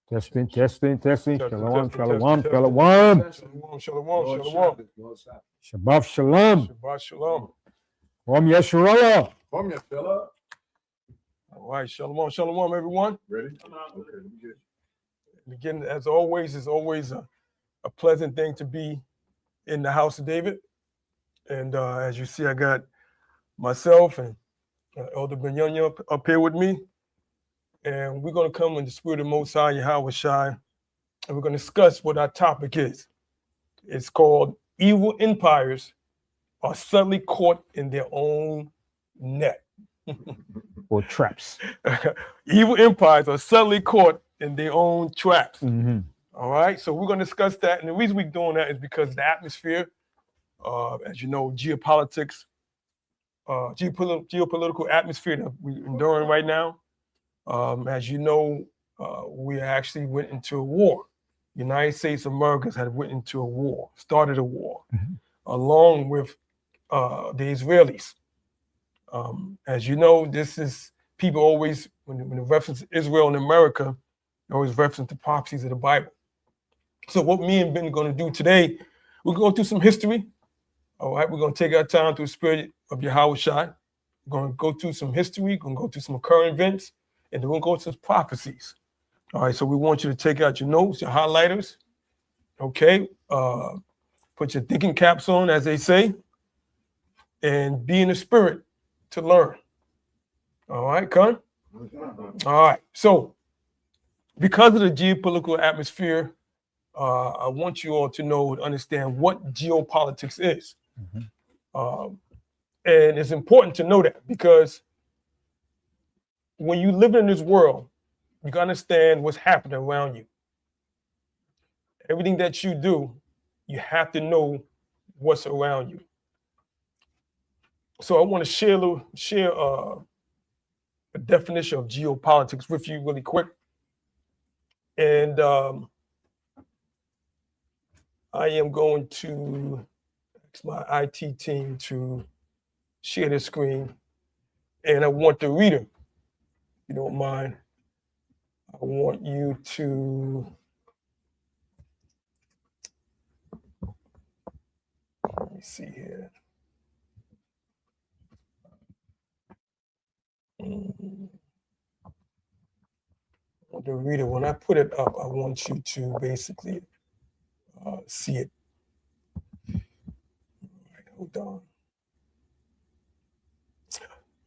Testing. Shalom. Testing. Shalom. Shalom. Shabbat shalom. Shabbat shalom. Om Yeshua. All right, shalom, everyone. Ready? Okay. Again, as always, it's always a pleasant thing to be in the house of David. And as you see, I got myself and Elder Benyonya up here with me. And we're going to come in the spirit of Most High, Chaarwtazarawchaa, and we're going to discuss what our topic is. It's called Evil Empires Are Suddenly Caught in Their Own Net. Or traps. Evil empires are suddenly caught in their own traps. Mm-hmm. All right, so we're going to discuss that. And the reason we're doing that is because the atmosphere, as you know, geopolitics, geopolitical atmosphere that we're enduring right now. As you know, we actually went into a war. United States of America had went into a war, started a war, along with the Israelis. As you know, this is people always, when they reference Israel and America, they always reference the prophecies of the Bible. So what me and Ben are going to do today, we're going to go through some history. All right, we're going to take our time through the spirit of Chaarwtazarawchaa. We're going to go through some history, we're going to go through some current events, and then we're going to go to some prophecies. All right, so we want you to take out your notes, your highlighters. Okay, put your thinking caps on, as they say, and be in the spirit to learn. All right, Con? All right, so because of the geopolitical atmosphere, I want you all to know and understand what geopolitics is. And it's important to know that because when you live in this world, you can understand what's happening around you. Everything that you do, you have to know what's around you. So I want to share a definition of geopolitics with you really quick. And I am going to ask my IT team to share the screen. And I want the reader, if you don't mind, I want you to, let me see here. The reader, when I put it up, I want you to basically see it. All right, hold on.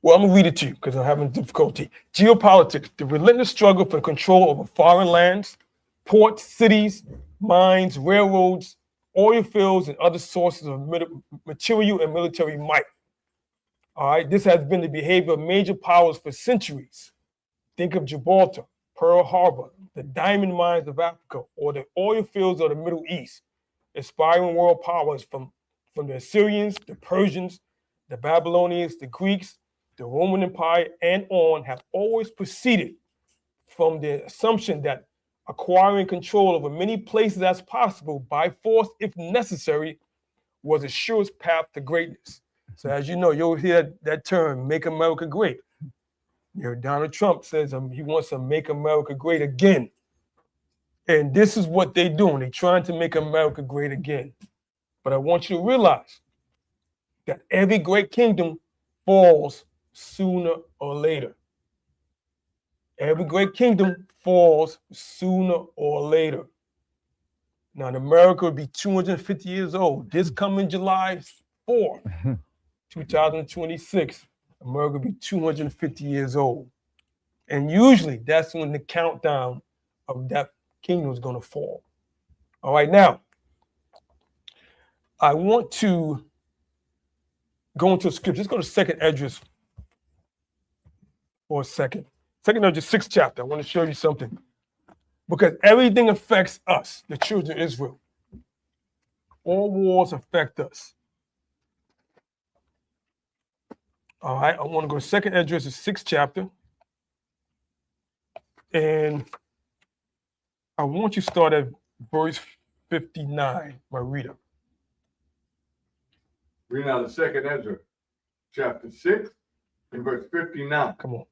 Well, I'm gonna read it to you because I'm having difficulty. Geopolitics, the relentless struggle for control over foreign lands, ports, cities, mines, railroads, oil fields, and other sources of material and military might. All right, this has been the behavior of major powers for centuries. Think of Gibraltar, Pearl Harbor, the diamond mines of Africa, or the oil fields of the Middle East. Aspiring world powers from the Assyrians, the Persians, the Babylonians, the Greeks, the Roman Empire, and on have always proceeded from the assumption that acquiring control over many places as possible by force, if necessary, was the surest path to greatness. So as you know, you'll hear that term, make America great. You know, Donald Trump says he wants to make America great again. And this is what they're doing. They're trying to make America great again. But I want you to realize that every great kingdom falls sooner or later. Every great kingdom falls sooner or later. Now, in America will be 250 years old. This coming July 4th, 2026, America will be 250 years old. And usually that's when the countdown of that kingdom is going to fall. All right, now, I want to go into scripture. Let's go to 2nd Esdras for a second. 2nd Esdras, 6th chapter. I want to show you something. Because everything affects us, the children of Israel. All wars affect us. All right, I want to go to 2nd Esdras, the 6th chapter. And I want you to start at verse 59, my reader. Reading out of 2nd Ezra, chapter 6, and verse 59. Come on.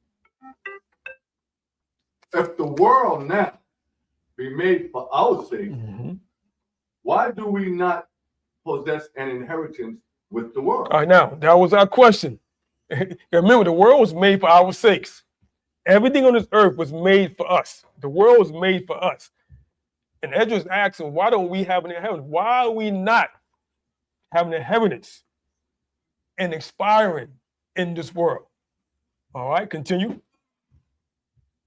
If the world now be made for our sake, why do we not possess an inheritance with the world? All right, now that was our question. Remember, the world was made for our sakes. Everything on this earth was made for us. The world was made for us. And Ezra's asking, why don't we have an inheritance? Why are we not having an inheritance and expiring in this world? All right, continue.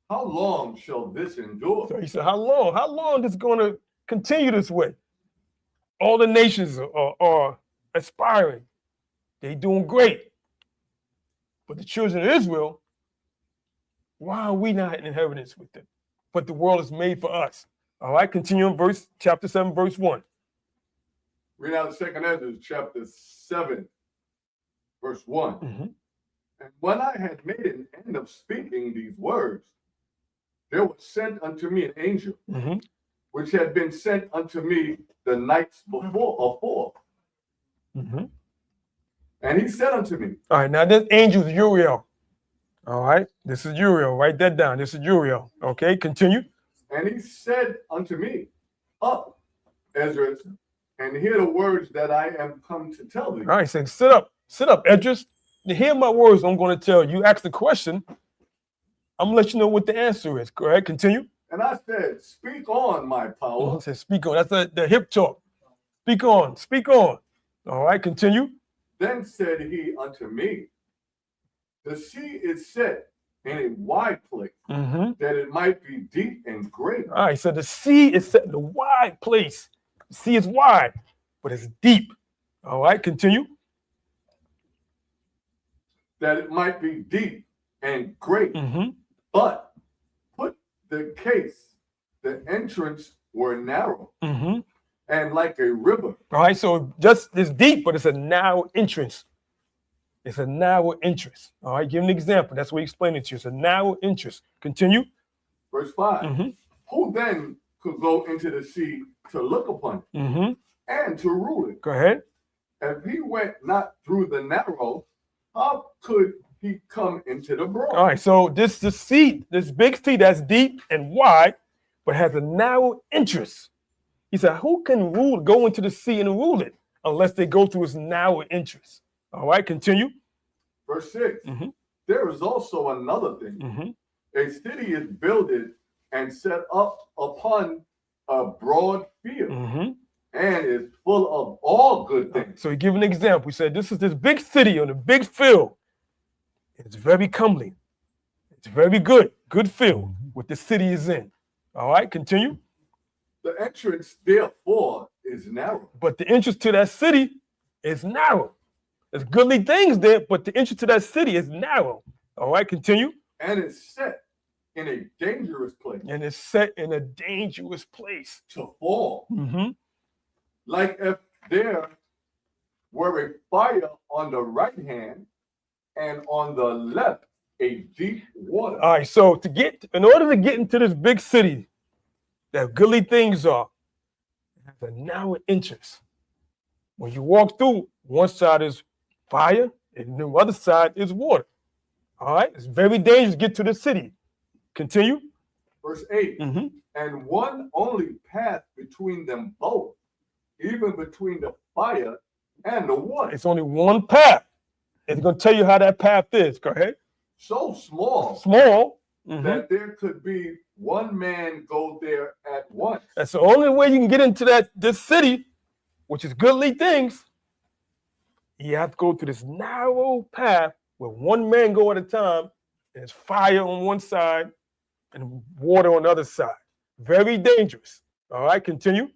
How long shall this endure? So he said, how long? How long is this going to continue this way? All the nations are aspiring. They're doing great. But the children of Israel, why are we not in inheritance with them? But the world is made for us. All right, continue in chapter 7, verse 1. Read out the second Ezra, chapter 7, verse 1. And when I had made an end of speaking these words, there was sent unto me an angel, which had been sent unto me the nights before. And he said unto me, all right, now this angel is Uriel. All right, this is Uriel. Write that down. This is Uriel. Okay, continue. And he said unto me, Up, Ezra, and hear the words that I am come to tell thee. All right, so sit up, Edris. To hear my words, I'm going to tell you. You ask the question, I'm going to let you know what the answer is. Go ahead, continue. And I said, Speak on, my power. He said, speak on. That's the hip talk. Speak on, speak on. All right, continue. Then said he unto me, The sea is set in a wide place, that it might be deep and great. All right, so the sea is set in a wide place. The sea is wide, but it's deep. All right, continue. That it might be deep and great. But put the case, the entrance were narrow and like a river. All right, so just it's deep, but it's a narrow entrance. It's a narrow entrance. All right, give an example. That's what he explained it to you. It's a narrow entrance. Continue. Verse 5. Who then could go into the sea to look upon it and to rule it? Go ahead. If he went not through the narrow, how could he come into the broad? All right, so this sea, this big sea that's deep and wide, but has a narrow entrance. He said, who can go into the sea and rule it unless they go through its narrow entrance? All right, continue. Verse 6. There is also another thing. A city is builded and set up upon a broad field and is full of all good things. So he gave an example. He said, this is this big city on a big field. It's very comely. It's very good field what the city is in. All right, continue. The entrance, therefore, is narrow. But the entrance to that city is narrow. There's goodly things there, but the entrance to that city is narrow. All right, continue. And it's set in a dangerous place. And it's set in a dangerous place. To fall. Like if there were a fire on the right hand and on the left a deep water. All right, so in order to get into this big city that goodly things are, it has a narrow entrance. When you walk through, one side is fire and the other side is water. All right, it's very dangerous to get to the city. Continue. Verse 8. And one only path between them both, even between the fire and the water. It's only one path. It's going to tell you how that path is. Go ahead. So small. That there could be one man go there at once. That's the only way you can get into this city, which is goodly things. You have to go through this narrow path where one man go at a time. There's fire on one side and water on the other side. Very dangerous. All right, continue.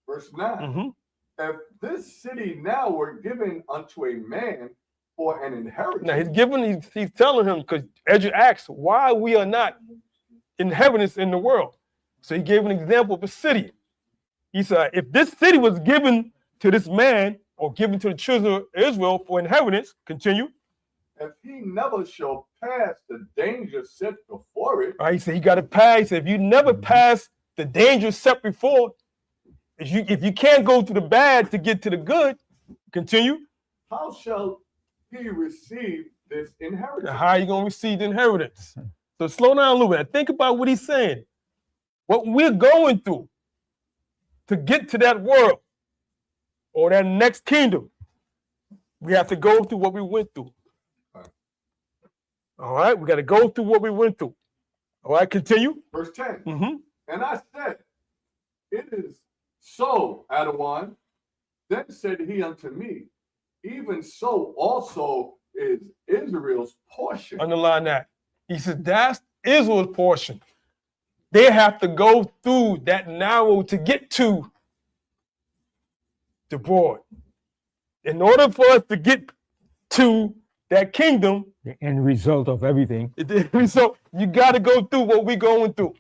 Verse 9. If this city now were given unto a man for an inheritance. Now he's telling him, because Ezra asks why we are not inhabitants in the world. So he gave an example of a city. He said, if this city was given to this man or given to the children of Israel for inheritance, continue. If he never shall pass the danger set before it. All right, he said, he got to pass. He said, if you never pass the danger set before, if you can't go through the bad to get to the good, continue. How shall he receive this inheritance? Now, how are you going to receive the inheritance? So slow down a little bit. Think about what he's saying. What we're going through to get to that world or that next kingdom, we have to go through what we went through. All right, we got to go through what we went through. All right, continue. Verse 10. Mm-hmm. And I said, it is so, Adawan. Then said he unto me, even so also is Israel's portion. Underline that. He said, that's Israel's portion. They have to go through that narrow to get to the broad. In order for us to get to that kingdom, The end result of everything. so you got to go through what we're going through.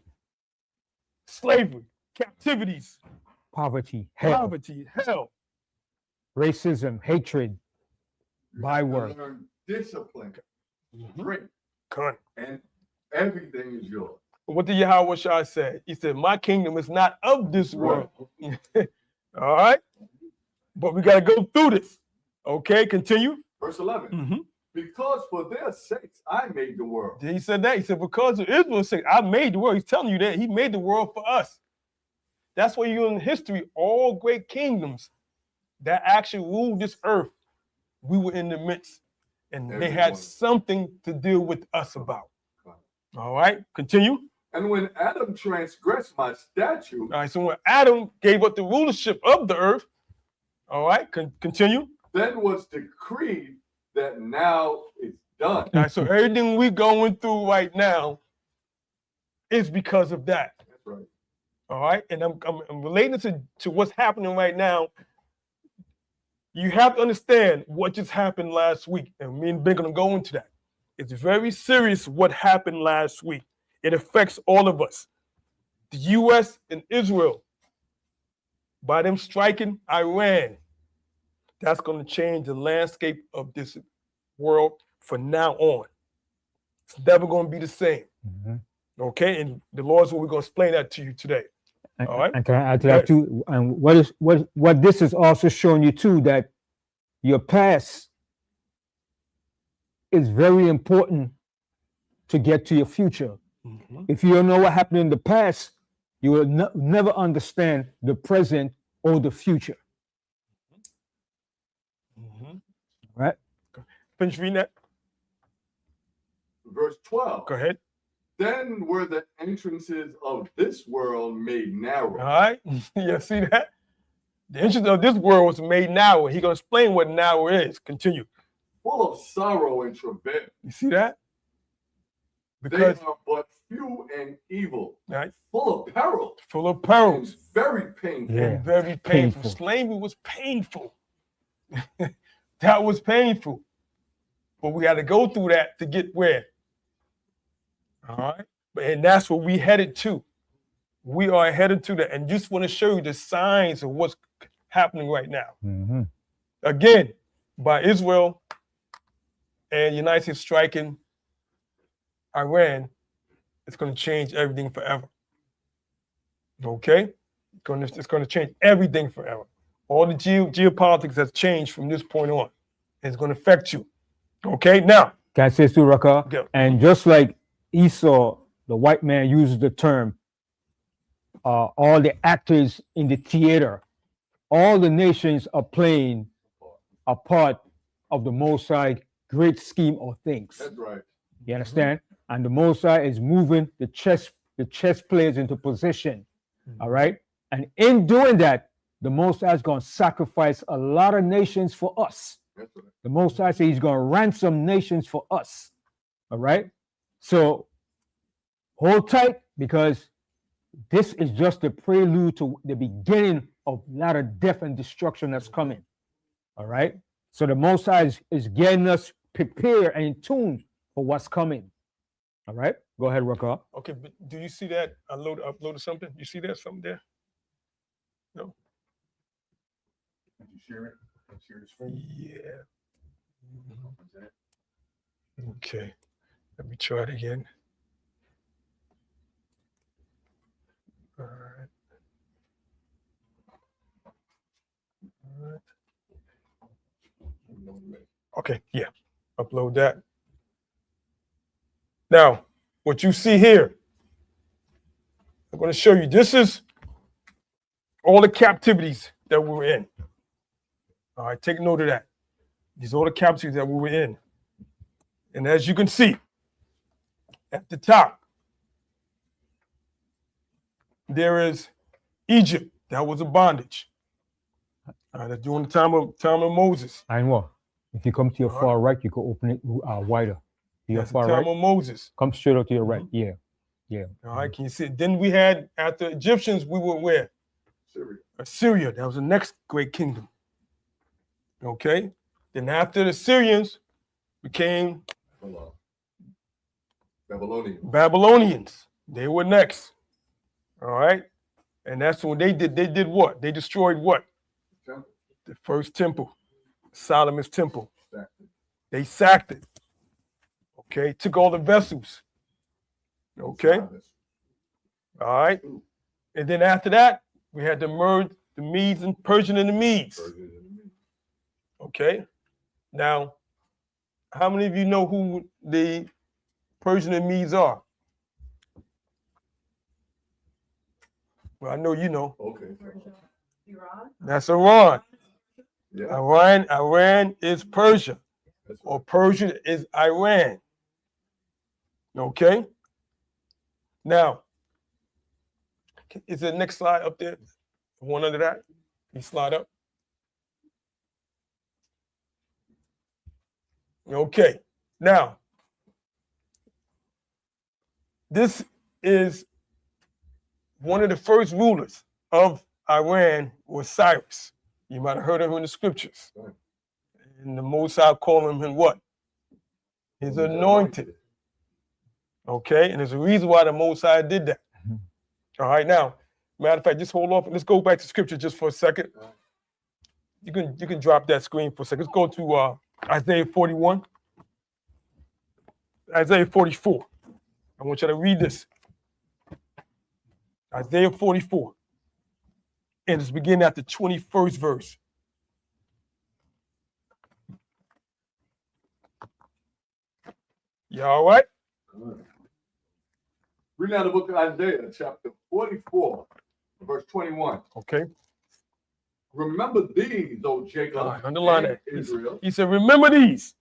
Slavery, captivities, Poverty, hell, poverty, hell. racism, hatred, byword. Learn discipline, Mhm. drink, Con. and everything is yours. What did Chaarwtazarawchaa say? He said, my kingdom is not of this world. All right? But we got to go through this. Okay, continue. Verse 11. Mm-hmm. Because for their sakes I made the world. He said that. He said, because of Israel's sake, I made the world. He's telling you that he made the world for us. That's why you in history, all great kingdoms that actually ruled this earth, we were in the midst. And they had Everyone. something to deal with us about. All right, continue. And when Adam transgressed my statute, All right, so when Adam gave up the rulership of the earth, all right, continue. then was decreed that now it's done. All right, so everything we're going through right now is because of that. That's right. All right, and I'm relating to what's happening right now. You have to understand what just happened last week, and me and Ben gonna go into that. It's very serious what happened last week. It affects all of us. The U.S. and Israel, by them striking Iran, that's going to change the landscape of this world from now on. It's never going to be the same. Mhm. Okay, and the Lord's what we're going to explain that to you today. And, All right. and can I add to that too? And what this is also showing you too, that your past is very important to get to your future. Mhm. If you don't know what happened in the past, you will never understand the present or the future. Mhm. Right? Finish reading that. Verse 12. Go ahead. Then were the entrances of this world made narrow. All right. You see that? The entrance of this world was made narrow. He's going to explain what narrow is. Continue. Full of sorrow and travail. You see that? Because They are but few and evil, right, full of peril, full of and perils. very painful. Yeah. And very painful. Painful. Slavery was painful. That was painful. But we got to go through that to get where? All right. And that's what we headed to. We are headed to that. And just want to show you the signs of what's happening right now. Mhm. Again, by Israel and the United States striking Iran, it's going to change everything forever. Okay? It's going to change everything forever. All the geopolitics has changed from this point on. It's going to affect you. Okay? Now, Can I say too, Raka? go. And just like Esau, the white man, uses the term, all the actors in the theater, all the nations are playing a part of the Most High great scheme of things. That's right. You understand? And the Most High is moving the chess players into position. All right. And in doing that, the Most High is going to sacrifice a lot of nations for us. That's right. The Most High says he's going to ransom nations for us. All right. So hold tight, because this is just the prelude to the beginning of a lot of death and destruction that's coming. All right. So the Most High is getting us prepared and in tune for what's coming. All right. Go ahead, Raka. Okay, but do you see that? I uploaded something. You see that something there? No. Did you share it? Share the screen? Yeah. Okay. Let me try it again. All right. All right. Okay, yeah. Upload that. Now, what you see here. I'm going to show you. This is all the captivities that we were in. All right, take note of that. These are all the captivities that we were in. And as you can see, at the top, there is Egypt. That was a bondage. All right, that's during the time of Moses. And what? If you come to your far right, you can open it wider. Your That's far the time right. of Moses. Come straight out to your right. Yeah. Yeah. All right, can you see it? Then we had, after Egyptians, we were where? Syria. Assyria. That was the next great kingdom. Okay. Then after the Syrians became Babylonians. They were next. All right. And that's what they did. They did what? They destroyed what? The first temple, Solomon's temple. They sacked it. Okay. Took all the vessels. Okay. All right. And then after that, we had to merge the Medes and Persian and the Medes. Okay. Now, how many of you know who the Persian and Medes are? Well, I know you know. Okay. Iran? That's Iran. Yeah. Iran is Persia, or Persia is Iran. Okay. Now, is the next slide up there? One under that? You slide up. Okay. Now, this is one of the first rulers of Iran was Cyrus. You might have heard of him in the scriptures. And the Most High called him what? His anointed. Okay, and there's a reason why the Most High did that. All right, now, matter of fact, just hold off. Let's go back to scripture just for a second. You can drop that screen for a second. Let's go to Isaiah 41. Isaiah 44. I want you to read this. Isaiah 44. And it's beginning at the 21st verse. You all right? Reading out the book of Isaiah, chapter 44, verse 21. Okay. Remember these, O Jacob, Underline and that. Israel. He said, remember these.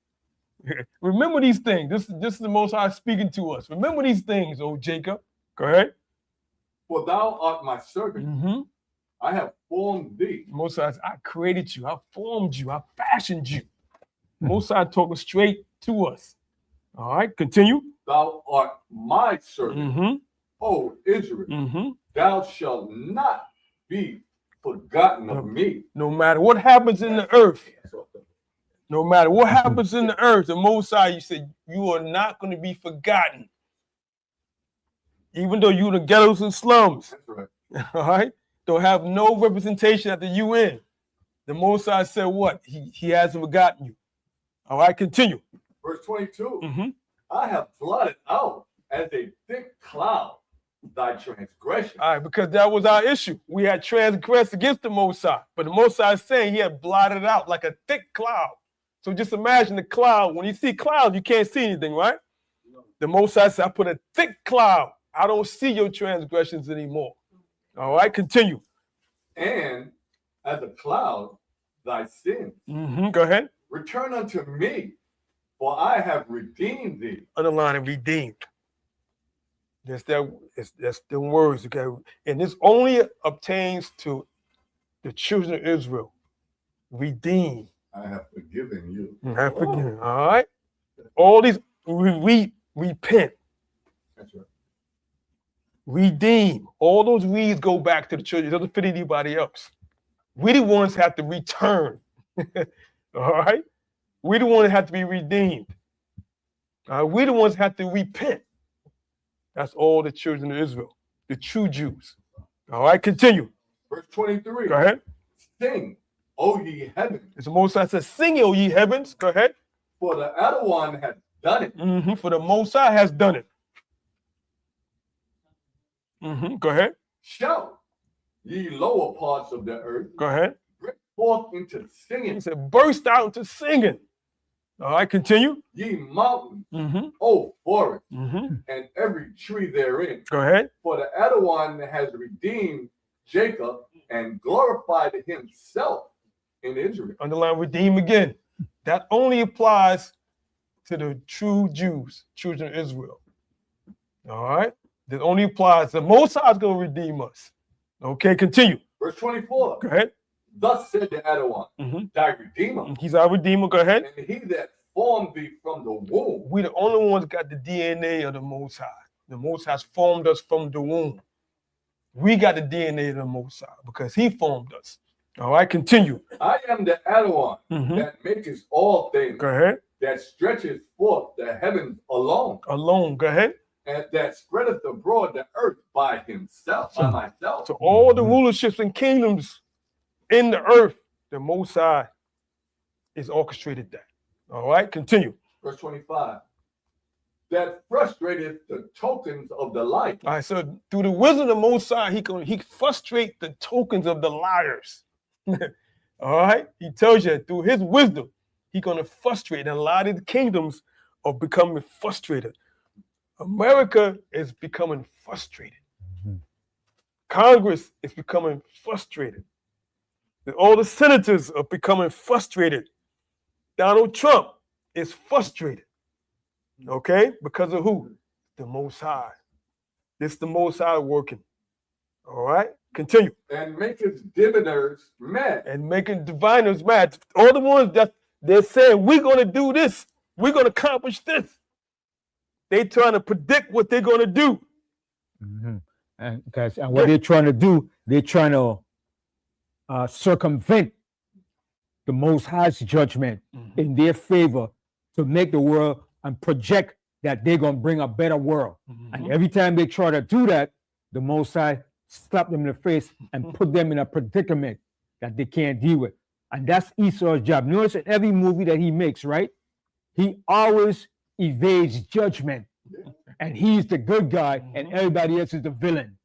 Remember these things. This is the Most High speaking to us. Remember these things, O Jacob. Go ahead. For thou art my servant. Mm-hmm. I have formed thee. Most High, I created you. I formed you. I fashioned you. Most High talking straight to us. All right, continue. Thou art my servant, Mm-hmm. O Israel. Mm-hmm. Thou shalt not be forgotten of me. No matter what happens in the earth, no matter what happens in the earth, the Most High, you said, you are not going to be forgotten. Even though you're in the ghettos and slums, That's right. all right, don't have no representation at the UN. The Most High said what? He hasn't forgotten you. All right, continue. Verse 22. Mm-hmm. I have blotted out as a thick cloud thy transgression. All right, because that was our issue. We had transgressed against the Most High, but the Most High is saying he had blotted out like a thick cloud. So just imagine the cloud. When you see clouds, you can't see anything, right? The Most High said, I put a thick cloud. I don't see your transgressions anymore. All right, continue. And as a cloud, thy sins. Mm-hmm. Go ahead. Return unto me, for I have redeemed thee. Underline and redeemed. That's the words, okay? And this only obtains to the children of Israel. Redeem. I have forgiven you. I have forgiven. All right. All these we repent. That's right. Redeem. All those reeds go back to the church. It doesn't fit anybody else. We the ones have to return. All right. We the ones have to be redeemed. We the ones have to repent. That's all the children of Israel, the true Jews. All right, continue. Verse 23. Go ahead. Sing, O ye heavens, It's the Most High says, sing, O ye heavens. Go ahead. for the other one has done it. Mm-hmm. For the Most High has done it. Mm-hmm. Go ahead. Shout, ye lower parts of the earth, Go ahead. break forth into He singing. said, burst out into singing. All right, continue. Ye mountains, Mm-hmm. O forest, Mm-hmm. and every tree therein. Go ahead. For the Edom has redeemed Jacob and glorified himself in Israel. Underline redeem again. That only applies to the true Jews, children of Israel. All right? That only applies. The Most High is going to redeem us. Okay, continue. Verse 24. Go ahead. Thus said the Edom, Mm-hmm. thy Redeemer, He's our Redeemer. Go ahead. and he that formed thee from the womb. We the only ones got the DNA of the Most High. The Most High has formed us from the womb. We got the DNA of the Most High because he formed us. All right, continue. I am the Edom Mhm. that maketh all things, Go ahead. that stretcheth forth the heavens alone, Alone. Go ahead. and that spreadeth abroad the earth by himself, by myself. So all the rulerships and kingdoms in the earth, the Most High is orchestrated that. All right, continue. Verse 25. That frustrated the tokens of the light. All right, so through the wisdom of the Most High, he frustrate the tokens of the liars. All right, he tells you through his wisdom, he's gonna frustrate, and a lot of the kingdoms are becoming frustrated. America is becoming frustrated. Mhm. Congress is becoming frustrated. All the senators are becoming frustrated. Donald Trump is frustrated. Okay? Because of who? The Most High. This the Most High working. All right? Continue. And maketh diviners mad. And making diviners mad. All the ones that they're saying, we're going to do this. We're going to accomplish this. They trying to predict what they're going to do. Mhm. And what they're trying to do, they're trying to circumvent the Most High's judgment in their favor to make the world and project that they're going to bring a better world. And every time they try to do that, the Most High slap them in the face and put them in a predicament that they can't deal with. And that's Esau's job. Notice in every movie that he makes, right? He always evades judgment. And he's the good guy and everybody else is the villain.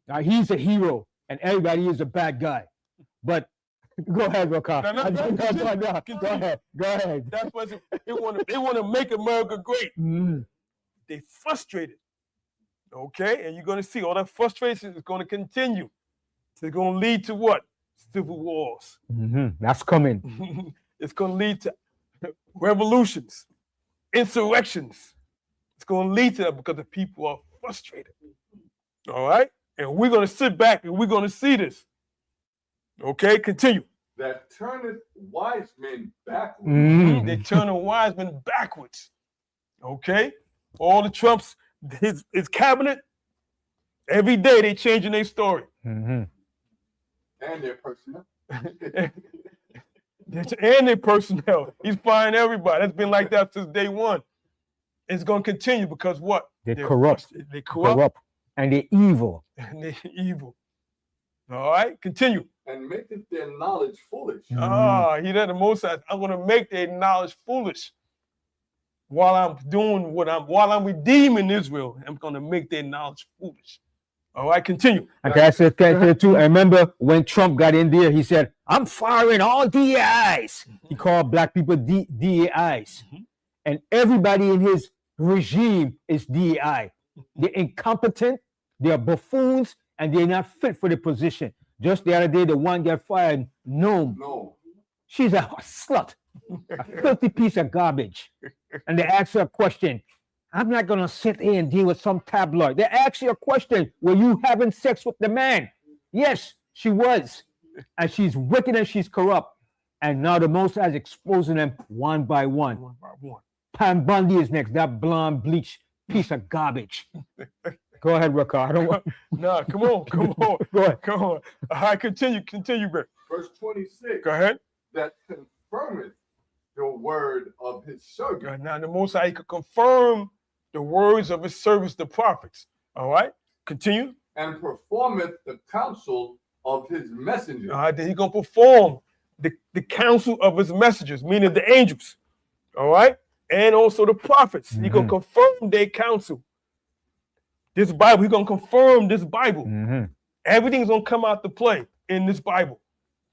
Now he's a hero and everybody is a bad guy. But go ahead, Raka. Go ahead. That's what they want to make America great. They frustrated. Okay, and you're going to see all that frustration is going to continue. It's going to lead to what? Civil wars. That's coming. It's going to lead to revolutions, insurrections. It's going to lead to that because the people are frustrated. All right, and we're going to sit back and we're going to see this. Okay, continue. That turneth wise men backwards. They turn the wise men backwards. Okay, all the Trumps, his cabinet, every day they changing their story. And their personnel. And their personnel. He's firing everybody. That's been like that since day one. It's going to continue because what? They're corrupt. They're corrupt. And they're evil. And they're evil. All right, continue. And maketh their knowledge foolish. He did the most. I'm going to make their knowledge foolish. While I'm redeeming Israel, I'm going to make their knowledge foolish. All right, continue. And I said too. I remember when Trump got in there, he said, "I'm firing all DAIs." He called black people DAIs, and everybody in his regime is DAI. They're incompetent, they're buffoons, and they're not fit for the position. Just the other day, the one got fired, No. She's a slut, a filthy piece of garbage. And they asked her a question. I'm not going to sit here and deal with some tabloid. They asked her a question. Were you having sex with the man? Yes, she was. And she's wicked and she's corrupt. And now the Most High is exposing them one by one. One by one. Pam Bundy is next, that blonde, bleached piece of garbage. Go ahead, Raka. I don't want... No, come on. Go ahead. Come on. All right, continue, Rick. Verse 26. Go ahead. That confirmeth the word of his servant. Now the Most High could confirm the words of his servants, the prophets. All right, continue. And performeth the counsel of his messengers. All right, then he's going to perform the counsel of his messengers, meaning the angels. All right, and also the prophets. He's going to confirm their counsel. This Bible, he's going to confirm this Bible. Everything's going to come out to play in this Bible.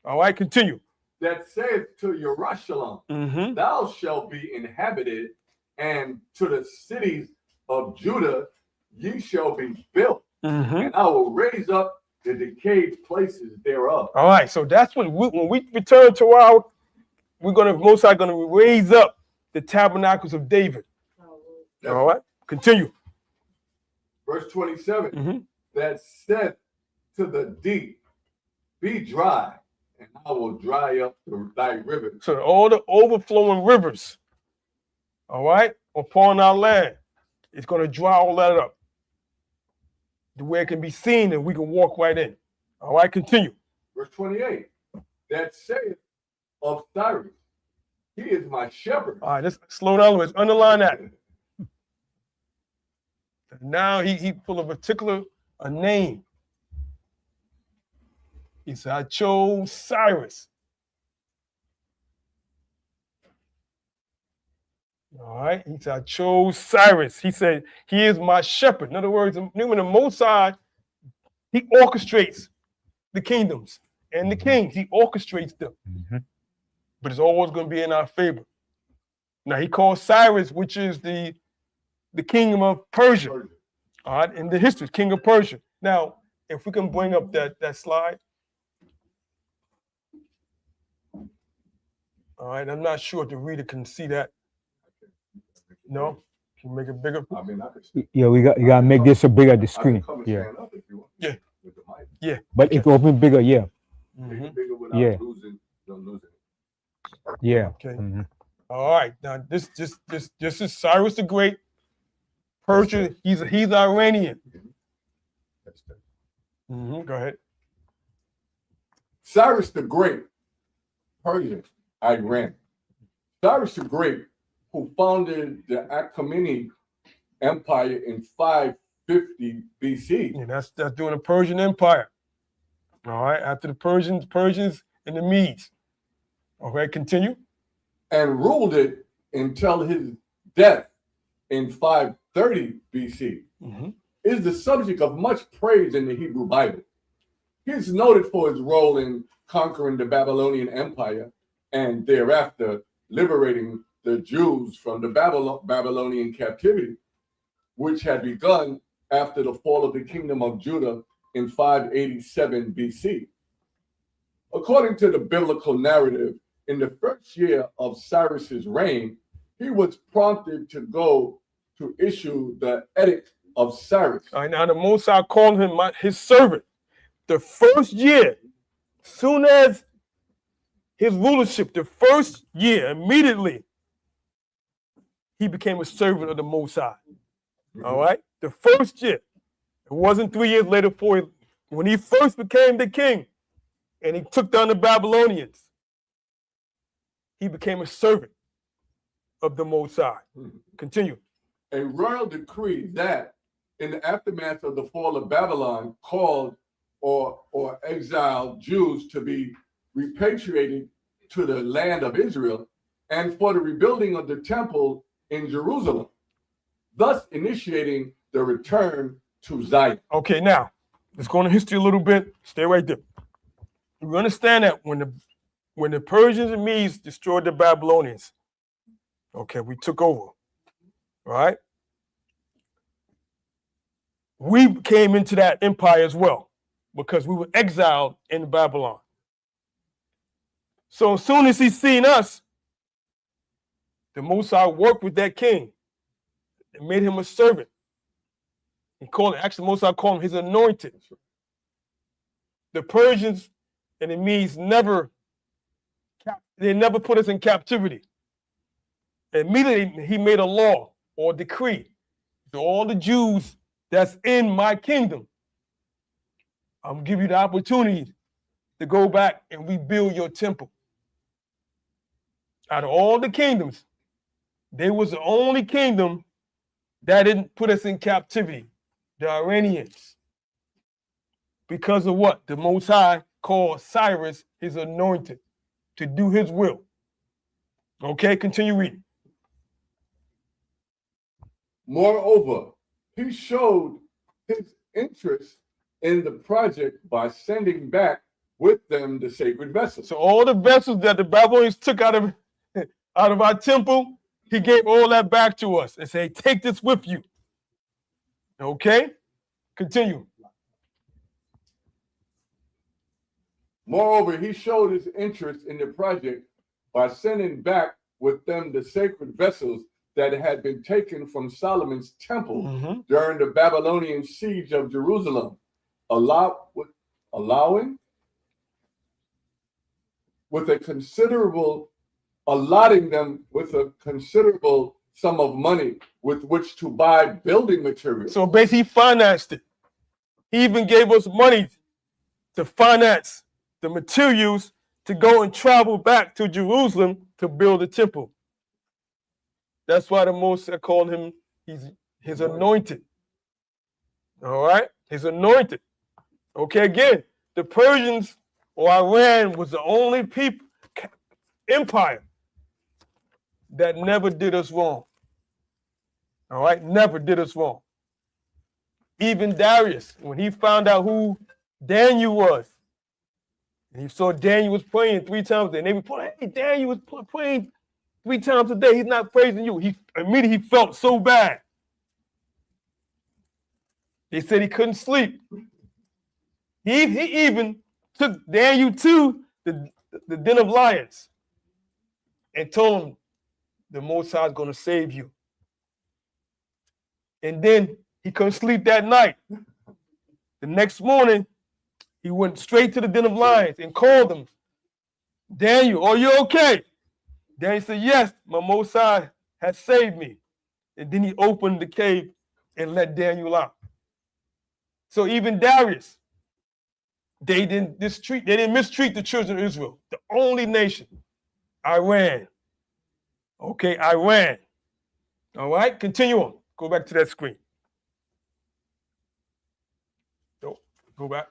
All right, continue. that saith to Jerusalem, Mm-hmm. thou shalt be inhabited, and to the cities of Judah ye shall be built, Mm-hmm. and I will raise up the decayed places thereof. All right, so that's when we return to our, Most High gonna raise up the tabernacles of David. That's All right, continue. Verse 27, Mm-hmm. that said to the deep, be dry, and I will dry up thy rivers. So all the overflowing rivers, all right, upon our land, it's gonna dry all that up, the way it can be seen and we can walk right in. All right, continue. Verse 28, that saith of Cyrus, he is my shepherd. All right, let's slow down. Let's underline that. Now he pull a name. He said, I chose Cyrus. All right, he said, I chose Cyrus. He said, he is my shepherd. In other words, when the Most High, he orchestrates the kingdoms and the kings. He orchestrates them. Mm-hmm. But it's always going to be in our favor. Now, he called Cyrus, which is the kingdom of Persia. All right, in the history, king of Persia. Now, if we can bring up that slide. All right, I'm not sure if the reader can see that. No? Can you make it bigger? I mean, I could see. Yeah, you gotta make this a bigger the I screen. can come and Yeah, stand up if you want. Yeah. With the mic. Yeah. but if you open bigger, yeah, Make Mhm. it bigger without Yeah. losing it. yeah. Okay. Mhm. All right. Now this is Cyrus the Great. Persia. He's Iranian. That's good. Go ahead. Cyrus the Great, Persian, Iran. Cyrus the Great, who founded the Achaemenid Empire in 550 BC. Yeah, that's during the Persian Empire. All right. After the Persians and the Medes. Okay. Continue. And ruled it until his death in 530 BC, is the subject of much praise in the Hebrew Bible. He is noted for his role in conquering the Babylonian Empire and thereafter liberating the Jews from the Babylonian captivity, which had begun after the fall of the kingdom of Judah in 587 BC. According to the biblical narrative, in the first year of Cyrus's reign, he was prompted to go to issue the Edict of Cyrus. All right. Now the Most High called him his servant. The first year, soon as his rulership, the first year, immediately, he became a servant of the Most High. All right? The first year. It wasn't 3 years later, when he first became the king and he took down the Babylonians, he became a servant of the Most High. Continue. A royal decree that, in the aftermath of the fall of Babylon, called or exiled Jews to be repatriated to the land of Israel and for the rebuilding of the temple in Jerusalem, thus initiating the return to Zion. Okay, now, let's go into history a little bit. Stay right there. You understand that when the Persians and Medes destroyed the Babylonians, okay, we took over, right? We came into that empire as well because we were exiled in Babylon. So as soon as he seen us, the Most High worked with that king and made him a servant. Actually, Most High called him his anointed. The Persians and the Medes never put us in captivity. Immediately, he made a law or decree to all the Jews that's in my kingdom. I'm gonna give you the opportunity to go back and rebuild your temple. Out of all the kingdoms, they was the only kingdom that didn't put us in captivity, the Iranians. Because of what? The Most High called Cyrus his anointed to do his will. Okay, continue reading. Moreover, he showed his interest in the project by sending back with them the sacred vessels. So all the vessels that the Babylonians took out of our temple, he gave all that back to us and said, take this with you. Okay? Continue. Moreover, he showed his interest in the project by sending back with them the sacred vessels that had been taken from Solomon's temple during the Babylonian siege of Jerusalem, allotting them with a considerable sum of money with which to buy building materials. So basically, he financed it. He even gave us money to finance the materials to go and travel back to Jerusalem to build the temple. That's why the Moses called him his anointed. All right? His anointed. Okay, again, the Persians or Iran was the only empire that never did us wrong. All right? Never did us wrong. Even Darius, when he found out who Daniel was, and he saw Daniel was praying 3 times a day, and they reported, hey, Daniel was praying 3 times a day. He's not praising you. He immediately felt so bad. They said he couldn't sleep. He even took Daniel to the den of lions and told him the Most High is going to save you. And then he couldn't sleep that night. The next morning, he went straight to the den of lions and called him. Daniel, are you okay? Daniel said, yes, my Most High has saved me. And then he opened the cave and let Daniel out. So even Darius, they didn't mistreat the children of Israel. The only nation, Iran. Okay, Iran. All right, continue on. Go back to that screen. Go back.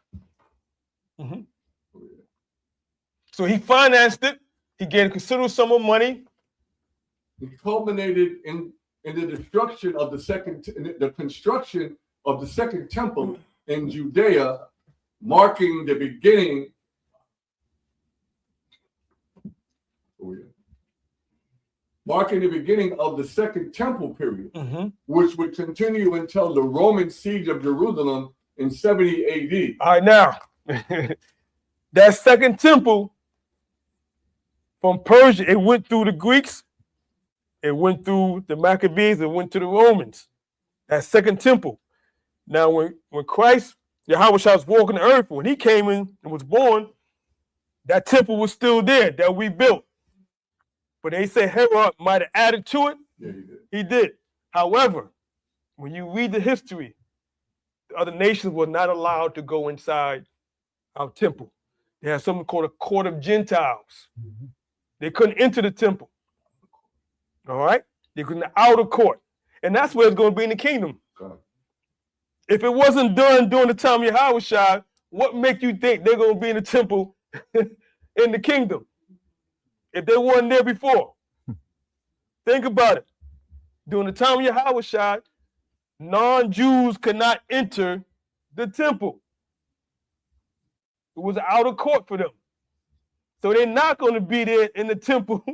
So he financed it. He gave a considerable sum of money. It culminated in the destruction of the construction of the second temple in Judea, marking the beginning. Marking the beginning of the second temple period, which would continue until the Roman siege of Jerusalem in 70 AD. All right, now, that second temple from Persia, it went through the Greeks, it went through the Maccabees, it went to the Romans. That second temple. Now, when Christ, Yahweh was walking the earth, when he came in and was born, that temple was still there that we built. But they say Herod might have added to it. Yeah, he did. He did. However, when you read the history, the other nations were not allowed to go inside our temple. They had something called a court of Gentiles. They couldn't enter the temple. All right? They couldn't the outer court. And that's where it's going to be in the kingdom. Okay. If it wasn't done during the time of Yahushua, what make you think they're going to be in the temple in the kingdom? If they weren't there before. Think about it. During the time of Yahushua, non-Jews could not enter the temple. It was an outer court for them. So they're not going to be there in the temple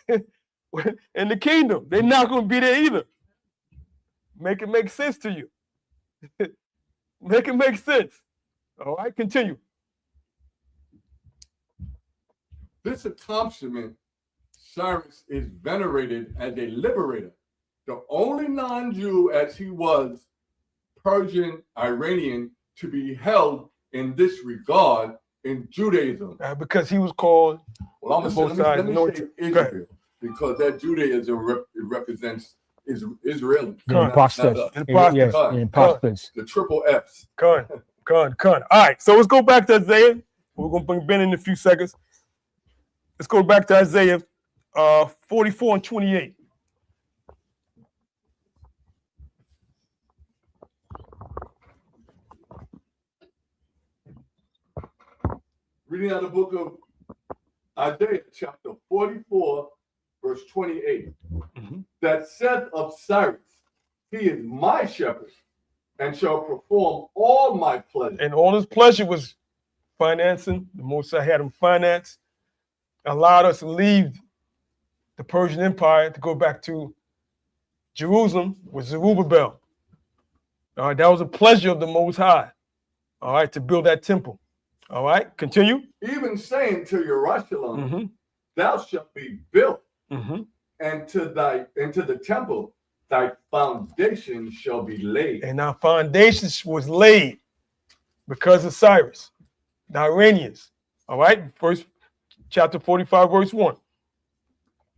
in the kingdom. They're not going to be there either. Make it make sense to you. Make it make sense. All right, continue. This accomplishment, Cyrus is venerated as a liberator, the only non-Jew as he was Persian, Iranian, to be held in this regard in Judaism. Because he was called Well, I'm both going sides to say anointed. Israel, because that Judaism represents Israel. Imposters. Imposters. Imposters. The triple F's. Con. All right, so let's go back to Isaiah. We're going to bring Ben in a few seconds. Let's go back to Isaiah 44 and 28. Reading out the book of Isaiah, chapter 44, verse 28. That saith of Cyrus, he is my shepherd, and shall perform all my pleasure. And all his pleasure was financing. The Most High had them financed, allowed us to leave the Persian Empire to go back to Jerusalem with Zerubbabel. All right, that was a pleasure of the Most High. All right, to build that temple. All right, continue. Even saying to Jerusalem, Mm-hmm. thou shalt be built, Mm-hmm. and to the temple thy foundation shall be laid. And our foundation was laid because of Cyrus, the Iranians. All right, first chapter 45, verse 1.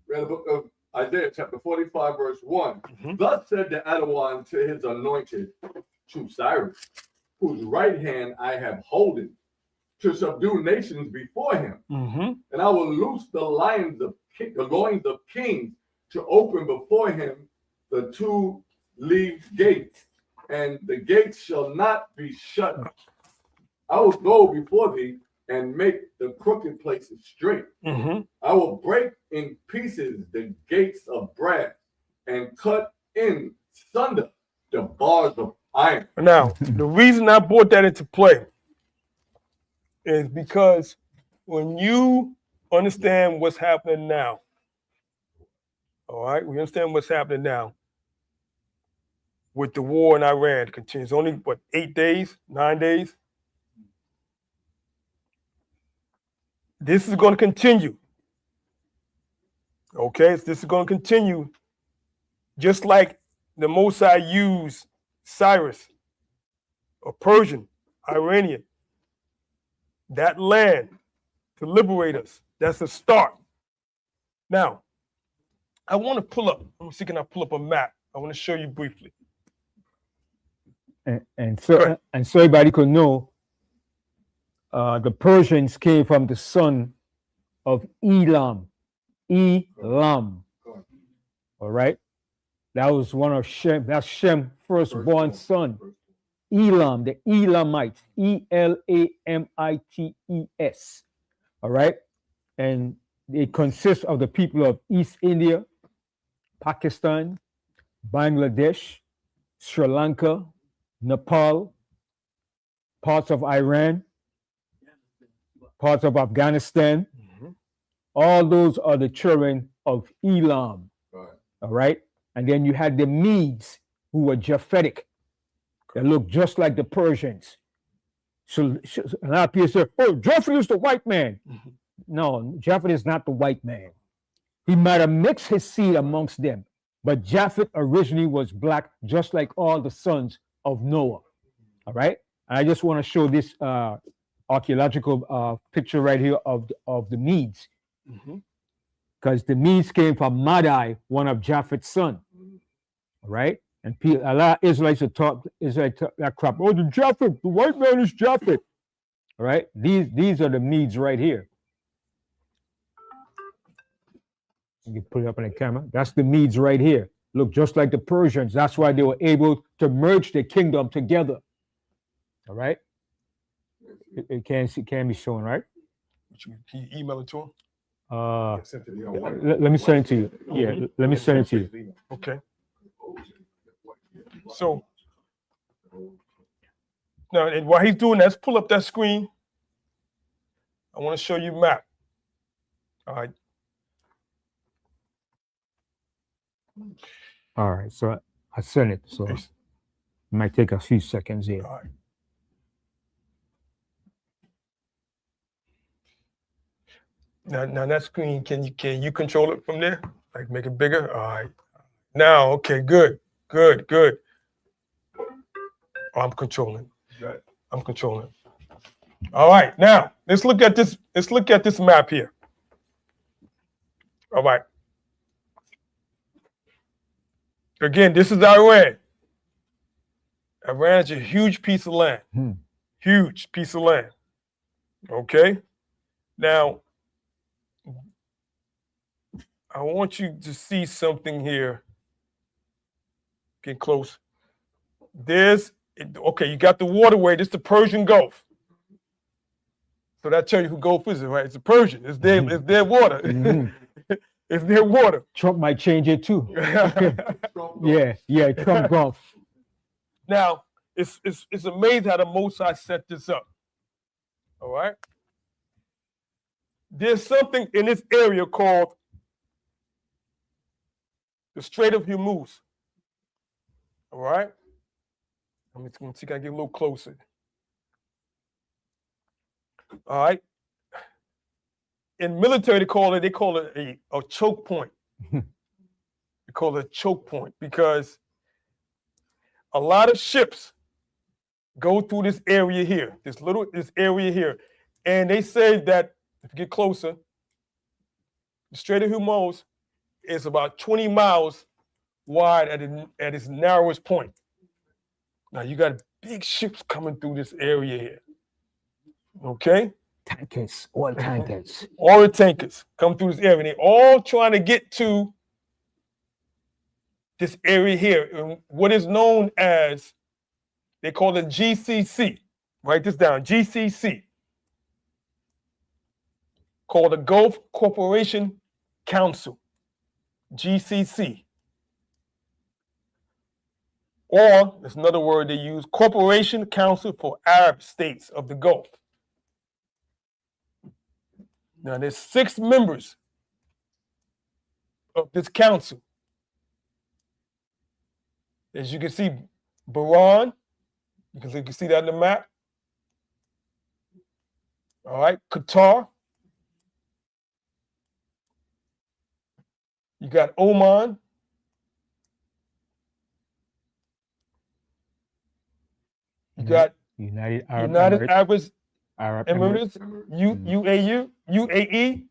Read the book of Isaiah, chapter 45, verse 1. Mhm. Thus said the Adawan to his anointed, to Cyrus, whose right hand I have holden, to subdue nations before him. Mm-hmm. And I will loose the loins of kings, to open before him the two-leaved gates, and the gates shall not be shut. I will go before thee and make the crooked places straight. Mm-hmm. I will break in pieces the gates of brass and cut in sunder the bars of iron. Now, the reason I brought that into play is because when you understand what's happening now, all right, we understand what's happening now with the war in Iran. It continues only, what, 8 days, 9 days? This is going to continue. Okay, this is going to continue just like the Mosai used Cyrus, a Persian, Iranian, that land to liberate us. That's a start. Now, I want to pull up, let me see, can I pull up a map? I want to show you briefly. And so everybody could know, the Persians came from the son of Elam. Elam. All right. That was one of Shem. That's Shem's firstborn son. Elam, the Elamites. Elamites. All right. And it consists of the people of East India, Pakistan, Bangladesh, Sri Lanka, Nepal, parts of Iran, parts of Afghanistan. Mm-hmm. All those are the children of Elam. Right. All right. And then you had the Medes, who were Japhetic. They look just like the Persians. So a lot of people say, oh, Japhet is the white man. Mm-hmm. No, Japhet is not the white man. He might have mixed his seed amongst them, but Japhet originally was black, just like all the sons of Noah. All right. And I just want to show this archaeological picture right here of the Medes, because the Medes came from Madai, one of Japhet's sons. All right. And a lot of Israelites are taught that crap. Oh, the Japhet, the white man is Japhet. All right. These are the Medes right here. You can put it up on the camera. That's the Medes right here. Look just like the Persians. That's why they were able to merge the kingdom together. All right. It can be shown, right? Can you email it to him? Let me send it to you. Yeah, let me send it to you. Okay. So now, and while he's doing that, let's pull up that screen. I want to show you a map. All right. All right. So I sent it. So it might take a few seconds here. All right. Now that screen, can you control it from there? Like make it bigger? All right. Now, okay, good. Oh, I'm controlling. Right. I'm controlling. All right. Now let's look at this. Let's look at this map here. All right. Again, this is Iran. Iran is a huge piece of land. Huge piece of land. Okay. Now, I want you to see something here. Get close. Okay, you got the waterway. This is the Persian Gulf. So that tells you who Gulf is, right? It's the Persian. It's their water. It's their water. Trump might change it too. Yeah, Trump Gulf. Now, it's amazing how the Most High set this up. All right. There's something in this area called the Strait of Hormuz. All right. I'm just going to see if I can get a little closer. All right. In military, they call it a choke point. They call it a choke point because a lot of ships go through this area here, this area here. And they say that if you get closer, the Strait of Hormuz is about 20 miles wide at its narrowest point. Now you got big ships coming through this area here. Okay? Tankers, oil tankers. Oil tankers come through this area. And they're all trying to get to this area here, what is known as, they call it GCC. Write this down, GCC. Called the Gulf Cooperation Council, GCC. Or, there's another word they use, Corporation Council for Arab States of the Gulf. Now, there's 6 members of this council. As you can see, Bahrain, you can see that on the map. All right, Qatar. You got Oman. You got United Arab Emirates, UAE.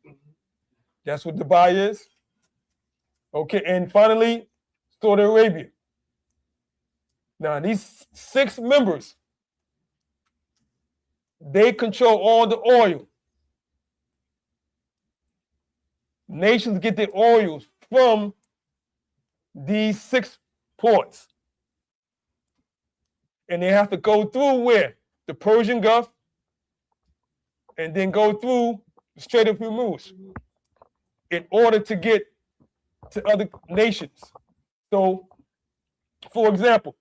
That's what Dubai is. Okay, and finally, Saudi Arabia. Now, these 6 members, they control all the oil. Nations get their oils from these 6 ports. And they have to go through where? The Persian Gulf, and then go through the Strait of Hormuz in order to get to other nations. So, for example,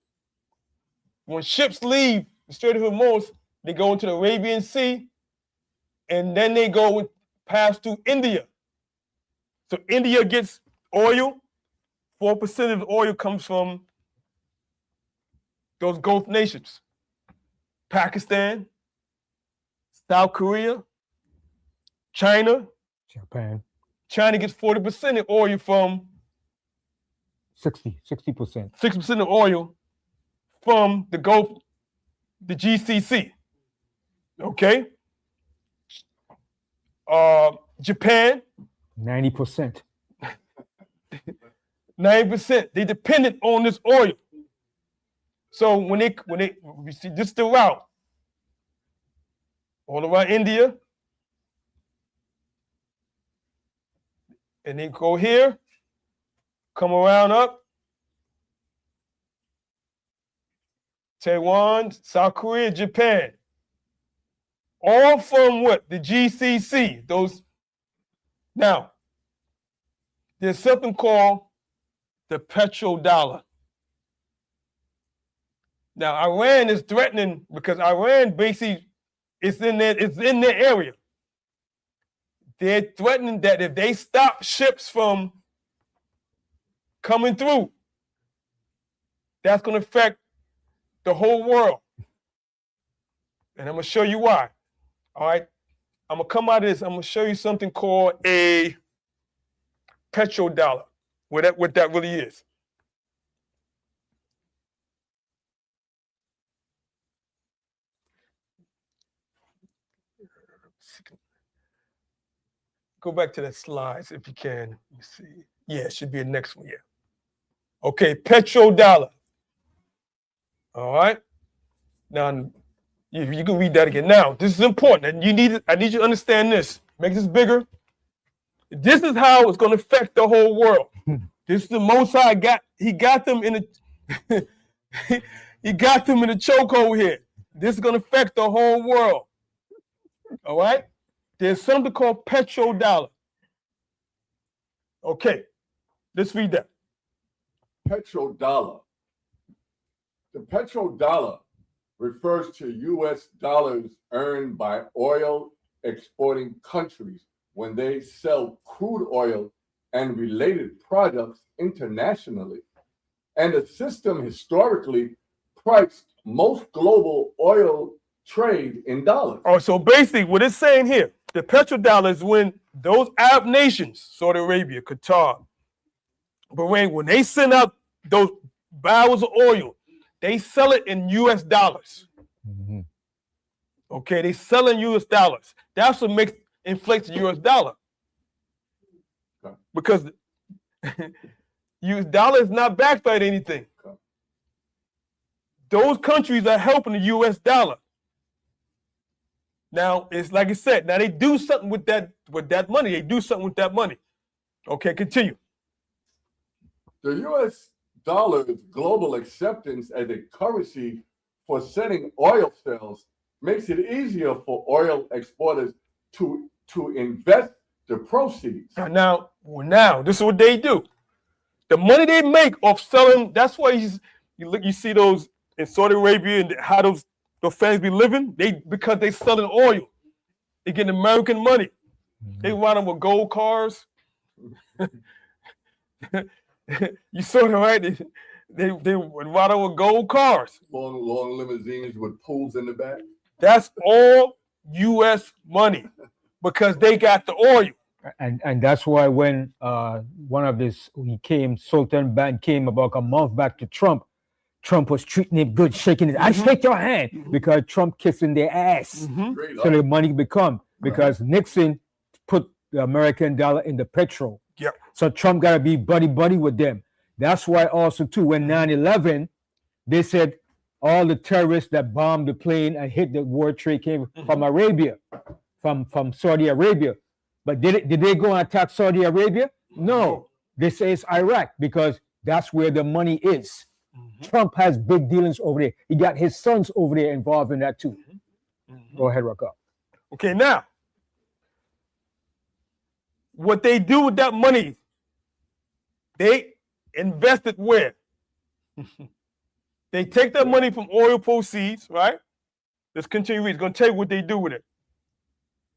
when ships leave the Strait of Hormuz, they go into the Arabian Sea, and then they pass through India. So India gets oil. 4% of the oil comes from those Gulf nations. Pakistan, South Korea, China. Japan. China gets 40% of oil from 60%. 60% of oil from the Gulf, the GCC. Okay? Japan. 90%. 90%. They dependent on this oil. So when they see this is the route. All around India. And they go here, come around up. Taiwan, South Korea, Japan. All from what? The GCC. Those. Now, there's something called the petrodollar. Now, Iran is threatening because Iran basically is in their area. They're threatening that if they stop ships from coming through, that's going to affect the whole world. And I'm going to show you why. All right? I'm going to come out of this. I'm going to show you something called a petrodollar, what that really is. Go back to the slides if you can. Let me see. Yeah, it should be the next one. Yeah. Okay, petrodollar. All right. Now, you can read that again. Now, this is important, and I need you to understand this. Make this bigger. This is how it's going to affect the whole world. This is the Most High he got them in the he got them in the chokehold here. This is going to affect the whole world. All right. There's something called petrodollar. Okay, let's read that. Petrodollar. The petrodollar refers to U.S. dollars earned by oil exporting countries when they sell crude oil and related products internationally. And the system historically priced most global oil trade in dollars. Oh, so basically what it's saying here, the petrodollar is when those Arab nations, Saudi Arabia, Qatar, Bahrain, when they send out those barrels of oil, they sell it in US dollars. Mhm. Okay, they sell in US dollars. That's what inflates the US dollar. Okay. Because US dollar is not backed by anything. Okay. Those countries are helping the US dollar. Now, it's like I said, now they do something with that money. They do something with that money. Okay, continue. The U.S. dollar's global acceptance as a currency for setting oil sales makes it easier for oil exporters to invest the proceeds. Now, this is what they do. The money they make off selling, that's why you see those in Saudi Arabia and how those families be living, because they selling oil. They getting American money. Mhm. They ride them with gold cars. You saw them, right? They ride them with gold cars. Long limousines with pools in the back. That's all U.S. money because they got the oil. And that's why when one of this Sultan Band came about a month back to Trump was treating him good, shaking his I shake your hand because Trump kissing their ass. Straight So the up. money become because Nixon put the American dollar in the petrol. Yeah. So Trump got to be buddy with them. That's why also too when 9/11 they said all the terrorists that bombed the plane and hit the World Trade came from Arabia, from Saudi Arabia. But did they go and attack Saudi Arabia? No. They say it's Iraq because that's where the money is. Trump has big dealings over there. He got his sons over there involved in that too. Go ahead, Rocco. Okay, now, what they do with that money, they invest it where? They take that money from oil proceeds, right? Let's continue. It's going to tell you what they do with it.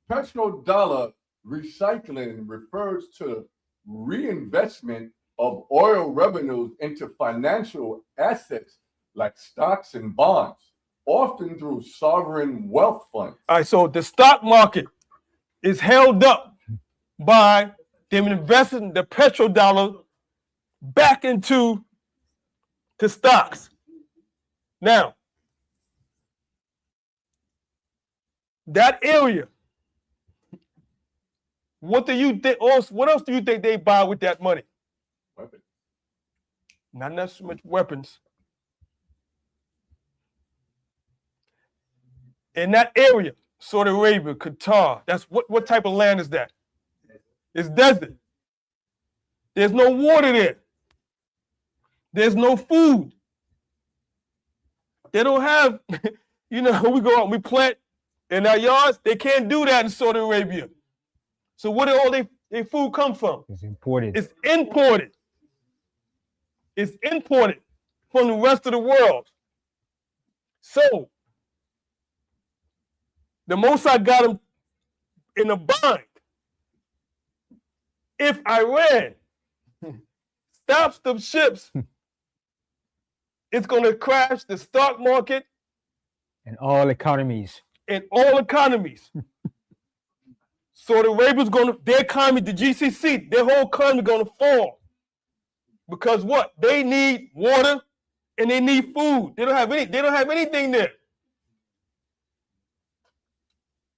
Petrodollar recycling refers to reinvestment of oil revenues into financial assets like stocks and bonds, often through sovereign wealth funds. All right, so the stock market is held up by them investing the petrodollar back into the stocks. Now, that area, what do you think? What else do you think they buy with that money? Weapons. Not necessarily much weapons. In that area, Saudi Arabia, Qatar, that's what type of land is that? It's desert. There's no water there. There's no food. They don't have, we go out and we plant in our yards. They can't do that in Saudi Arabia. So where do all their food come from? It's imported. It's imported. It's imported from the rest of the world. So the Mossad got them in a bind. If Iran stops the ships, it's going to crash the stock market And all economies. in all economies. Saudi Arabia's their economy, the GCC, their whole economy going to fall. Because what? They need water and they need food. They don't have anything there.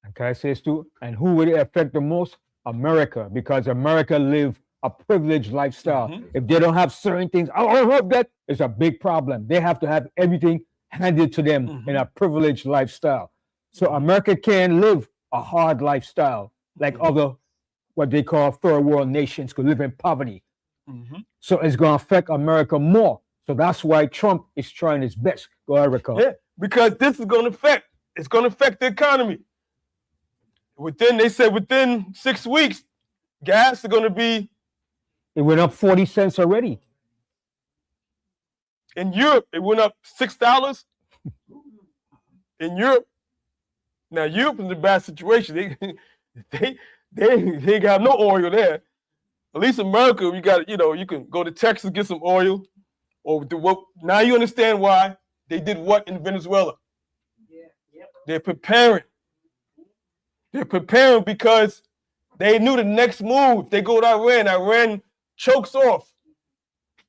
And can I say this too? And who would it affect the most? America, because America live a privileged lifestyle. If they don't have certain things, I hope that is a big problem. They have to have everything handed to them in a privileged lifestyle. So America can live a hard lifestyle like other, what they call third world nations could live in poverty. So it's going to affect America more. So that's why Trump is trying his best. Go ahead, Rico. Yeah, because this is going to affect the economy. They said within 6 weeks, gas is going to be. It went up 40 cents already. In Europe, it went up $6. in Europe. Now Europe is in a bad situation. They got no oil there. At least America, you got, you can go to Texas, get some oil, or do what. Now you understand why they did what in Venezuela. Yeah. Yep. They're preparing. They're preparing because they knew the next move. They go to Iran. Iran chokes off.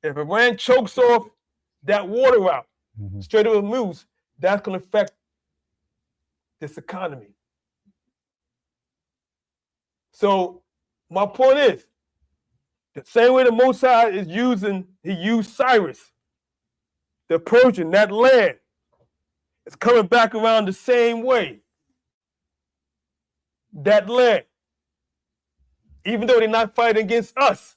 If Iran chokes off that water out, straight over moves, that's going to affect this economy. So my point is, the same way the Most High is using, he used Cyrus, the Persian, that land. It's coming back around the same way. That land. Even though they're not fighting against us,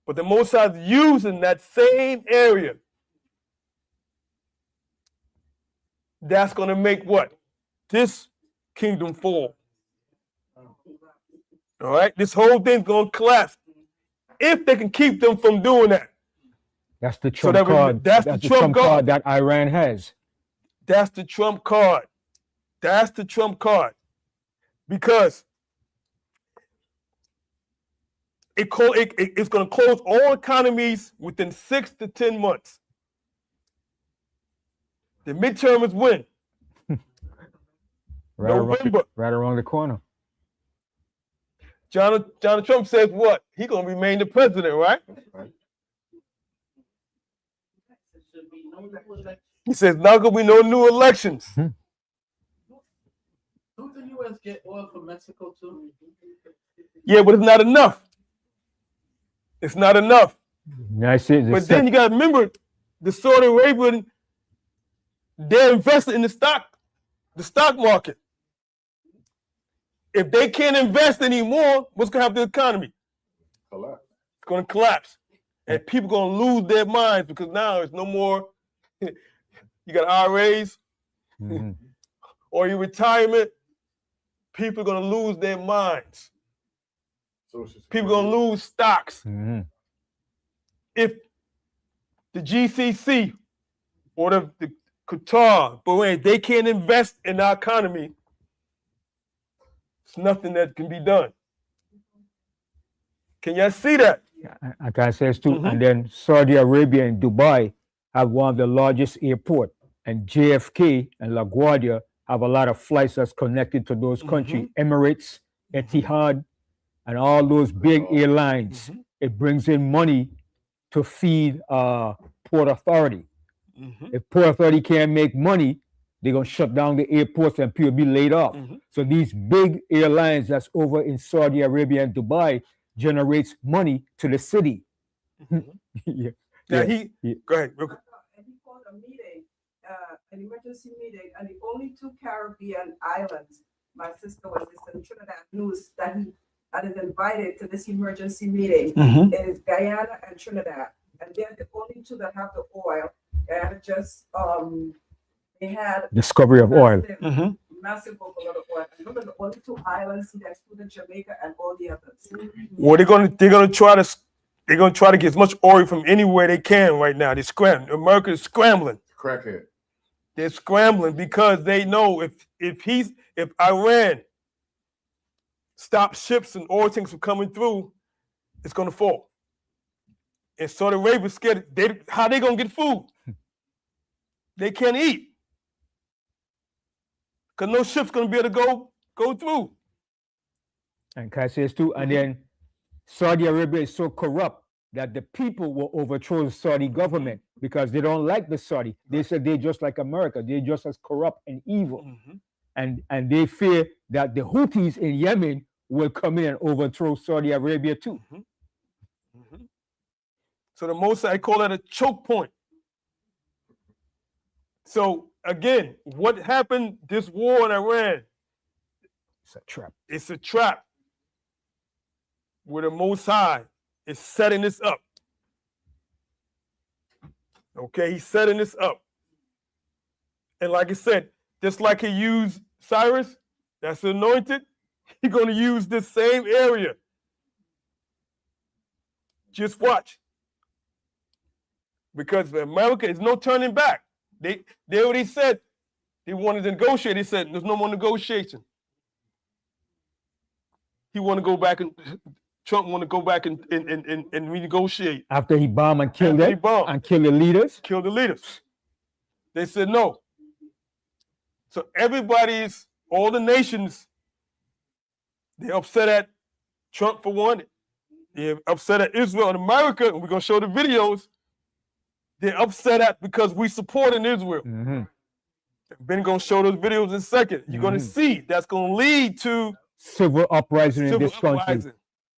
but the Most High is using that same area. That's going to make what? This kingdom fall. All right? This whole thing's going to collapse. If they can keep them from doing that. That's the trump card. That's the trump card that Iran has. That's the trump card. That's the trump card. Because it's going to close all economies within 6 to 10 months. The midterm is when? November. Right around the corner. Donald Trump says what? He's going to remain the president, right? He says not going to be no new elections. Don't the U.S. get oil from Mexico too? Yeah, but it's not enough. It's not enough. But then you got to remember, the Saudi Arabian, they're invested in the stock market. If they can't invest anymore, what's going to happen to the economy? Collapse. It's going to collapse. And people are going to lose their minds because now there's no more, you got IRAs, or your retirement. People are going to lose their minds. People are going to lose stocks. If the GCC or the Qatar, Bahrain, they can't invest in our economy, it's nothing that can be done. Can y'all see that? I can say too. And then Saudi Arabia and Dubai have one of the largest airports, and JFK and LaGuardia have a lot of flights that's connected to those countries. Emirates, Etihad, and all those big airlines. It brings in money to feed Port Authority. If Port Authority can't make money, they're going to shut down the airports and people be laid off. So these big airlines that's over in Saudi Arabia and Dubai generates money to the city. Now go ahead. And he called a meeting, an emergency meeting, and the only 2 Caribbean islands, my sister was listening to Trinidad News, that is invited to this emergency meeting is Guyana and Trinidad. And they're the only 2 that have the oil. And just they had discovery of oil. Massive overload of oil. And those are the only 2 islands that excluded Jamaica and all the others. Well, they're gonna try to get as much oil from anywhere they can right now. They're scrambling. America is scrambling. Crackhead. They're scrambling because they know if Iran stops ships and oil tanks from coming through, it's gonna fall. And Saudi Arabia scared. How they gonna get food? They can't eat because no ship's gonna be able to go through. And can I say this too? And then Saudi Arabia is so corrupt that the people will overthrow the Saudi government because they don't like the Saudi. They said they're just like America. They're just as corrupt and evil. And they fear that the Houthis in Yemen will come in and overthrow Saudi Arabia too. So the most I call that a choke point. So again, what happened? This war in Iran. It's a trap. It's a trap. Where the Most High is setting this up. Okay, he's setting this up. And like I said, just like he used Cyrus, that's anointed, he's going to use this same area. Just watch. Because America is no turning back. They already said He wanted to negotiate. He said, there's no more negotiation. He wanted to go back and Trump wanted to go back and renegotiate. After he bombed and killed After he them bombed. and killed the leaders. Kill the leaders. They said no. So all the nations, they're upset at Trump for one. They're upset at Israel and America, and we're going to show the videos. They're upset at because we supporting Israel. Mm-hmm. Ben going to show those videos in a second. You're going to see that's going to lead to Civil uprising in civil this country. uprising.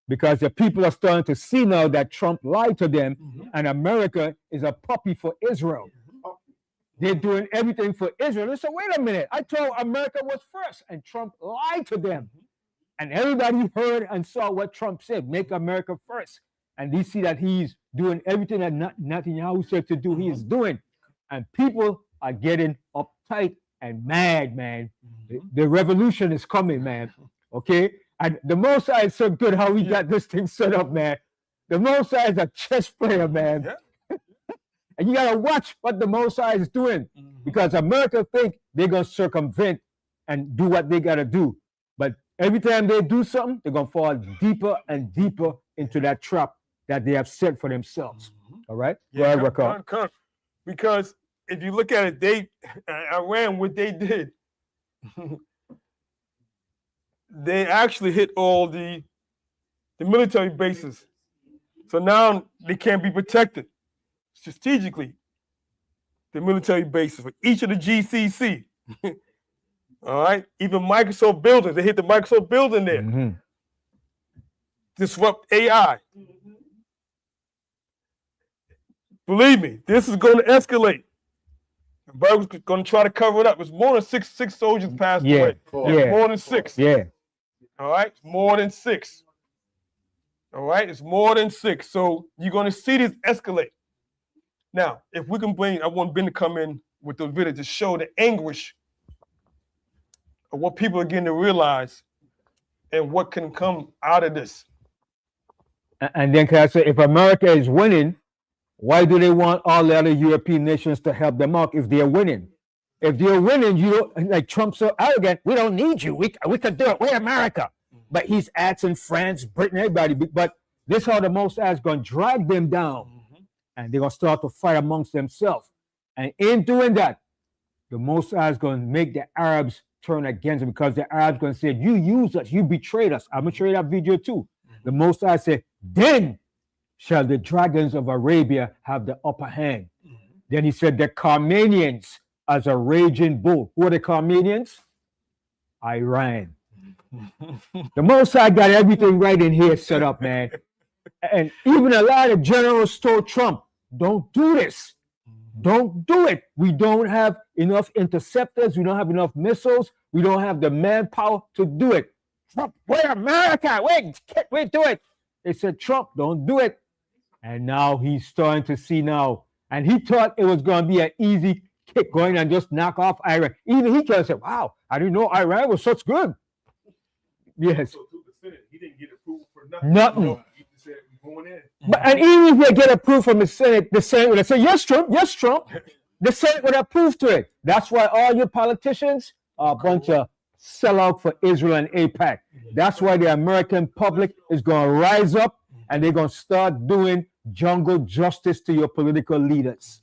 Because the people are starting to see now that Trump lied to them, Mm-hmm. and America is a puppy for Israel. They're doing everything for Israel. They said, wait a minute, I told America was first, and Trump lied to them. And everybody heard and saw what Trump said, make America first. And they see that he's doing everything that Netanyahu said to do, he is doing. And people are getting uptight and mad, man. The revolution is coming, man. Okay? And the Most High is so good how we got this thing set up, man. The Most High is a chess player, man. Yeah. And you gotta watch what the Most High is doing, because America think they're gonna circumvent and do what they gotta do. But every time they do something, they're gonna fall deeper and deeper into that trap that they have set for themselves. All right? Go ahead, Raquel. Because if you look at it, Iran, what they did, they actually hit all the military bases. So now they can't be protected strategically. The military bases for each of the GCC. All right, even Microsoft buildings, they hit the Microsoft building there. Mm-hmm. Disrupt AI. Believe me, this is going to escalate. Berg's going to try to cover it up. It's more than six soldiers passed away. Yeah. More than 6. Yeah. All right, more than 6. All right, it's more than 6. So you're going to see this escalate. Now, if we can I want Ben to come in with the video to show the anguish of what people are getting to realize and what can come out of this. And then can I say, if America is winning, why do they want all the other European nations to help them out if they're winning? If they're winning, you don't, like Trump's so arrogant, we don't need you. We can do it. We're America. But he's asking France, Britain, everybody. But this is how the Most High is going to drag them down. And they're going to start to fight amongst themselves. And in doing that, the Most High is going to make the Arabs turn against them, because the Arabs going to say, you used us, you betrayed us. I'm going to show you that video too. The Most High said, then shall the dragons of Arabia have the upper hand. Then he said, the Carmanians as a raging bull. Who are the Carmanians? Iran. The Most High got everything right in here set up, man. And even a lot of generals told Trump, don't do this. Don't do it. We don't have enough interceptors. We don't have enough missiles. We don't have the manpower to do it. Trump, we're America. We do it. They said, Trump, don't do it. And now he's starting to see now. And he thought it was going to be an easy kick going and just knock off Iran. Even he can say, wow, I didn't know Iran was such good. Yes. So to the Senate, he didn't get approved for nothing. Nothing. You know, he just said we're going in. But, and even if they get approved from the Senate would have said, yes, Trump, yes, Trump. The Senate would approve to it. That's why all your politicians are a bunch of sellout for Israel and AIPAC. That's why the American public is going to rise up and they're going to start doing jungle justice to your political leaders.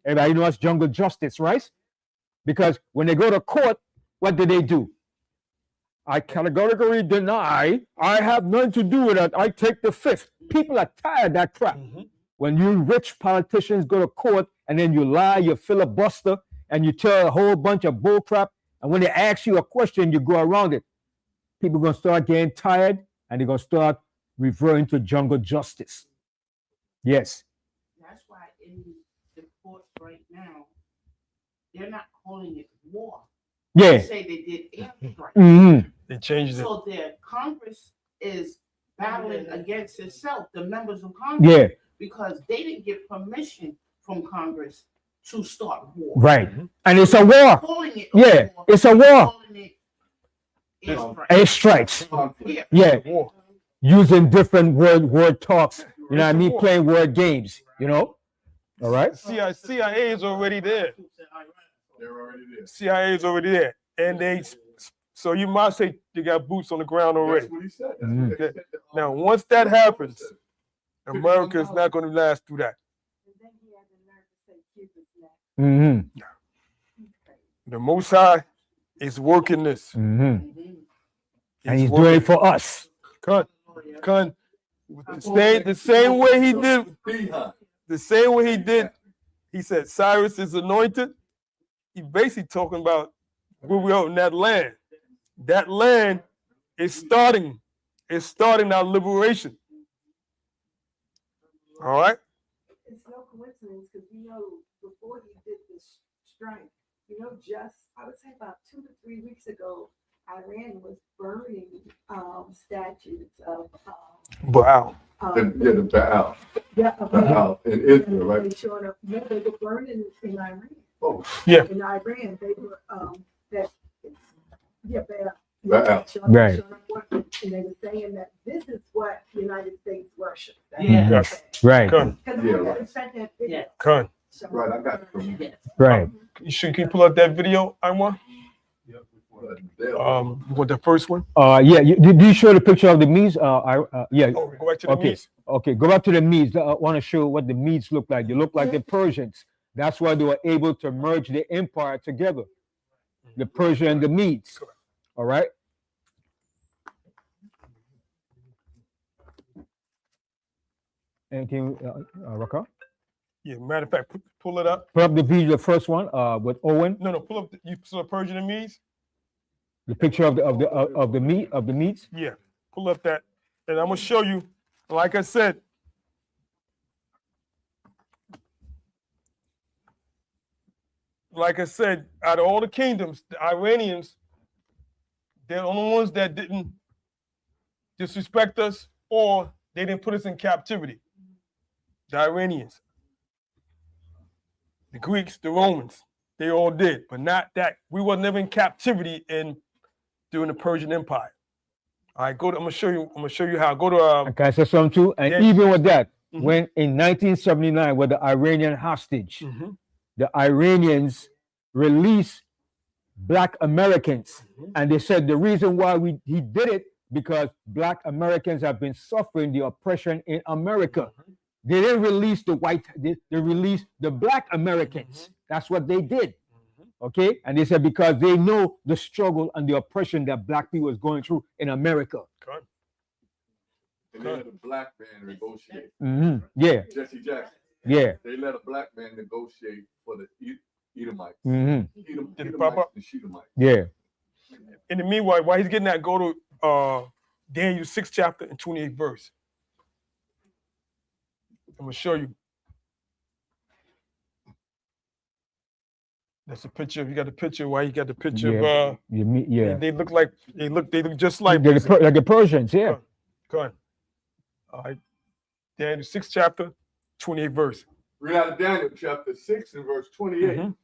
Everybody knows jungle justice, right? Because when they go to court, what do? I categorically deny. I have nothing to do with it. I take the fifth. People are tired of that crap. When you rich politicians go to court and then you lie, you filibuster, and you tell a whole bunch of bull crap, and when they ask you a question, you go around it. People are going to start getting tired, and they're going to start reverting to jungle justice. Yes. That's why in the courts right now, they're not calling it war. Yeah. They say they did airstrike. Mm-hmm. They changed it. So their Congress is battling against itself, the members of Congress, Yeah. because they didn't get permission from Congress to start war. Right. And it's a war. Calling it Yeah. war, It's a war. calling it airstrike. Airstrikes. Yeah. War. Using different word talks. You know what I mean? Playing word games. You know. All right. CIA is already there. They're already there. CIA is already there, and so you might say they got boots on the ground already. That's what he said. That's Mhm. what they said. Now, once that happens, said. America is not going to last through that. And then he had the nerve to say Cuba's next. The Most High is working this. And he's doing it for us. Con, the same way he did. Behind. The same way he did. He said Cyrus is anointed. He's basically talking about where we are in that land. That land is starting. It's starting our liberation. All right. It's no coincidence because we know before he did this strike, just I would say about 2 to 3 weeks ago, Iran was burning statues of Wow. The Baal. Yeah, Baal in Israel, right? They showing up. Yeah, they were burning in Iran. Oh, Yeah. In Iran, they were Baal. Baal. Right. And they were saying that this is what the United States worship. Yeah. Yes. Right. Con, Because Yeah, we right. sent that video. Yeah. con. Right, I got it from you. Yes. Right. Can you pull up that video, Anwar? They'll- You want the first one? Yeah. Did you show the picture of the Medes? Yeah. Oh, go back to the Okay. Medes. Okay. Go back to the Medes. I want to show what the Medes look like. They look like the Persians. That's why they were able to merge the empire together. The Persian and the Medes. All right. And can you, Raka? Yeah, matter of fact, pull it up. Put up the video, the first one, with Owen. No, pull up. You saw Persian and Medes? The picture of the Medes. Yeah, pull up that, and I'm gonna show you. Like I said, out of all the kingdoms, the Iranians, they're the only ones that didn't disrespect us or they didn't put us in captivity. The Iranians, the Greeks, the Romans, they all did, but not that. We were never in captivity during the Persian Empire. All right, I'm gonna show you how. Go to Can I say something too? And yeah. even with that, Mhm. when in 1979, with the Iranian hostage, Mhm. the Iranians released Black Americans, and they said the reason why he did it because Black Americans have been suffering the oppression in America. They didn't release the white; they released the Black Americans. That's what they did. Okay, and they said because they know the struggle and the oppression that Black people is going through in America. Good. And they let a black man negotiate. Yeah, Jesse Jackson. yeah. They let a black man negotiate for the Edomites. Mhm. Did it pop up? And Shedemites. Yeah. In the meanwhile, while he's getting that, go to Daniel 6th chapter and 28th verse. I'm gonna show you. That's a picture. You got the picture. Why you got the picture of Yeah. They look just like Like the Persians, yeah. Go on. All right. Daniel 6th chapter, 28th verse. Read out of Daniel chapter 6 and verse 28. Mhm.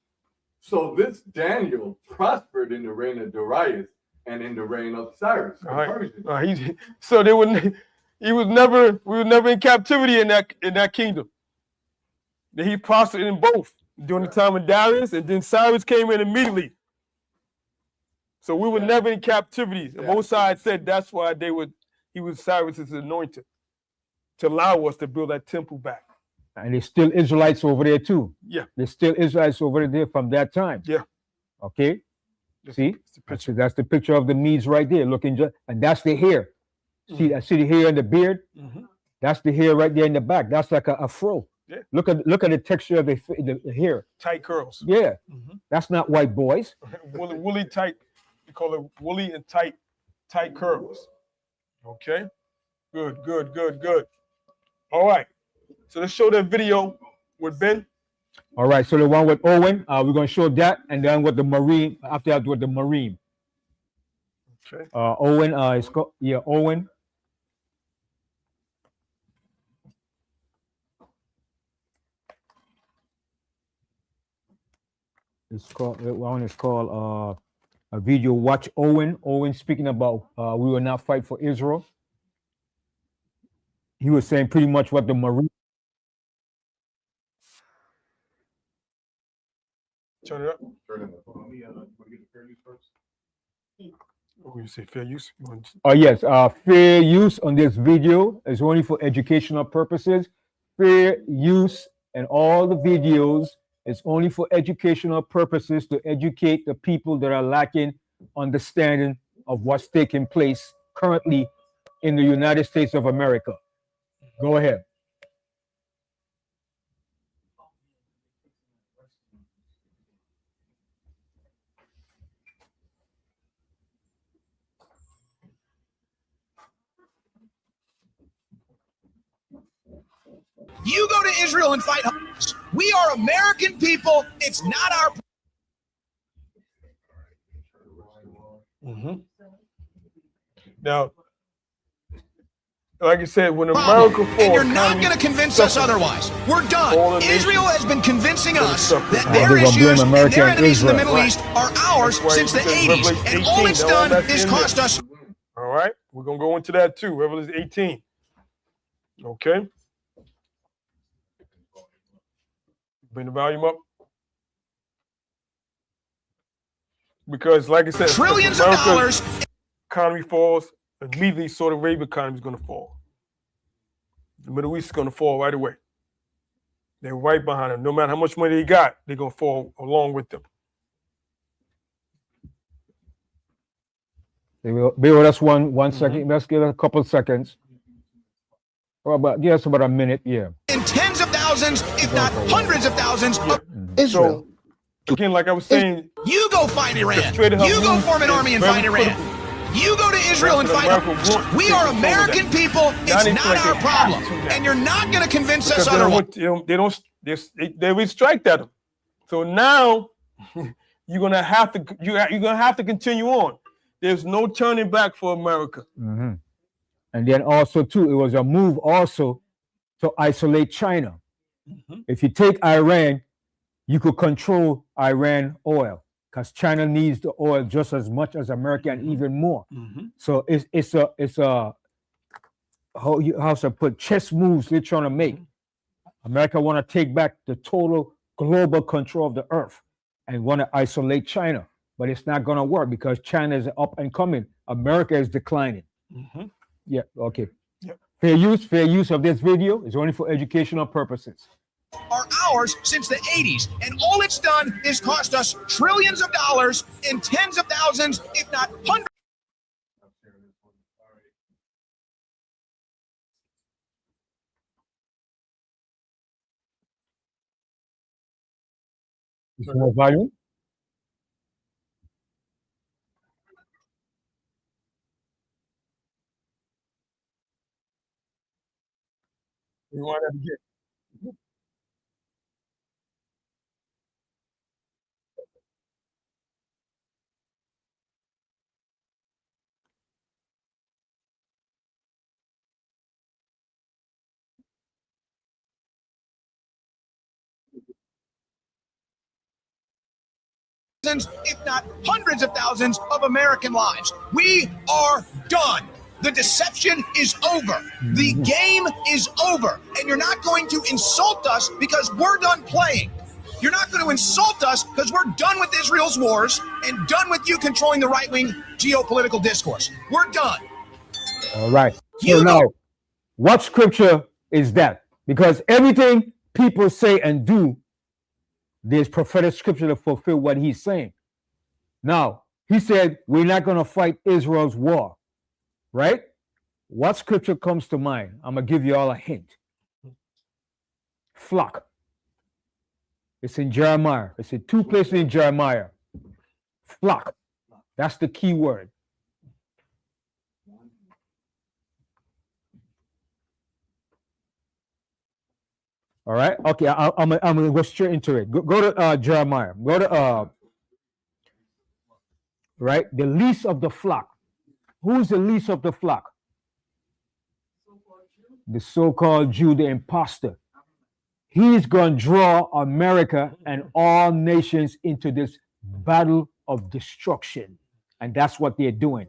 So this Daniel prospered in the reign of Darius and in the reign of Cyrus. the All right. Persian. We were never in captivity in that kingdom. That he prospered in both during the time of Darius, and then Cyrus came in immediately. So we were never in captivity. The Most High said that's why he was Cyrus's anointed to allow us to build that temple back. And there's still Israelites over there too. Yeah. There's still Israelites over there from that time. Yeah. Okay. See, It's the picture. that's the picture of the Medes right there, looking just, and that's the hair. See, I see the hair and the beard. Mhm. That's the hair right there in the back. That's like a fro. Yeah. Look at the texture of the hair. Tight curls. Yeah. Mhm. That's not white boys. Woolly tight. We call it woolly and tight curls. Okay. Good. All right. So let's show that video with Ben. All right. So the one with Owen, we're gonna show that, and then with the Marine. After that, with the Marine. Okay. Owen is called Owen. It's called one is called a video. Watch Owen. Owen speaking about we will not fight for Israel. He was saying pretty much what the Marine. Turn it up. Turn it up. Want to get the fair use first? What you say? Fair use? You want to- Oh yes, fair use on this video is only for educational purposes. Fair use and all the videos is only for educational purposes to educate the people that are lacking understanding of what's taking place currently in the United States of America. Go ahead. You go to Israel and fight Hamas. We are American people. It's not our. Mhm. Now, like I said, when America falls, And you're not economy going to convince us suffers. otherwise. We're All done. the Israel nations has been convincing us suffer. that Oh, their they're gonna blame issues and America their and enemies in the Israel. Middle East are ours That's why since the it says 80s. Revelation And all 18, it's all done that's is in cost there. us. All right, we're gonna go into that too. Revelation 18. Okay. Bring the volume up. Because, like I said, if Trillions of America's dollars. economy falls, immediately Saudi Arabia economy is gonna fall. The Middle East is gonna fall right away. They're right behind them. No matter how much money they got, they're gonna fall along with them. Be with us one second. Let's give it a couple seconds. Or about give us about a minute. Yeah. And tens of thousands, if not hundreds of thousands. Yeah. Israel. So, again, like I was saying, You go fight Iran. straight up You go move form an is army and very fight Iran. critical. You go to Israel and That's fight what America Hamas. wants to We take are control of American that. people. Now It's they not feel like our they problem. have to now. And you're not going to convince Because us otherwise. they restrike at them. So now you're gonna have to you're gonna have to continue on. There's no turning back for America. Mm-hmm. And then also too, it was a move also to isolate China. Mhm. If you take Iran, you could control Iran oil because China needs the oil just as much as America and even more. So it's a how should I put chess moves they're trying to make. America want to take back the total global control of the earth and want to isolate China, but it's not going to work because China is up and coming. America is declining. Mhm. Yeah. Okay. Yep. Fair use of this video is only for educational purposes. Are ours since the 80s, and all it's done is cost us trillions of dollars and tens of thousands, if not hundreds. Is more volume? We want that again. If not hundreds of thousands of American lives. We are done. The deception is over. The game is over. And you're not going to insult us because we're done playing. You're not going to insult us because we're done with Israel's wars and done with you controlling the right-wing geopolitical discourse. We're done. All right. So You now, what scripture is that? Because everything people say and do, there's prophetic scripture to fulfill what he's saying. Now, he said, we're not going to fight Israel's war, right? What scripture comes to mind? I'm going to give you all a hint. Flock. It's in Jeremiah. It's in two places in Jeremiah. Flock. That's the key word. All right. Okay. I'm gonna go straight into it. Go to Jeremiah. Go to right, the least of the flock. Who's the least of the flock? The so-called Jew, the imposter. He's gonna draw America and all nations into this battle of destruction, and that's what they're doing.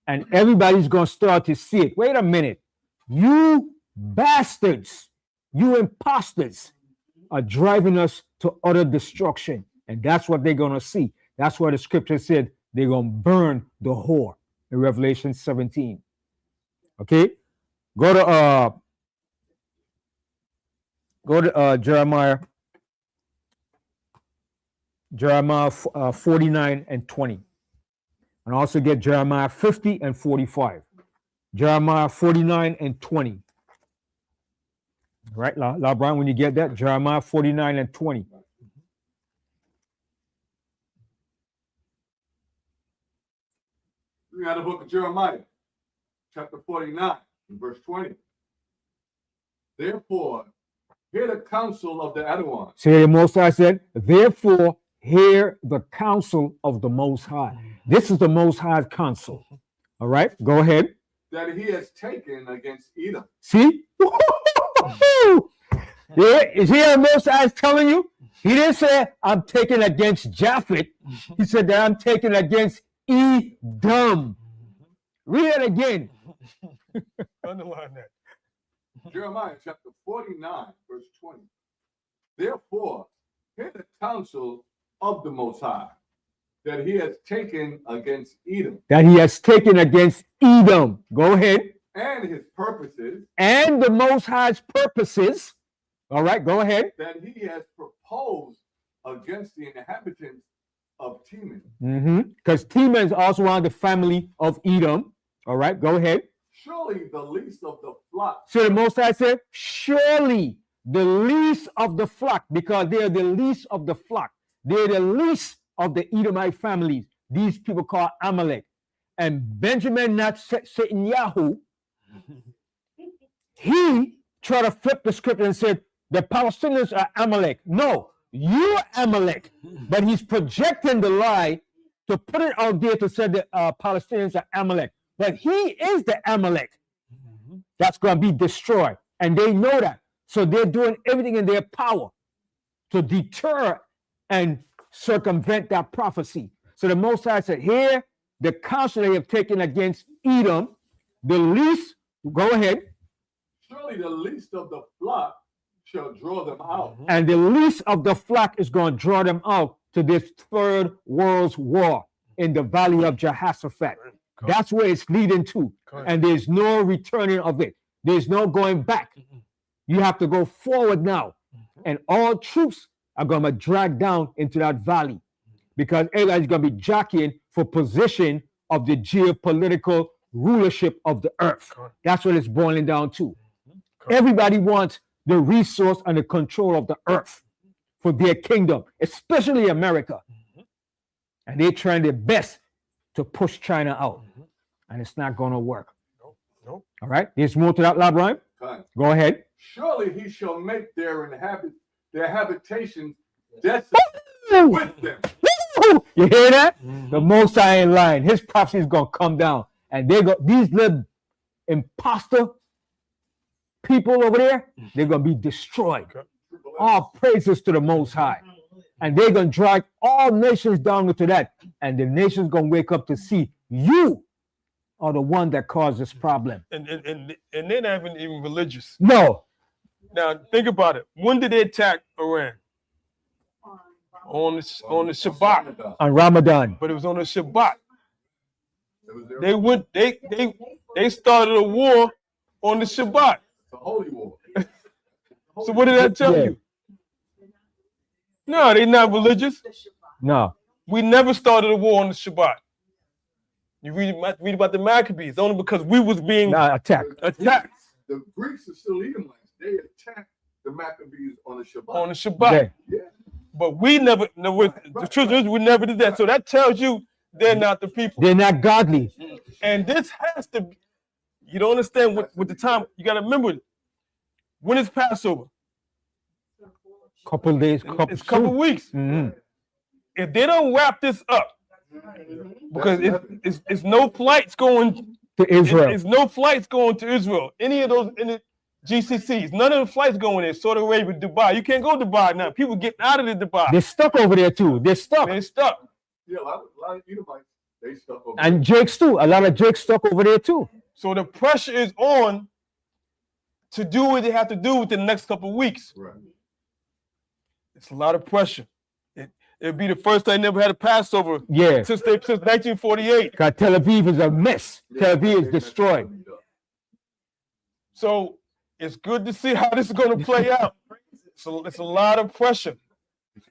And everybody's gonna start to see it. Wait a minute, you bastards, you imposters, are driving us to utter destruction. And that's what they're going to see. That's why the scripture said they're going to burn the whore in Revelation 17. Okay? Go to Jeremiah 49 and 20. And also get Jeremiah 50 and 45. Jeremiah 49 and 20. Right, La Brown, when you get that, Jeremiah 49 and 20. We got the book of Jeremiah, chapter 49, and verse 20. Therefore, hear the counsel of the Edom. See, the Most High said, therefore, hear the counsel of the Most High. This is the Most High's counsel. All right, go ahead. That he has taken against Edom. See? Yeah, is here the Most High is telling you? He didn't say, I'm taking against Japhet. He said that I'm taking against Edom. Read it again. Underline that. Jeremiah chapter 49, verse 20. Therefore, hear the counsel of the Most High, that he has taken against Edom. That he has taken against Edom. Go ahead. And his purposes. And the Most High's purposes. All right, go ahead. That he has proposed against the inhabitants of Teman. Because Teman is also one of the family of Edom. All right, go ahead. Surely the least of the flock. So the Most High said, surely the least of the flock, because they are the least of the flock. They're the least of the Edomite families. These people called Amalek. And Benjamin Netanyahu, he tried to flip the script and said, the Palestinians are Amalek. No, you're Amalek. But he's projecting the lie to put it out there to say the Palestinians are Amalek. But he is the Amalek that's going to be destroyed. And they know that. So they're doing everything in their power to deter and circumvent that prophecy. So the Most High said, here, the counsel they have taken against Edom, the least, go ahead. Surely the least of the flock shall draw them out. And the least of the flock is going to draw them out to this third world's war in the valley of Jehoshaphat. That's where it's leading to. And there's no returning of it. There's no going back. You have to go forward now. And all troops are going to be dragged down into that valley because everybody's going to be jockeying for position of the geopolitical rulership of the earth. That's what it's boiling down to. Everybody wants the resource and the control of the earth for their kingdom, especially America. And they're trying their best to push China out. And it's not going to work. Nope. All right. There's more to that, LeBron. Go ahead. Surely he shall make their habitations desolate with them. You hear that? The Most High ain't lying. His prophecy is going to come down. And these little imposter people over there, they're going to be destroyed. All praises to the Most High. And they're going to drag all nations down into that. And the nations going to wake up to see you are the one that caused this problem. And they're not even religious. No. Now, think about it. When did they attack Iran? On the Shabbat. On Ramadan. But it was on the Shabbat. They started a war on the Shabbat. The holy war. So what did that tell you? No, they're not religious. No. We never started a war on the Shabbat. You read about the Maccabees only because we was being attacked. The Greeks are still Edomites. They attacked the Maccabees on the Shabbat. On the Shabbat. Yeah. But we never, the children, we never did that. So that tells you they're not the people. They're not godly. And this has to be, you don't understand what the time, you got to remember, when is Passover? Couple days, it's a couple weeks. If they don't wrap this up, because it's no flights going to Israel. It's no flights going to Israel. Any of those in the GCCs, none of the flights going there. Saudi Arabia, Dubai. You can't go to Dubai now. People getting out of the Dubai. They're stuck over there too. They're stuck. They're stuck. Yeah, a lot of Edomites, they stuck over and Jakes too. A lot of Jakes stuck over there too. So the pressure is on to do what they have to do within the next couple of weeks. Right. It's a lot of pressure. It'd be the first they never had a Passover Yeah, since 1948. because Tel Aviv is a mess. Tel Aviv is destroyed. So it's good to see how this is going to play out. So it's a lot of pressure.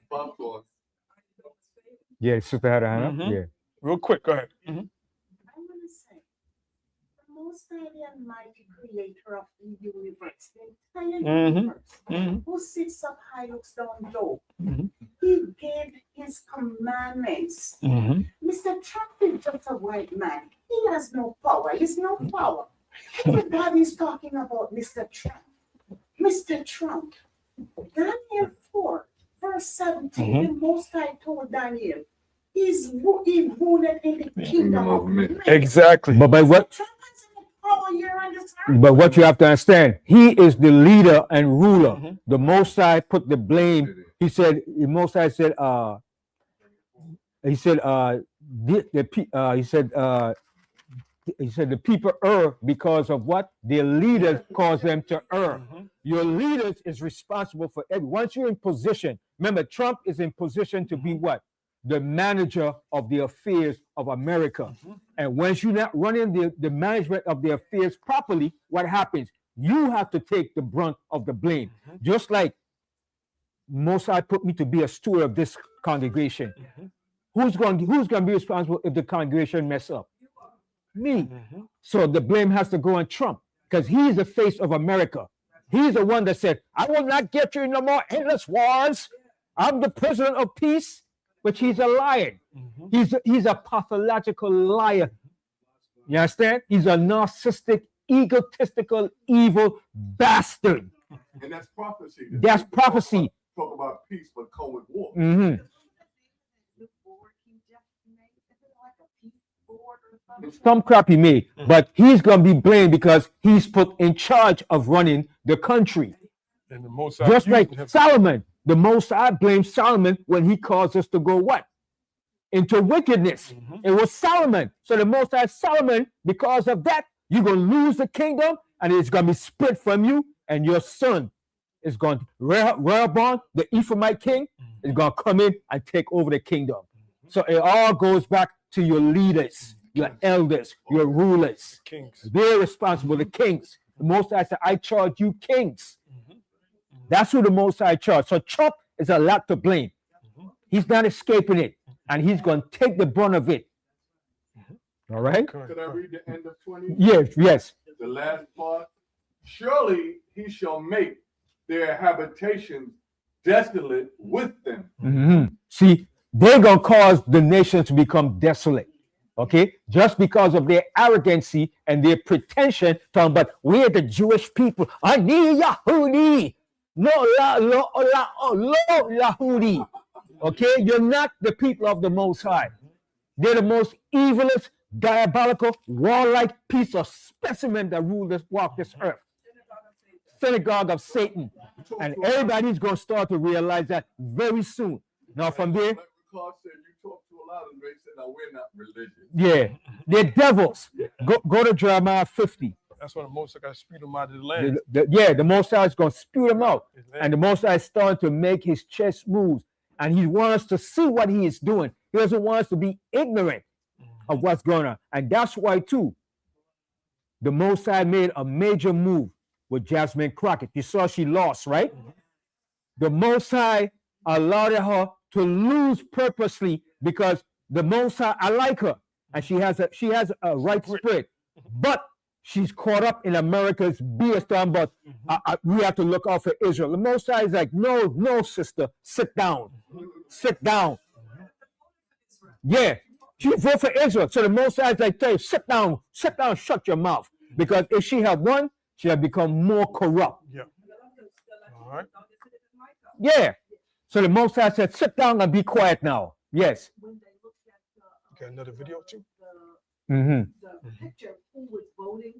Popcorn. Yeah, Sister had her hand up. Mhm. Yeah. Real quick, go ahead. Mhm. I'm gonna say, the Most High, the Almighty Creator of the universe, the entire Mhm. universe, Mhm. who sits up high, looks down low. Mhm. He gave his commandments. Mhm. Mr. Trump is just a white man. He has no power. He's no power. Everybody's talking about Mr. Trump. Mr. Trump. Daniel 4, verse 17, the Most High told Daniel, he ruled in the kingdom of men. Exactly. But what Trump has no power here on this earth. But what you have to understand, he is the leader and ruler. Mhm. The Most High put the blame. He said, the Most High said, he said the people err because of what their leaders cause them to err. Mhm. Your leaders is responsible for everything. Once you're in position, remember, Trump is in position to be what? The manager of the affairs of America. And once you're not running the management of the affairs properly, what happens? You have to take the brunt of the blame. Just like Most High put me to be a steward of this congregation. Who's going to be responsible if the congregation mess up? Me. So the blame has to go on Trump because he's the face of America. He's the one that said, I will not get you in no more endless wars. I'm the president of peace, which he's a liar. He's a pathological liar. You understand? He's a narcissistic, egotistical, evil bastard. And that's prophecy. That's prophecy. Talk about peace, but come with war. Mhm. Some crap he made, but he's going to be blamed because he's put in charge of running the country. And the Most High Just like used him. Solomon, the Most High blamed Solomon when he caused us to go what? Into wickedness. It was Solomon. So the Most High Solomon, because of that, you're going to lose the kingdom and it's going to be split from you, and your son is going to, Rehoboam, the Ephraimite king, is going to come in and take over the kingdom. So it all goes back to your leaders, your elders, your rulers. Kings. They're responsible, the kings. The Most High said, I charge you kings. That's who the Most High charge. So Trump is a lot to blame. He's not escaping it, and he's going to take the brunt of it. All right? Could I read the end of 20? Yes. The last part. Surely he shall make their habitations desolate with them. Mhm. See, they're going to cause the nation to become desolate. Okay? Just because of their arrogancy and their pretension, talking about we're the Jewish people. Ani Yahudi. No, Yahudi. Okay? You're not the people of the Most High. They're the most evilest, diabolical, warlike piece of specimen that walk this earth. Synagogue of Satan. And everybody's going to start to realize that very soon. Now, from there, Like Clark said, you talk to a lot of them, they said, now we're not religious. yeah, they're devils. Go to Jeremiah 50. That's why the Most High got to spew them out of the land. The Most High is going to spew them out. And the Most High is starting to make his chess moves. And he wants us to see what he is doing. He doesn't want us to be ignorant of what's going on. And that's why, too, the Most High made a major move with Jasmine Crockett. You saw she lost, right? The Most High allowed her to lose purposely because the Most High, I like her, and she has a right spirit, but she's caught up in America's BS talking about we have to look out for Israel. The Most High is like, no, sister, sit down. Yeah, she vote for Israel. So the Most High is like, tell you, sit down, shut your mouth. Because if she had won, she had become more corrupt. Yeah. All right. Yeah. So the Most High said, sit down and be quiet now. Yes. When they looked at Got another video too? Mm-hmm. the picture of who was voting,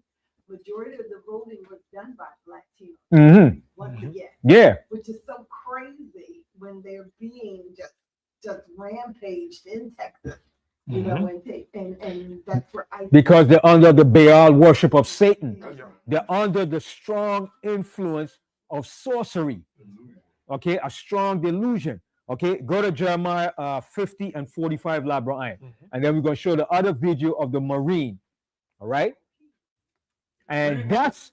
majority of the voting was done by Latinos. Mm-hmm. Once again, Yeah. which is so crazy when they're being just rampaged in Texas, you know, and that's where I Because they're under the Baal worship of Satan. That's right. They're under the strong influence of sorcery. Okay, a strong delusion. Okay, go to Jeremiah 50 and 45, Labra, and then we're going to show the other video of the Marine. All right, and that's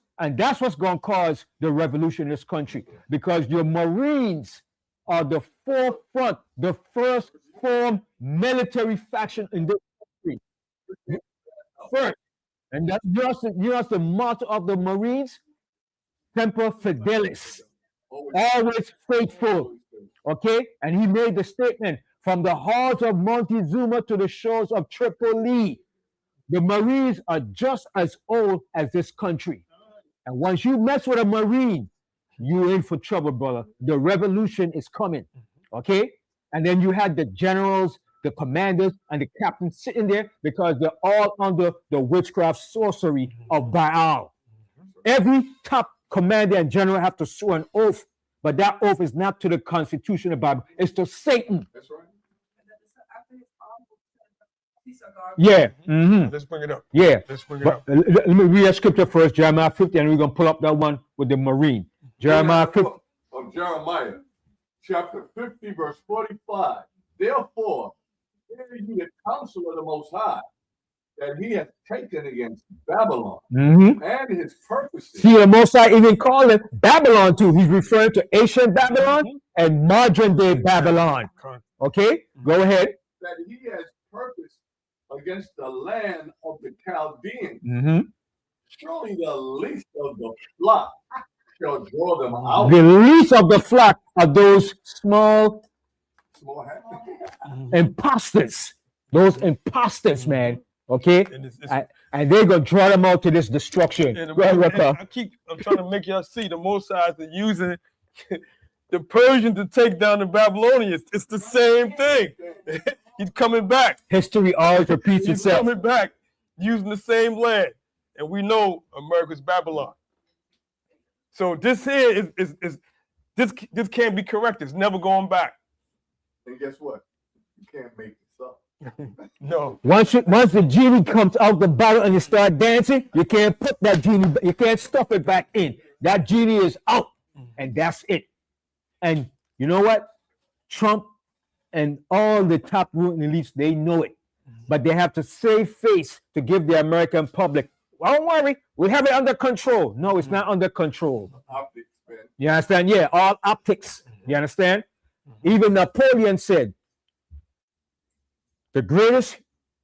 what's going to cause the revolution in this country, because your Marines are the forefront, the first formed military faction in this country. First, and that's just the motto of the Marines: Semper Fidelis, always faithful. Okay, and he made the statement, from the halls of Montezuma to the shores of Tripoli, the Marines are just as old as this country. And once you mess with a Marine, you're in for trouble, brother. The revolution is coming. Okay, and then you had the generals, the commanders, and the captains sitting there because they're all under the witchcraft sorcery of Baal. Every top commander and general have to swear an oath, but that oath is not to the Constitution of Bible, it's to Satan. That's right. Yeah. Let's bring it up. Yeah. Let's bring it But up. let me read a scripture first, Jeremiah 50, and we're going to pull up that one with the Marine. Jeremiah 50. Of Jeremiah, chapter 50, verse 45. Therefore, hear ye the counsel of the Most High, that he hath taken against Babylon and his purposes. See, the Most High even called it Babylon too. He's referring to ancient Babylon and modern day Babylon. Okay, go ahead. That he has purposed against the land of the Chaldeans. Surely the least of the flock shall draw them out. The least of the flock are those small imposters. Those imposters, man. Okay, and they're gonna draw them out to this destruction. And Go ahead, Raka. I'm trying to make y'all see the Most High is using the Persians to take down the Babylonians. It's the same thing. He's coming back. History always repeats He's itself. coming back using the same land, and we know America's Babylon. So this here is this can't be corrected. It's never going back. And guess what? You can't make this up. No. Once the genie comes out the bottle and you start dancing, you can't put that genie, you can't stuff it back in. That genie is out, and that's it. And you know what? Trump and all the top ruling elites, they know it, but they have to save face to give the American public, well, don't worry, we have it under control. No, it's not under control. Optics, man. You understand? Yeah, all optics. You understand? Even Napoleon said, the greatest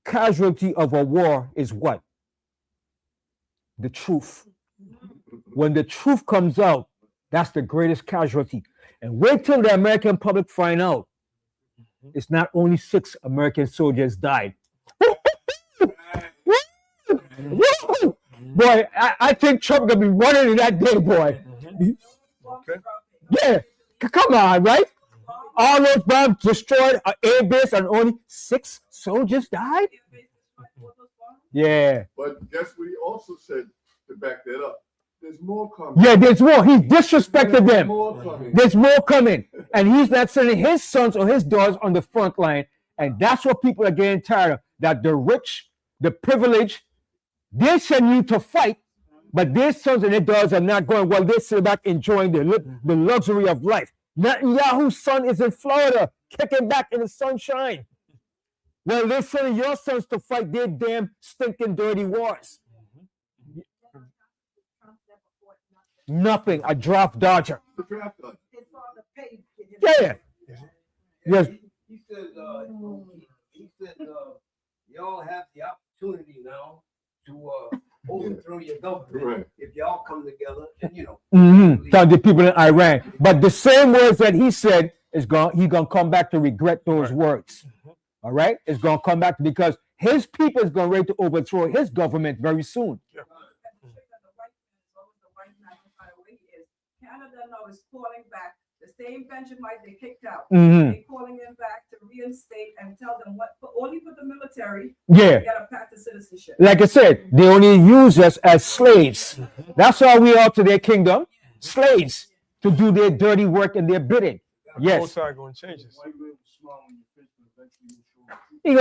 casualty of a war is what? The truth. When the truth comes out, that's the greatest casualty. And wait till the American public find out it's not only 6 American soldiers died. Boy, I think Trump gonna be running in that day, boy. Okay. Yeah, come on, right? All those bombs destroyed an air base and only 6 soldiers died? Yeah. But guess what he also said to back that up? There's more coming. Yeah, there's more. He disrespected them. More coming. There's more coming. And he's not sending his sons or his daughters on the front line. And that's what people are getting tired of. That the rich, the privileged, they send you to fight, but their sons and their daughters are not going. Well, they sit back enjoying the luxury of life. Netanyahu's son is in Florida, kicking back in the sunshine. Well, they're sending your sons to fight their damn stinking dirty wars. Nothing. A draft dodger. The draft dodger. Yeah. Yes. He said, y'all have the opportunity now to overthrow your government Right. if y'all come together and Tell the people in Iran. But the same words that he said he's gonna come back to regret those words. All right? It's gonna come back because his people is gonna ready to overthrow his government very soon. Canada now is calling back the same Benjamite they kicked out. Mhm. They're calling them back to reinstate and tell them what, only for the military, Yeah. they got a path to citizenship. Like I said, they only use us as slaves. That's all we are to their kingdom. Slaves to do their dirty work and their bidding. Yes. Most High going to change this. He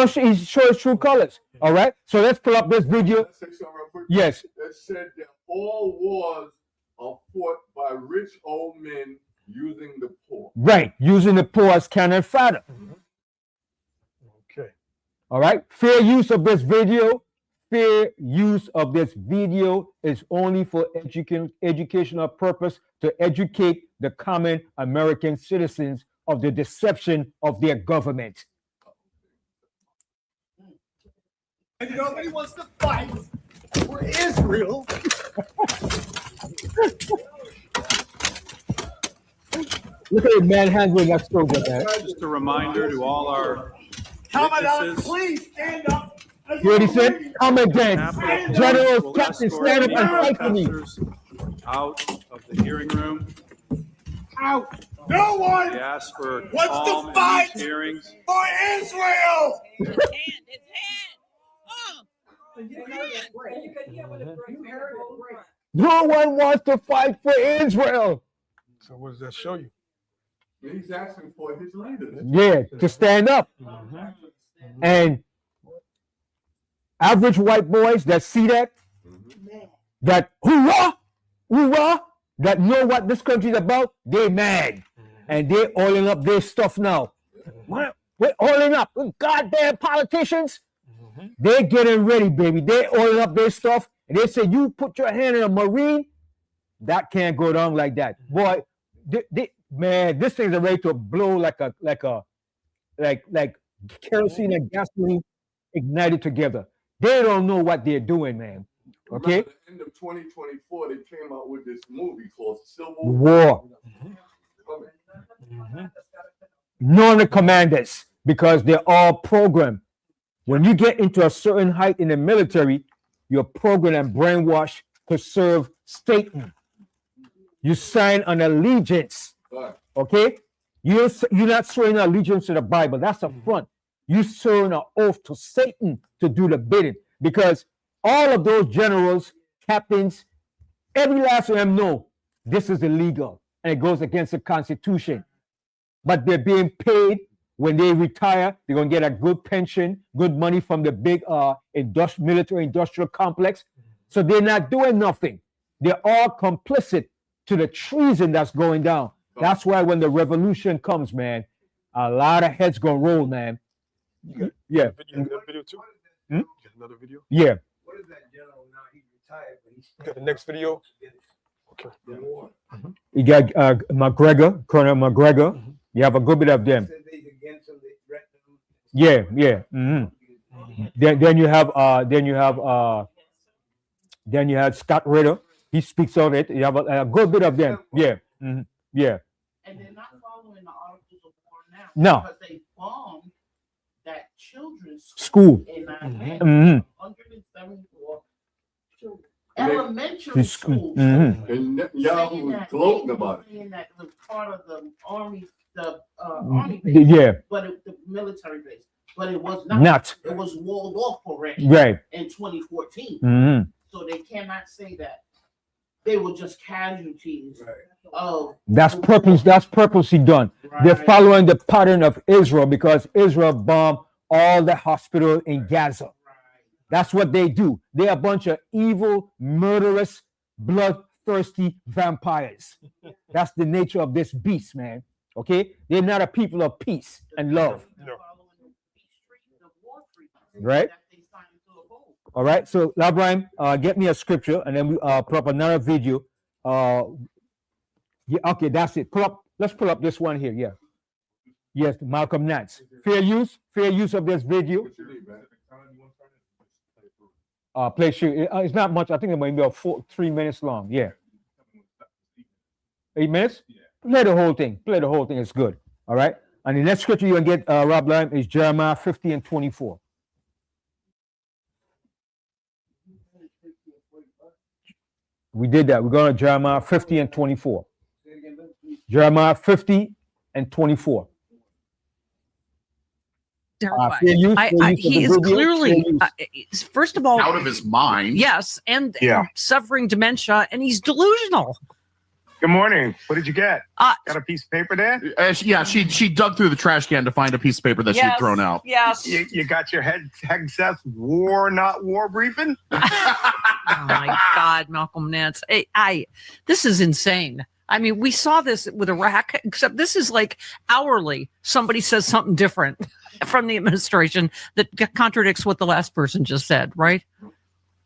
shows his true colors. All right. So let's pull up this video. Let's say something real quick. Yes. That said that all wars are fought by rich old men Using the poor. Right, using the poor as cannon fodder. Okay. All right, fair use of this video. Fair use of this video is only for educational purpose to educate the common American citizens of the deception of their government. And nobody wants to fight for Israel. Look at the man handling that soldier, man. Just a reminder to all our Commandant, witnesses. please stand up. You already said, come again. Capitol Generals, will captains, escort stand up the and fight for me. protesters out of the hearing room. Out. No one We ask for wants calm to in fight these hearings. for Israel. And you can hear when the break make a whole break. No one wants to fight for Israel. So what does that show you? He's asking for his leaders. Yeah, to stand up. And average white boys that see that, that hoorah, hoorah, that know what this country is about, they mad. And they oiling up their stuff now. We're oiling up. Goddamn politicians. They're getting ready, baby. They oiling up their stuff. And they say, you put your hand in a Marine, that can't go down like that. Boy, man, this thing's ready to blow like kerosene and gasoline ignited together. They don't know what they're doing, man. Okay? Remember, at the end of 2024, they came out with this movie called Civil War. None of the commanders, because they're all programmed. When you get into a certain height in the military, you're programmed and brainwashed to serve Satan. You sign an allegiance. Right. Okay? You're not swearing allegiance to the Bible. That's a front. You swearing an oath to Satan to do the bidding. Because all of those generals, captains, every last of them know this is illegal and it goes against the Constitution. But they're being paid. When they retire, they're going to get a good pension, good money from the big military industrial complex. So they're not doing nothing. They're all complicit to the treason that's going down. That's why when the revolution comes, man, a lot of heads going to roll, man. Yeah. You got video too? Hmm? You got another video? Yeah. What is that general now? He retired, but he's You got the next video? Okay. the war. You got McGregor, Colonel McGregor. You have a good bit of them. Said they against him, they threatened him. Yeah, yeah. Then you have Scott Ritter. He speaks of it. You have a good bit of them. Yeah. Yeah. And they're not following the articles of war now. No. Because they bombed that children's School. in Mhm. 174 children. And they- Elementary schools. Mhm. And Saying Yahoo was that gloating they about it. saying that it was part of the army, army base, Yeah. but the military base, but it was not. Not. It was walled off already Right. in 2014. Mhm. So they cannot say that they were just casualties of. That's purposely done. They're Right. following the pattern of Israel because Israel bombed all the hospitals in Gaza. Right. That's what they do. They're a bunch of evil, murderous, bloodthirsty vampires. That's the nature of this beast, man. Okay? They're not a people of peace and love. They're following the peace treaty, the war treaty Right. that they signed to uphold. All right. So, Labrahim, get me a scripture and then we put up another video. Yeah, okay, that's it. Let's pull up this one here. Yeah. Yes, Malcolm Nance. Fair use of this video. What you need, man? Play shoot. It's not much. I think it might be about 3 minutes long. Yeah. 8 minutes? Play the whole thing. Play the whole thing. It's good. All right. And the next scripture you're gonna get, Rob Lime, is Jeremiah 50 and 24. We did that. We're going to Jeremiah 50 and 24. Jeremiah 50 and 24. Terrified. fair use, I, fair I, use of he the is video, clearly, fair use. first of all, Out of his mind. yes, and Yeah. suffering dementia, and he's delusional. Good morning. What did you get? Uh, Got a piece of paper there? She dug through the trash can to find a piece of paper that she'd thrown out. Yes. You got your Hegseth war, not war briefing? Oh my God, Malcolm Nance. This is insane. I mean, we saw this with Iraq, except this is like hourly. Somebody says something different from the administration that contradicts what the last person just said, right?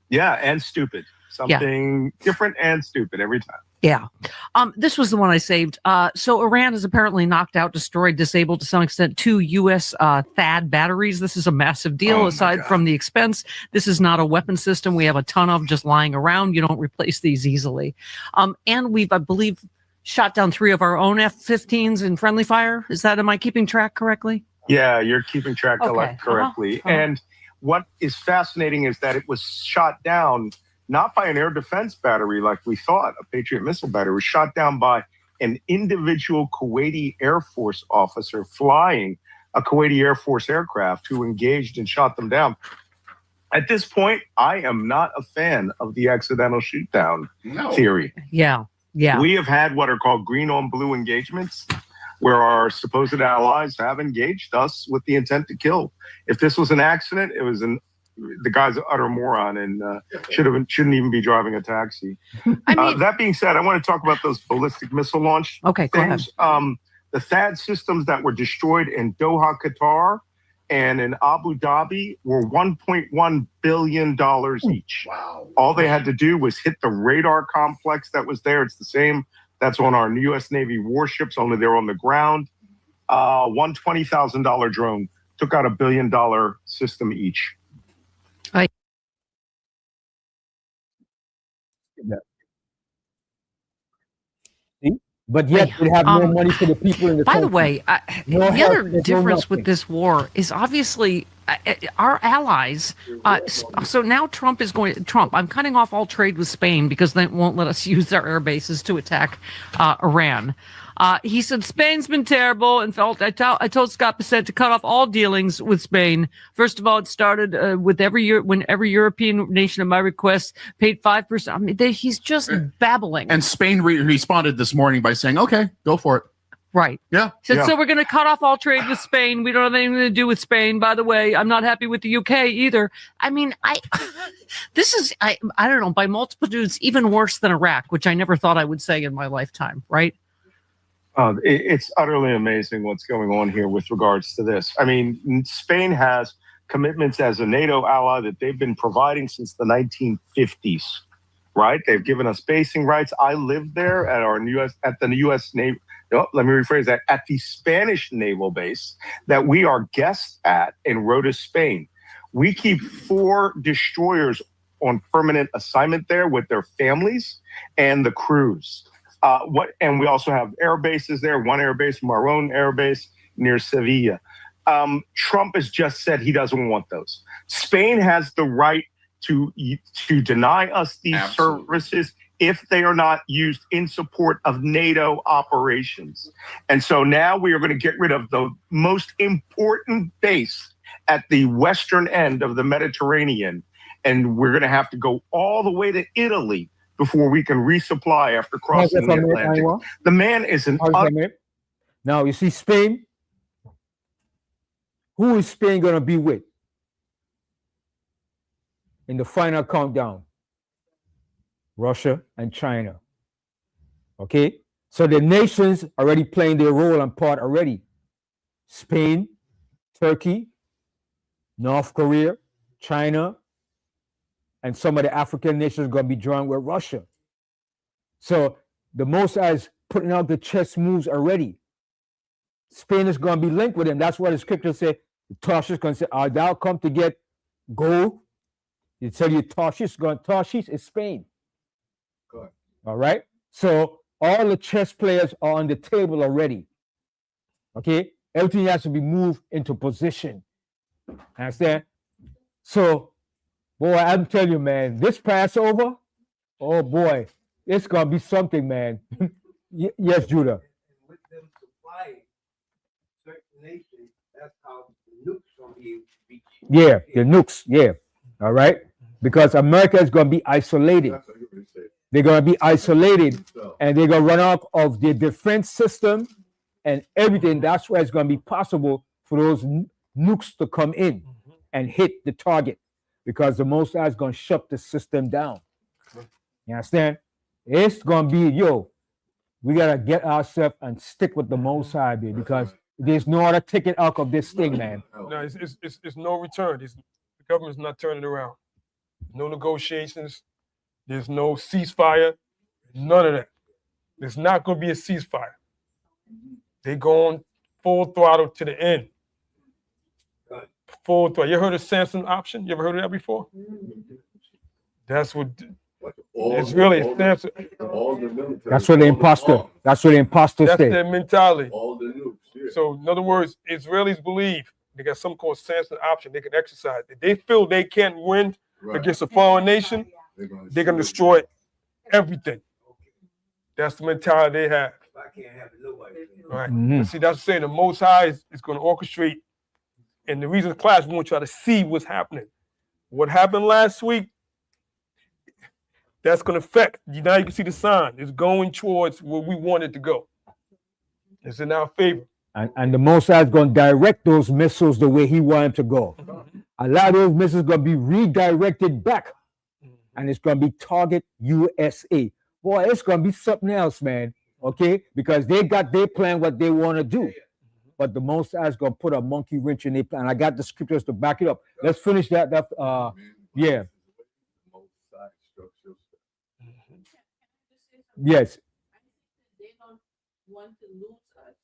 Yeah, and stupid. Something different and stupid every time. Yeah. This was the one I saved. So Iran has apparently knocked out, destroyed, disabled to some extent 2 U.S. THAAD batteries. This is a massive deal. Aside from the expense, this is not a weapon system we have a ton of just lying around. You don't replace these easily. And we've, I believe, shot down 3 of our own F-15s in friendly fire. Am I keeping track correctly? Yeah, you're keeping track Okay. correctly. And what is fascinating is that it was shot down not by an air defense battery like we thought, a Patriot missile battery. It was shot down by an individual Kuwaiti Air Force officer flying a Kuwaiti Air Force aircraft who engaged and shot them down. At this point, I am not a fan of the accidental shoot down theory. Yeah. We have had what are called green on blue engagements, where our supposed allies have engaged us with the intent to kill. If this was an accident, it was the guy's an utter moron and shouldn't even be driving a taxi. I mean, that being said, I want to talk about those ballistic missile launch Okay, go things. The THAAD systems that were destroyed in Doha, Qatar, and in Abu Dhabi were $1.1 billion each. Wow. All they had to do was hit the radar complex that was there. It's the same that's on our U.S. Navy warships, only they're on the ground. One $20,000 drone took out $1 billion system each. But yet they have no money for the people in the By country. the way, No the help, other no difference nothing. with this war is obviously our allies. So now Trump, I'm cutting off all trade with Spain because they won't let us use their air bases to attack Iran. He said Spain's been terrible and I told Scott Bissett to cut off all dealings with Spain. First of all, it started with every European nation at my request paid 5%. I mean, he's just babbling. And Spain responded this morning by saying, okay, go for it. Right. Yeah. So we're going to cut off all trade with Spain. We don't have anything to do with Spain. By the way, I'm not happy with the UK either. I mean, this is, I don't know, by multitudes, even worse than Iraq, which I never thought I would say in my lifetime. Right. It's utterly amazing what's going on here with regards to this. I mean, Spain has commitments as a NATO ally that they've been providing since the 1950s, right? They've given us basing rights. I lived there at the U.S. Navy. No, let me rephrase that. At the Spanish naval base that we are guests at in Rota, Spain. We keep 4 destroyers on permanent assignment there with their families and the crews. And we also have air bases there, 1 air base from our own air base near Sevilla. Trump has just said he doesn't want those. Spain has the right to deny us these services if they are not used in support of NATO operations. And so now we are going to get rid of the most important base at the western end of the Mediterranean. And we're going to have to go all the way to Italy before we can resupply after crossing the Atlantic. The man is an... Now, you see Spain. Who is Spain going to be with in the final countdown? Russia and China. Okay? So the nations already playing their role and part already. Spain, Turkey, North Korea, China, and some of the African nations are going to be joined with Russia. So the Most High is putting out the chess moves already. Spain is going to be linked with him. That's why the scripture says, Tarshish is going to say, art thou come to get gold? You tell you Tarshish is Spain. Good. All right? So all the chess players are on the table already. Okay? Everything has to be moved into position. Understand? So, boy, I'm telling you, man, this Passover, oh boy, it's going to be something, man. Yes, Judah. With them supplying certain nations, that's how the nukes will be reached. Yeah, the nukes, yeah. All right? Because America is going to be isolated. That's what you would say. They're going to be isolated, So, and they're going to run out of their defense system and everything. That's why it's going to be possible for those nukes to come in and hit the target, because the Most High is going to shut the system down. You understand? It's going to be, we gotta get ourselves and stick with the Most High, baby, because there's no other ticket out of this thing, man. No, it's no return. The government's not turning around. No negotiations. There's no ceasefire. None of that. There's not going to be a ceasefire. They're going full throttle to the end. Full throttle. You heard of Samson option? You ever heard of that before? That's what it's really. Samson. That's what the imposter. That's what the imposter That's say. their mentality. All the nukes. Yeah. So, in other words, Israelis believe they got something called Samson option. They can exercise. If they feel they can't win against a foreign nation, they're going to destroy everything. That's the mentality they have. I can't have nobody. Right. Mhm. See, that's saying the Most High is going to orchestrate. And the reason class, we want you to see what's happening. What happened last week, that's going to affect. Now you can see the sign. It's going towards where we want it to go. It's in our favor. And the Most High is going to direct those missiles the way he wanted to go. A lot of those missiles going to be redirected back. And it's going to be target USA. Boy, it's going to be something else, man. Okay? Because they got their plan, what they want to do. But the Most High is going to put a monkey wrench in their plan. I got the scriptures to back it up. Let's finish that. Yeah. Yes. They don't want to lose us.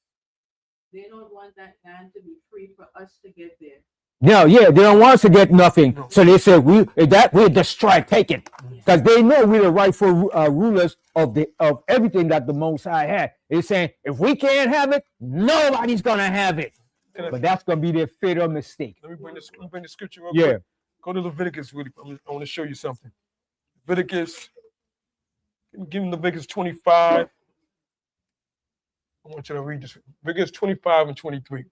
They don't want that land to be free for us to get there. No, yeah, they don't want us to get nothing. So they said we destroy, take it. Because they know we're the rightful rulers of everything that the Most High had. They're saying if we can't have it, nobody's gonna have it. But that's gonna be their fatal mistake. Let me bring the scripture real Yeah. quick. Go to Leviticus really quick. I want to show you something. Leviticus, give me Leviticus 25. I want you to read this. Leviticus 25 and 23.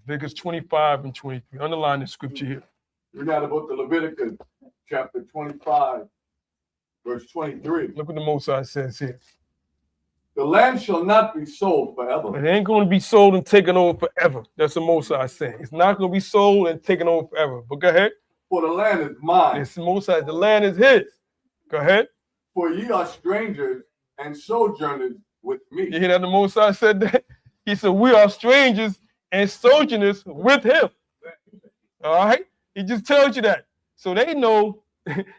Leviticus 25 and 23. Underline the scripture here. We got about the Leviticus chapter 25, verse 23. Look what the Most High says here. The land shall not be sold forever. It ain't going to be sold and taken over forever. That's the Most High saying. It's not going to be sold and taken over forever. But go ahead. For the land is mine. It's the Most High. The land is his. Go ahead. For ye are strangers and sojourners with me. You hear that the Most High said that? He said, we are strangers and sojourners with him. All right? He just tells you that. So they know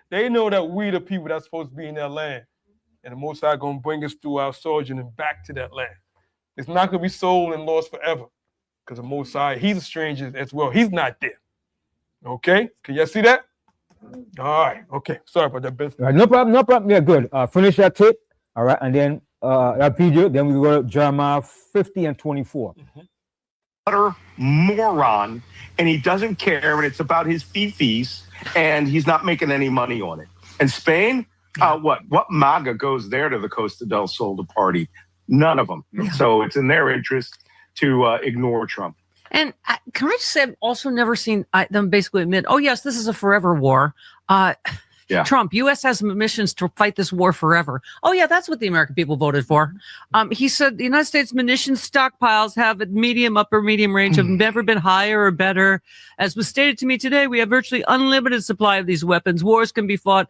that we the people that's supposed to be in that land. And the Most High going to bring us through our sojourning back to that land. It's not going to be sold and lost forever. Because the Most High, he's a stranger as well. He's not there. Okay? Can y'all see that? All right. Okay. Sorry about that, Ben. All right, no problem. Yeah, good. Finish that tape. All right, and then that video. Then we go to Jeremiah 50 and 24. Utter moron, and he doesn't care, and it's about his fifis, and he's not making any money on it. And Spain, what MAGA goes there to the Costa del Sol to party? None of them. So it's in their interest to ignore Trump. And can I just say, I've also never seen them basically admit, oh, yes, this is a forever war. Trump, U.S. has missions to fight this war forever. Oh, yeah, that's what the American people voted for. He said the United States munitions stockpiles have a upper medium range, have never been higher or better. As was stated to me today, we have virtually unlimited supply of these weapons. Wars can be fought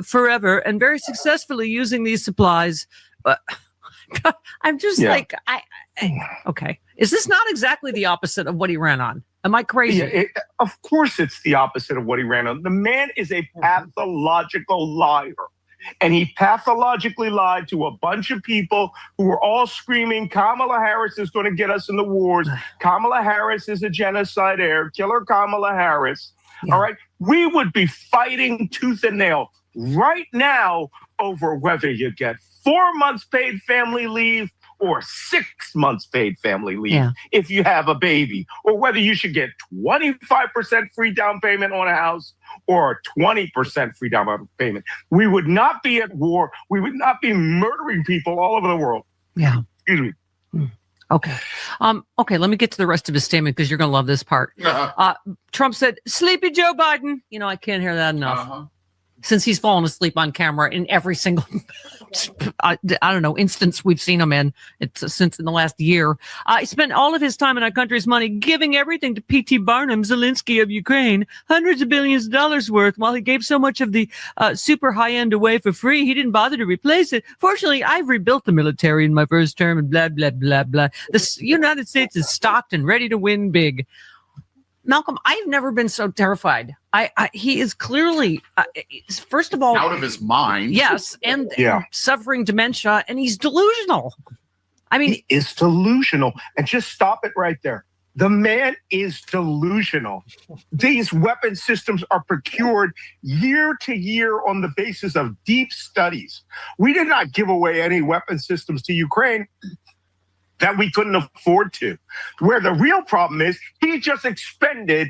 forever and very successfully using these supplies. I'm just like, okay. Is this not exactly the opposite of what he ran on? Am I crazy? Yeah, of course it's the opposite of what he ran on. The man is a pathological liar. And he pathologically lied to a bunch of people who were all screaming, Kamala Harris is going to get us in the wars. Kamala Harris is a genocide heir. Killer Kamala Harris. All right. We would be fighting tooth and nail right now over whether you get 4 months paid family leave or 6 months paid family leave if you have a baby, or whether you should get 25% free down payment on a house or 20% free down payment. We would not be at war. We would not be murdering people all over the world. Yeah. Excuse me. Okay. Okay, let me get to the rest of his statement because you're going to love this part. Trump said, sleepy Joe Biden. You know, I can't hear that enough. since he's fallen asleep on camera in every single, I don't know, instance we've seen him in. It's since in the last year. He spent all of his time and our country's money giving everything to P.T. Barnum, Zelensky of Ukraine, hundreds of billions of dollars worth, while he gave so much of the super high end away for free. He didn't bother to replace it. Fortunately, I've rebuilt the military in my first term and blah, blah, blah, blah. The United States is stocked and ready to win big. Malcolm, I've never been so terrified. He is clearly, first of all, out of his mind. Yes, and suffering dementia, and he's delusional. I mean, he is delusional. And just stop it right there. The man is delusional. These weapon systems are procured year to year on the basis of deep studies. We did not give away any weapon systems to Ukraine that we couldn't afford to. Where the real problem is, he just expended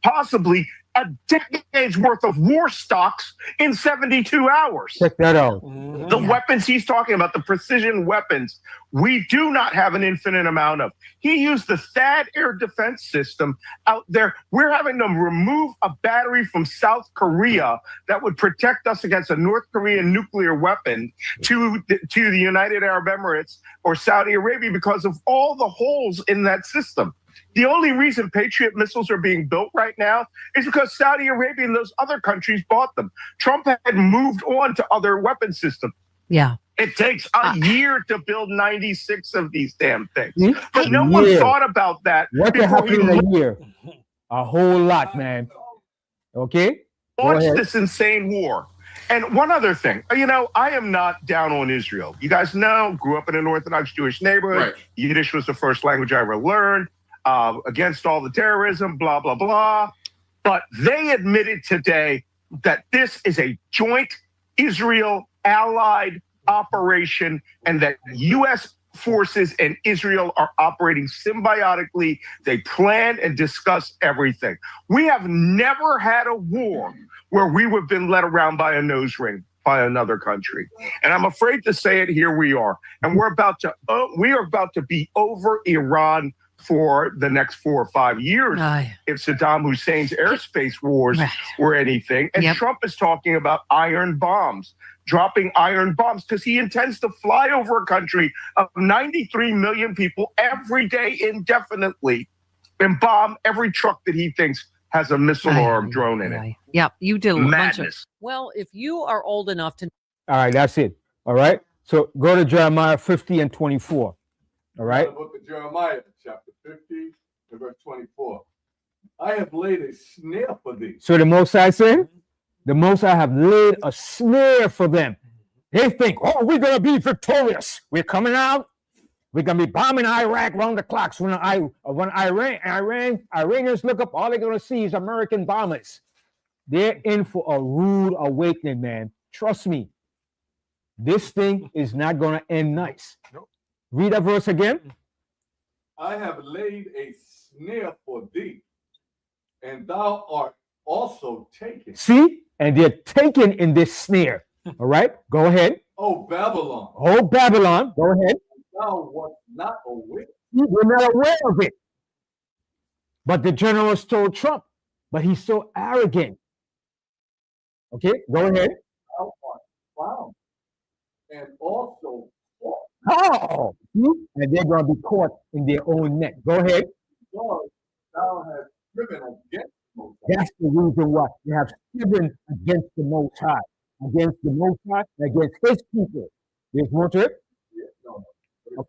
possibly a decade's worth of war stocks in 72 hours. Check that out. The weapons he's talking about, the precision weapons, we do not have an infinite amount of. He used the THAAD air defense system out there. We're having to remove a battery from South Korea that would protect us against a North Korean nuclear weapon to the United Arab Emirates or Saudi Arabia because of all the holes in that system. The only reason Patriot missiles are being built right now is because Saudi Arabia and those other countries bought them. Trump had moved on to other weapon systems. Yeah. It takes a year to build 96 of these damn things. But no one thought about that. What can happen in a year? A whole lot, man. Okay? Watch this insane war. And one other thing, you know, I am not down on Israel. You guys know, grew up in an Orthodox Jewish neighborhood. Right. Yiddish was the first language I ever learned. Against all the terrorism, blah, blah, blah. But they admitted today that this is a joint Israel-allied operation and that U.S. forces and Israel are operating symbiotically. They plan and discuss everything. We have never had a war where we have been led around by a nose ring by another country. And I'm afraid to say it, here we are. And we are about to be over Iran for the next 4 or 5 years if Saddam Hussein's airspace wars were anything. And Trump is talking about iron bombs, dropping iron bombs, because he intends to fly over a country of 93 million people every day indefinitely and bomb every truck that he thinks has a missile or a drone in it. Yep, you did a bunch of. Madness. Well, if you are old enough to. All right, that's it. All right. So go to Jeremiah 50 and 24. All right. The book of Jeremiah, chapter 50, and verse 24. I have laid a snare for thee. So the Most High said, the Most High have laid a snare for them. They think, oh, we're going to be victorious. We're coming out. We're going to be bombing Iraq round the clock. So when Iranians look up, all they're going to see is American bombers. They're in for a rude awakening, man. Trust me. This thing is not going to end nice. Nope. Read that verse again. I have laid a snare for thee, and thou art also taken. See? And they're taken in this snare. All right? Go ahead. Oh, Babylon. Oh, Babylon. Go ahead. Thou wast not aware. We're not aware of it. But the generals told Trump, but he's so arrogant. Okay? Go ahead. Thou art found, and also fought. Oh, and they're going to be caught in their own net. Go ahead. Because thou hast striven against the Most High. That's the reason why they have striven against the Most High, against the Most High, and against His people. There's more to it. Yeah, no, 35,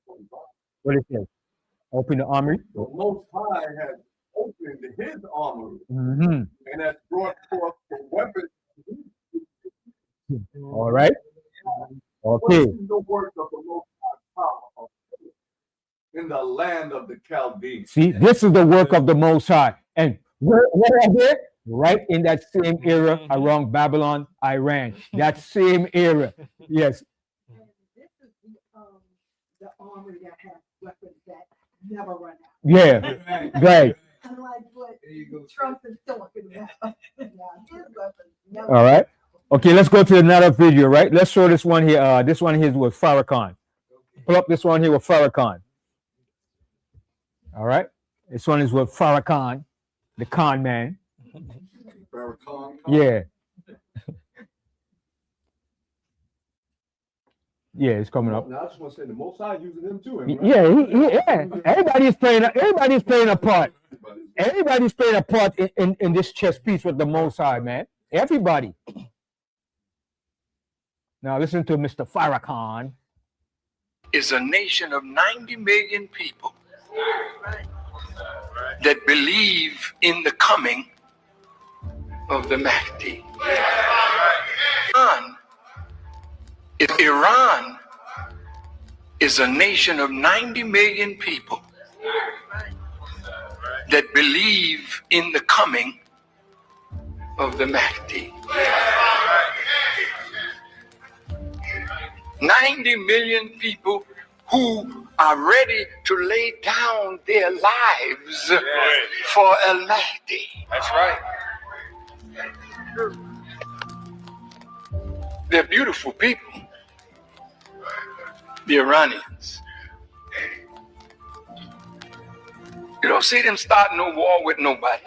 25. What it says? Open the armory. The Most High has opened his armory Mm-hmm. and has brought forth the weapons. All right. What Okay. is the work of the Most High power in the land of the Chaldeans? See, this is the work of the Most High. And where are they? Right in that same era around Babylon, Iran. That same era. Yes. And this is the army that has weapons that never run out. Yeah. Right. Unlike what Trump is talking about. Yeah, his weapons never All right. Okay, let's go to another video, right? Let's show this one here. This one here is with Farrakhan. Pull up this one here with Farrakhan. All right. This one is with Farrakhan, the con man. Farrakhan. Yeah. Yeah, it's coming up. Now I just want to say the Most High using him too. Yeah, yeah. Everybody's playing a part. Everybody's playing a part in this chess piece with the Most High, man. Everybody. Now listen to Mr. Farrakhan. Is a nation of 90 million people that believe in the coming of the Mahdi. Iran is a nation of 90 million people that believe in the coming of the Mahdi. 90 million people who are ready to lay down their lives for Al Mahdi. That's right. They're beautiful people. The Iranians. You don't see them starting no war with nobody.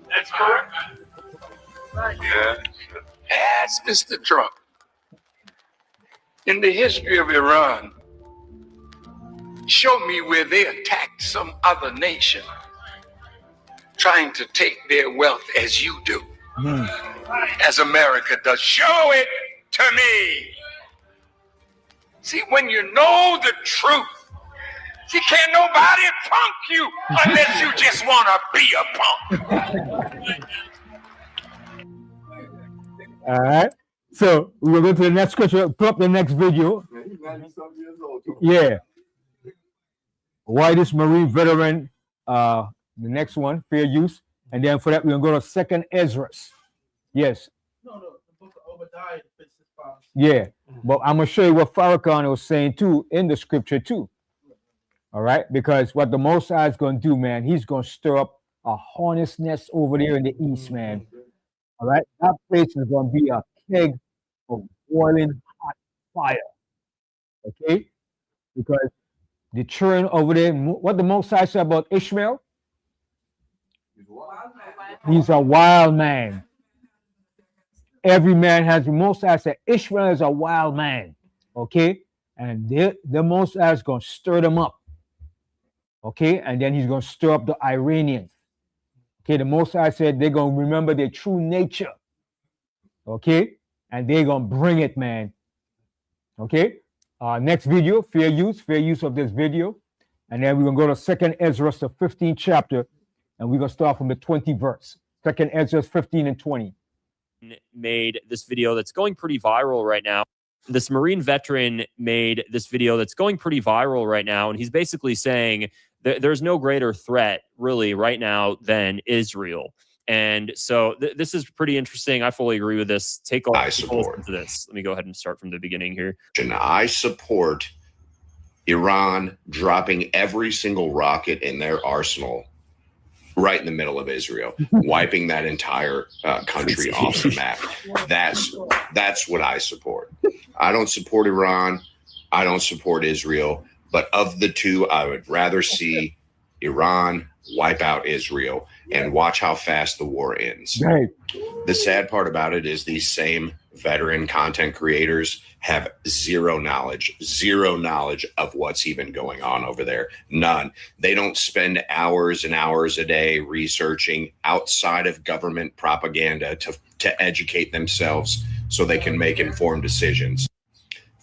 That's correct. Yeah. Ask Mr. Trump. In the history of Iran, show me where they attacked some other nation trying to take their wealth as you do, as America does. Show it to me. See, when you know the truth, see, can't nobody punk you unless you just want to be a punk. All right. So we'll go to the next scripture. Put up the next video. Man, he's 90-something years old. Yeah. Whitest Marine veteran. The next one, fair use. And then for that, we're going to go to 2nd Ezra. Yes. No, the book of Obadiah fits this file. Yeah. But I'm going to show you what Farrakhan was saying too in the scripture too. All right. Because what the Most High is going to do, man, he's going to stir up a hornet's nest over there in the east, man. All right. That place is going to be a keg of boiling hot fire. Okay. Because the children over there, what the Most High said about Ishmael? He's a wild man. Every man has, the Most High said Ishmael is a wild man. Okay. And the Most High is going to stir them up. Okay. And then he's going to stir up the Iranians. Okay. The Most High said they're going to remember their true nature. Okay. And they're going to bring it, man. Okay. Next video, fair use of this video. And then we're going to go to 2nd Ezra, the 15th chapter. And we're going to start from the 20th verse. 2nd Ezra 15 and 20. Made this video that's going pretty viral right now. This Marine veteran made this video that's going pretty viral right now. And he's basically saying there's no greater threat really right now than Israel. And so this is pretty interesting. I fully agree with this. Take a listen to this. Let me go ahead and start from the beginning here. I support Iran dropping every single rocket in their arsenal right in the middle of Israel, wiping that entire country off the map. That's what I support. I don't support Iran. I don't support Israel. But of the two, I would rather see Iran wipe out Israel and watch how fast the war ends. Right. The sad part about it is these same veteran content creators have zero knowledge of what's even going on over there. None. They don't spend hours and hours a day researching outside of government propaganda to educate themselves so they can make informed decisions.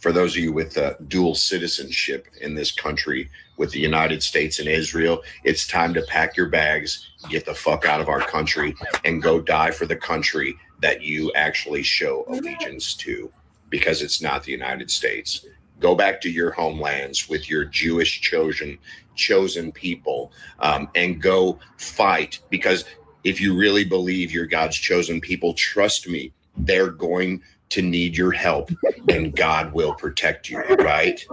For those of you with dual citizenship in this country with the United States and Israel, it's time to pack your bags, get the fuck out of our country, and go die for the country that you actually show allegiance to, because it's not the United States. Go back to your homelands with your Jewish chosen people, and go fight. Because if you really believe you're God's chosen people, trust me, they're going to need your help, and God will protect you, right?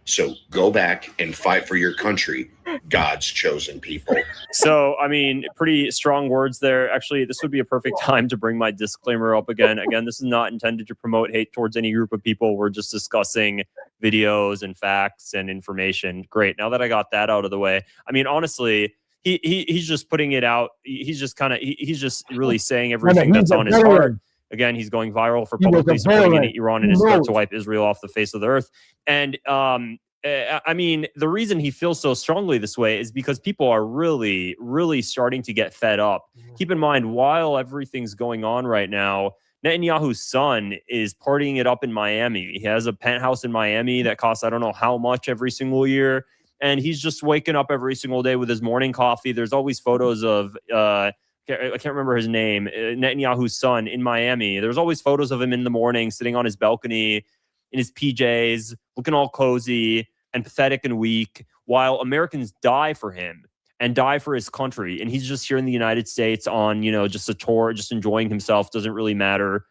So go back and fight for your country, God's chosen people. So, I mean, pretty strong words there. Actually, this would be a perfect time to bring my disclaimer up again. Again, this is not intended to promote hate towards any group of people. We're just discussing videos and facts and information. Great. Now that I got that out of the way, I mean, honestly, he's just putting it out. He's just really saying everything that's on his heart. Again, he's going viral for He was publicly a supporting villain. Iran in Who his threat to knows? wipe Israel off the face of the earth. And I mean, the reason he feels so strongly this way is because people are really, really starting to get fed up. Keep in mind, while everything's going on right now, Netanyahu's son is partying it up in Miami. He has a penthouse in Miami that costs I don't know how much every single year. And he's just waking up every single day with his morning coffee. There's always photos of, I can't remember his name, Netanyahu's son in Miami. There's always photos of him in the morning sitting on his balcony in his PJs, looking all cozy and pathetic and weak, while Americans die for him and die for his country. And he's just here in the United States on, just a tour, just enjoying himself. Doesn't really matter.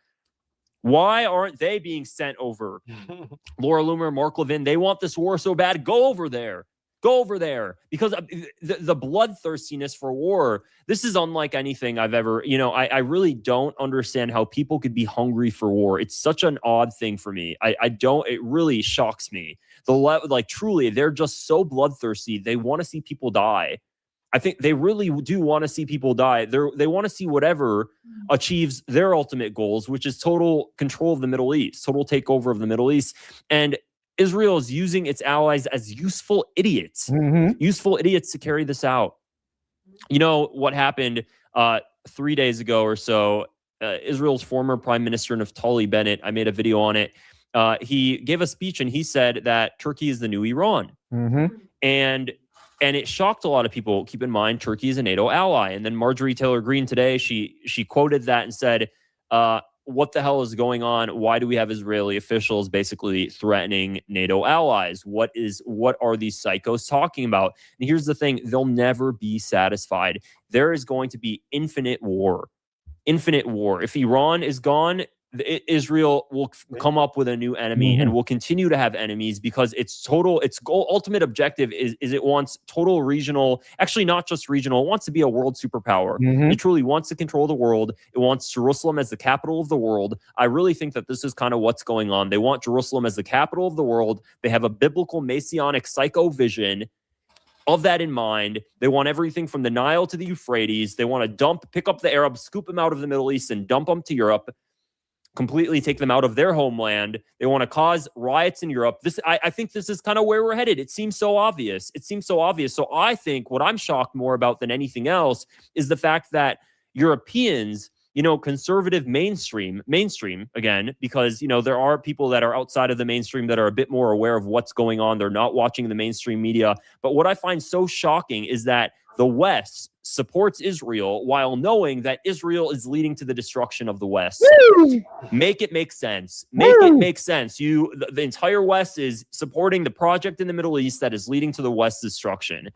Why aren't they being sent over? Laura Loomer, Mark Levin, they want this war so bad. Go over there. Go over there. Because the bloodthirstiness for war, this is unlike anything I've ever, I really don't understand how people could be hungry for war. It's such an odd thing for me. It really shocks me. Truly, they're just so bloodthirsty. They want to see people die. I think they really do want to see people die. They want to see whatever achieves their ultimate goals, which is total control of the Middle East, total takeover of the Middle East. And Israel is using its allies as useful idiots to carry this out. You know what happened 3 days ago or so? Israel's former Prime Minister Naftali Bennett, I made a video on it. He gave a speech and he said that Turkey is the new Iran. And it shocked a lot of people. Keep in mind, Turkey is a NATO ally. And then Marjorie Taylor Greene today, she quoted that and said, what the hell is going on? Why do we have Israeli officials basically threatening NATO allies? What are these psychos talking about? And here's the thing, they'll never be satisfied. There is going to be infinite war. Infinite war. If Iran is gone, Israel will come up with a new enemy and will continue to have enemies because its ultimate objective is it wants total regional, actually not just regional, it wants to be a world superpower. It truly wants to control the world. It wants Jerusalem as the capital of the world. I really think that this is kind of what's going on. They want Jerusalem as the capital of the world. They have a biblical messianic psycho vision of that in mind. They want everything from the Nile to the Euphrates. They want to pick up the Arabs, scoop them out of the Middle East and dump them to Europe. Completely take them out of their homeland. They want to cause riots in Europe. I think this is kind of where we're headed. It seems so obvious. So I think what I'm shocked more about than anything else is the fact that Europeans, conservative mainstream again, because, there are people that are outside of the mainstream that are a bit more aware of what's going on. They're not watching the mainstream media. But what I find so shocking is that the West supports Israel while knowing that Israel is leading to the destruction of the West. Make it make sense. It make sense. The entire West is supporting the project in the Middle East that is leading to the West's destruction.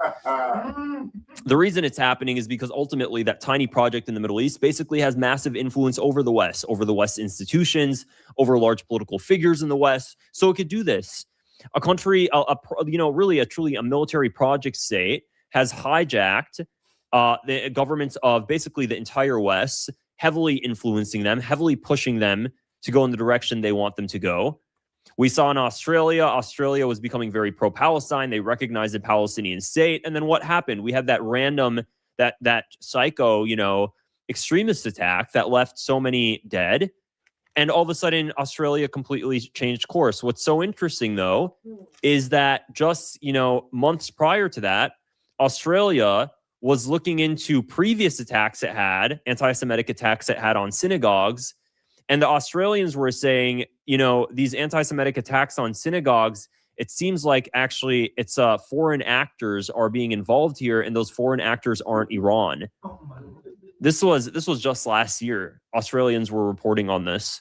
The reason it's happening is because ultimately that tiny project in the Middle East basically has massive influence over the West institutions, over large political figures in the West. So it could do this. A country, really a truly a military project state has hijacked the governments of basically the entire West, heavily influencing them, heavily pushing them to go in the direction they want them to go. We saw in Australia was becoming very pro-Palestine. They recognized the Palestinian state. And then what happened? We had that random, that psycho, extremist attack that left so many dead. And all of a sudden, Australia completely changed course. What's so interesting, though, is that just, months prior to that, Australia was looking into previous attacks it had, anti-Semitic attacks it had on synagogues. And the Australians were saying, these anti-Semitic attacks on synagogues, it seems like actually it's foreign actors are being involved here, and those foreign actors aren't Iran. This was just last year. Australians were reporting on this.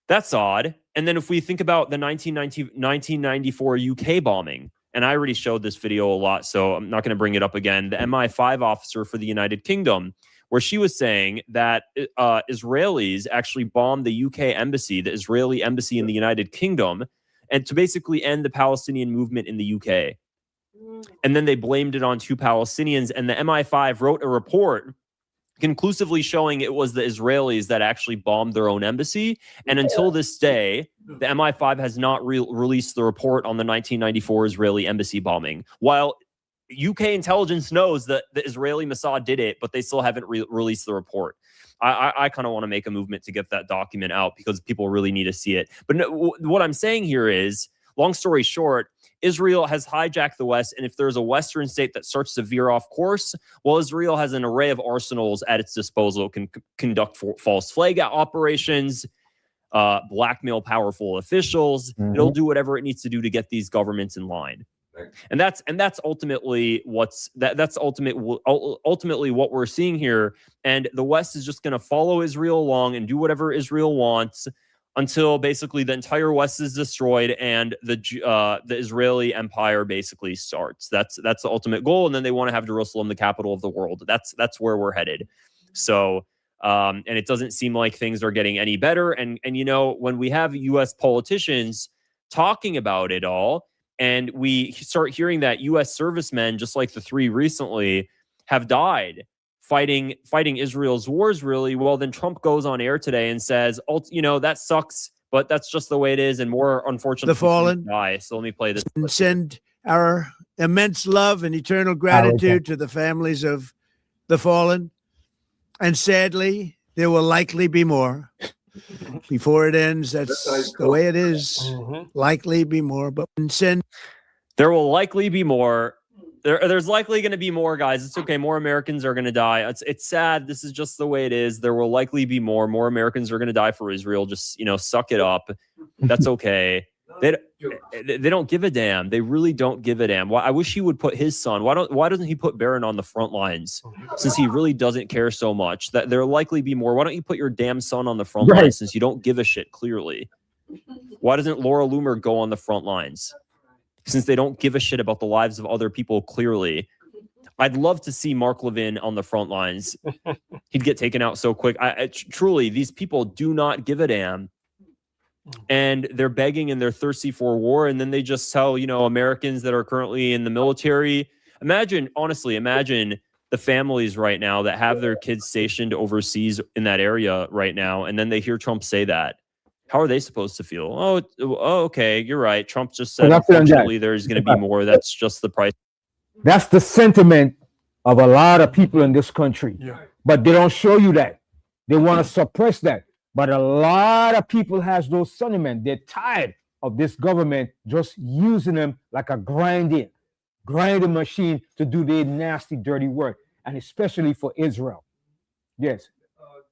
That's odd. And then if we think about the 1994 UK bombing, and I already showed this video a lot, so I'm not going to bring it up again. The MI5 officer for the United Kingdom, where she was saying that Israelis actually bombed the UK embassy, the Israeli embassy in the United Kingdom, and to basically end the Palestinian movement in the UK. And then they blamed it on two Palestinians, and the MI5 wrote a report conclusively showing it was the Israelis that actually bombed their own embassy. And until this day, the MI5 has not released the report on the 1994 Israeli embassy bombing. While UK intelligence knows that the Israeli Mossad did it, but they still haven't released the report. I kind of want to make a movement to get that document out because people really need to see it. But no, what I'm saying here is, long story short, Israel has hijacked the West, and if there's a Western state that starts to veer off course, well, Israel has an array of arsenals at its disposal. It can conduct false flag operations, blackmail powerful officials. It'll do whatever it needs to do to get these governments in line. And that's ultimately ultimately what we're seeing here. And the West is just going to follow Israel along and do whatever Israel wants until basically the entire West is destroyed and the Israeli empire basically starts. That's the ultimate goal. And then they want to have Jerusalem the capital of the world. That's where we're headed. So and it doesn't seem like things are getting any better. And you know, when we have U.S. politicians talking about it all, and we start hearing that U.S. servicemen, just like the 3 recently, have died fighting Israel's wars, really, well, then Trump goes on air today and says, oh, you know, that sucks, but that's just the way it is, and more unfortunately, the fallen die. So let me play this. And send our immense love and eternal gratitude to the families of the fallen. And sadly, there will likely be more. Before it ends, that's the way it is. Likely be more, but send. There will likely be more. There's likely going to be more, guys. It's okay. More Americans are going to die. It's sad. This is just the way it is. There will likely be more. More Americans are going to die for Israel. Just, you know, suck it up. That's okay. They don't give a damn. They really don't give a damn. I wish he would put his son. Why doesn't he put Barron on the front lines? Since he really doesn't care so much. That there'll likely be more. Why don't you put your damn son on the front lines, since you don't give a shit, clearly? Why doesn't Laura Loomer go on the front lines? Since they don't give a shit about the lives of other people, clearly. I'd love to see Mark Levin on the front lines. He'd get taken out so quick. Truly, these people do not give a damn. And they're begging and they're thirsty for war. And then they just tell, you know, Americans that are currently in the military. Imagine the families right now that have their kids stationed overseas in that area right now. And then they hear Trump say that. How are they supposed to feel? Oh, okay, you're right. Trump just said, unfortunately, there's going to be more. That's just the price. That's the sentiment of a lot of people in this country. Yeah. But they don't show you that. They want to suppress that. But a lot of people has those sentiments. They're tired of this government just using them like a grinding machine to do their nasty, dirty work, and especially for Israel. Yes.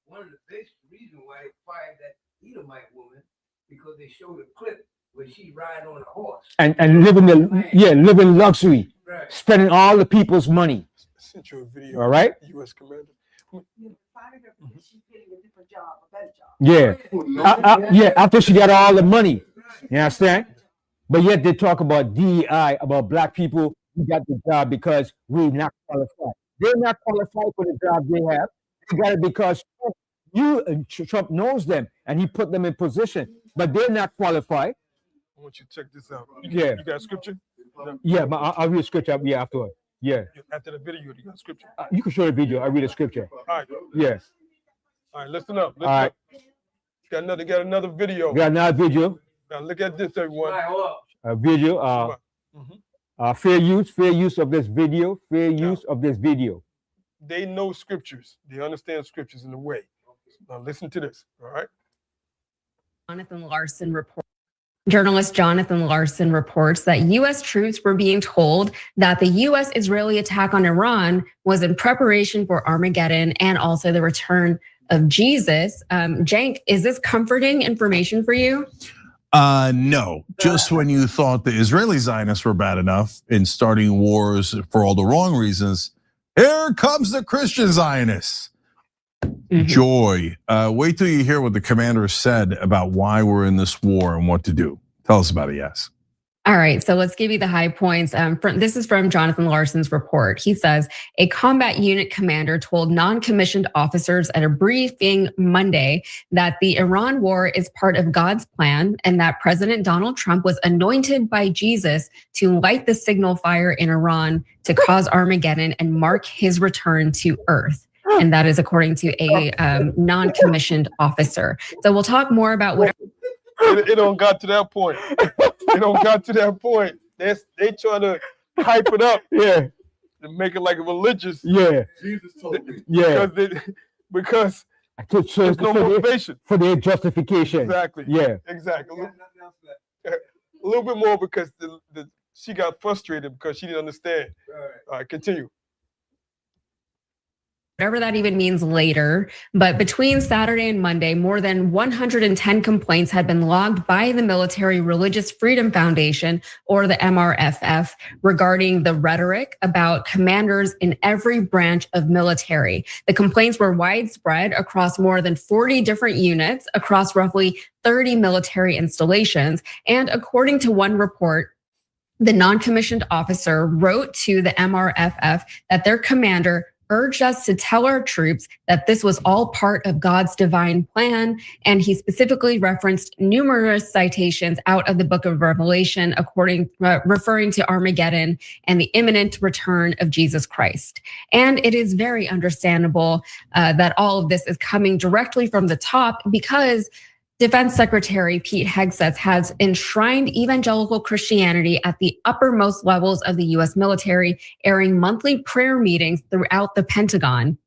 One of the basic reasons why they fired that Edomite woman, because they showed a clip where she ride on a horse and living luxury, right, spending all the people's money. Sent you a video. All right. U.S. commander. Yeah. After she got all the money, you understand? But yet they talk about DEI, about black people who got the job because we're not qualified. They're not qualified for the job they have. They got it because Trump knows them and he put them in position, but they're not qualified. I want you to check this out. Yeah. You got scripture? No. Yeah, but I'll read scripture afterward. Yeah. After the video, you got scripture. You can show the video. I read the scripture. All right. Yes. All right, listen up. All right. Got another video. Got another video. Now look at this, everyone. A video. Fair use of this video. Fair use of this video. They know scriptures. They understand scriptures in a way. Now listen to this. All right. Journalist Jonathan Larson reports that U.S. troops were being told that the U.S.-Israeli attack on Iran was in preparation for Armageddon and also the return of Jesus. Cenk, is this comforting information for you? No, just when you thought the Israeli Zionists were bad enough in starting wars for all the wrong reasons, here comes the Christian Zionists. Joy. Wait till you hear what the commander said about why we're in this war and what to do. Tell us about it, Yes. All right, so let's give you the high points. This is from Jonathan Larson's report. He says, a combat unit commander told non-commissioned officers at a briefing Monday that the Iran war is part of God's plan and that President Donald Trump was anointed by Jesus to light the signal fire in Iran to cause Armageddon and mark his return to Earth. And that is according to a non-commissioned officer. So we'll talk more about what. It don't got to that point. It don't got to that point. They trying to hype it up. Yeah. To make it like a religious. Yeah. Jesus told me. Yeah. Because There's no motivation. For their justification. Exactly. Yeah. Exactly. A little bit more because she got frustrated because she didn't understand. All right, continue. Whatever that even means later. But between Saturday and Monday, more than 110 complaints had been logged by the Military Religious Freedom Foundation, or the MRFF, regarding the rhetoric about commanders in every branch of military. The complaints were widespread across more than 40 different units across roughly 30 military installations. And according to one report, the non-commissioned officer wrote to the MRFF that their commander urged us to tell our troops that this was all part of God's divine plan. And he specifically referenced numerous citations out of the book of Revelation, referring to Armageddon and the imminent return of Jesus Christ. And it is very understandable that all of this is coming directly from the top, because Defense Secretary Pete Hegseth has enshrined evangelical Christianity at the uppermost levels of the US military, airing monthly prayer meetings throughout the Pentagon.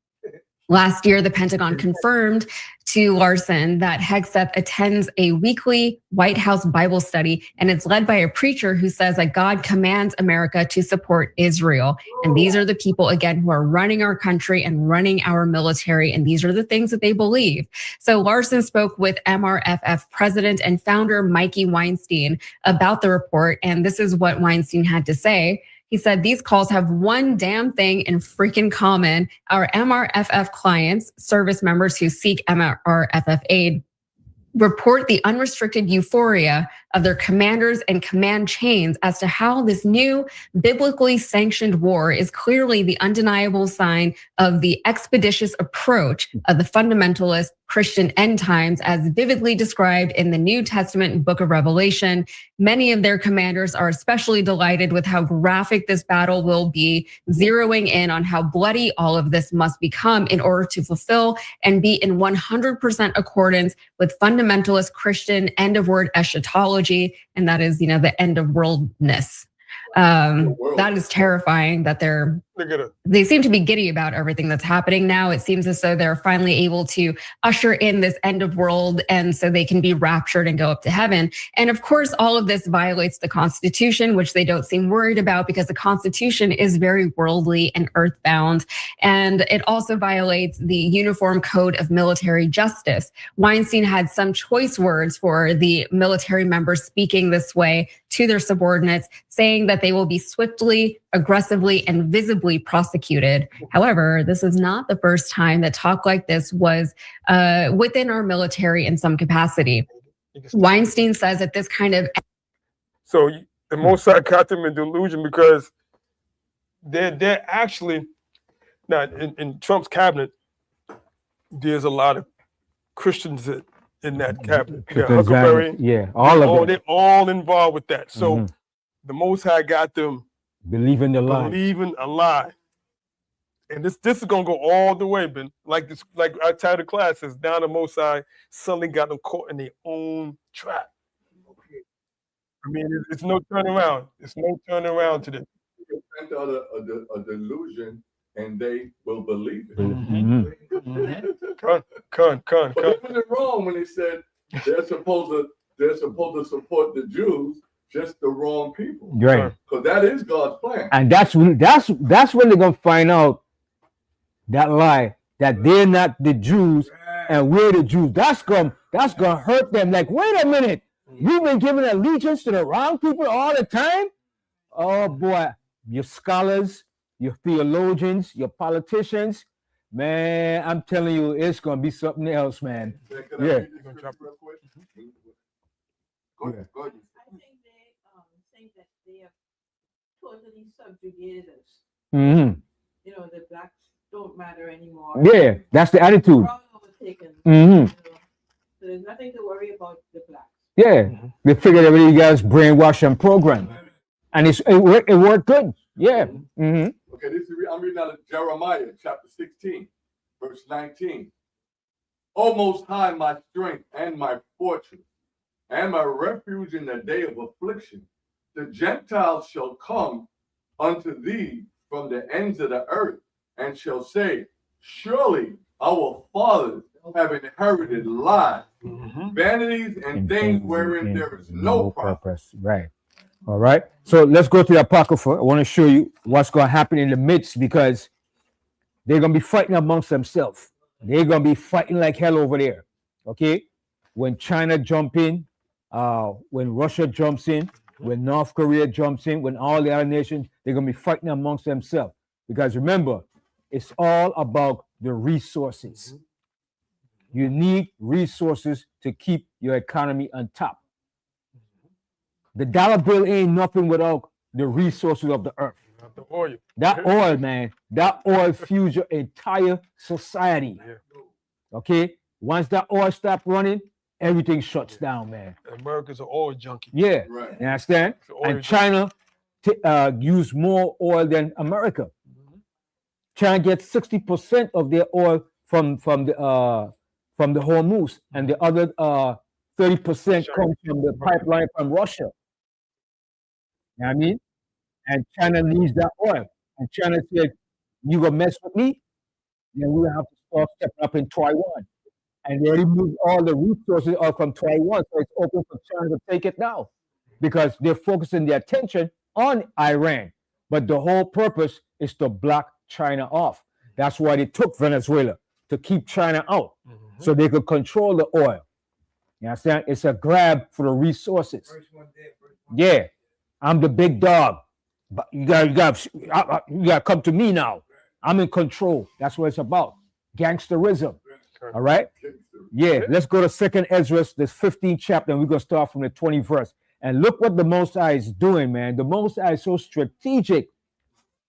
Last year, the Pentagon confirmed to Larson that Hegseth attends a weekly White House Bible study, and it's led by a preacher who says that God commands America to support Israel. And these are the people, again, who are running our country and running our military, and these are the things that they believe. So Larson spoke with MRFF president and founder Mikey Weinstein about the report, and this is what Weinstein had to say. He said, these calls have one damn thing in freaking common. Our MRFF clients, service members who seek MRFF aid, report the unrestricted euphoria of their commanders and command chains as to how this new biblically sanctioned war is clearly the undeniable sign of the expeditious approach of the fundamentalist Christian end times, as vividly described in the New Testament book of Revelation. Many of their commanders are especially delighted with how graphic this battle will be, zeroing in on how bloody all of this must become in order to fulfill and be in 100% accordance with fundamentalist Christian end of word eschatology, and that is, the end of worldness. That is terrifying that they seem to be giddy about everything that's happening now. It seems as though they're finally able to usher in this end of world, and so they can be raptured and go up to heaven. And of course, all of this violates the Constitution, which they don't seem worried about, because the Constitution is very worldly and earthbound. And it also violates the Uniform Code of Military Justice. Weinstein had some choice words for the military members speaking this way to their subordinates, saying that they will be swiftly, aggressively, and visibly prosecuted. However, this is not the first time that talk like this was within our military in some capacity. Weinstein says that this kind of... So the Mossad got them in delusion, because they're actually, now in Trump's cabinet, there's a lot of Christians in that cabinet. Huckleberry, all of them. They're all involved with that. So the Most High got them believing a lie. And this is gonna go all the way, Ben. Like our title class says, down the Most High suddenly got them caught in their own trap. I mean, it's no turning around. It's no turning around to this. Enter a delusion, and they will believe it. Con. But they went wrong when they said they're supposed to support the Jews, just the wrong people. Right. Because that is God's plan. And that's when they're gonna find out that lie, that they're not the Jews and we're the Jews. That's gonna hurt them. Like, wait a minute, you've been giving allegiance to the wrong people all the time. Oh boy, your scholars, your theologians, your politicians, man, I'm telling you, it's gonna be something else, man. Yeah. I think they think that they have totally subjugated us. The blacks don't matter anymore. Yeah, that's the attitude. We're all overtaken. So there's nothing to worry about the blacks. Yeah, they figured out you guys brainwash and program, and it worked good. Yeah. Okay, I'm reading out of Jeremiah chapter 16, verse 19. O Most High, my strength and my fortress, and my refuge in the day of affliction. The Gentiles shall come unto thee from the ends of the earth, and shall say, surely our fathers have inherited lies, vanities, and things wherein there is no purpose. Right. All right. So let's go to the Apocrypha. I want to show you what's going to happen in the midst, because they're going to be fighting amongst themselves. They're going to be fighting like hell over there. Okay. When China jump in, when Russia jumps in, when North Korea jumps in, when all the other nations, they're going to be fighting amongst themselves. Because remember, it's all about the resources. You need resources to keep your economy on top. The dollar bill ain't nothing without the resources of the earth. The oil. That oil, man, that oil fuels your entire society. Okay? Once that oil stops running, everything shuts down, man. America's an oil junkie. Yeah, Right. you understand? And China use more oil than America. China gets 60% of their oil from the Hormuz, and the other 30% comes from the pipeline from Russia. You know what I mean? And China needs that oil. And China said, "You gonna mess with me? Then we have to start stepping up in Taiwan." And they already moved all the resources out from Taiwan, so it's open for China to take it now, because they're focusing their attention on Iran. But the whole purpose is to block China off. That's why they took Venezuela, to keep China out, so they could control the oil. You understand? It's a grab for the resources. Yeah, I'm the big dog, but you gotta come to me now. I'm in control. That's what it's about. Gangsterism. All right. Yeah. Let's go to 2nd Ezra, this 15th chapter, and we're gonna start from the 20th verse. And look what the Most High is doing, man. The Most High is so strategic,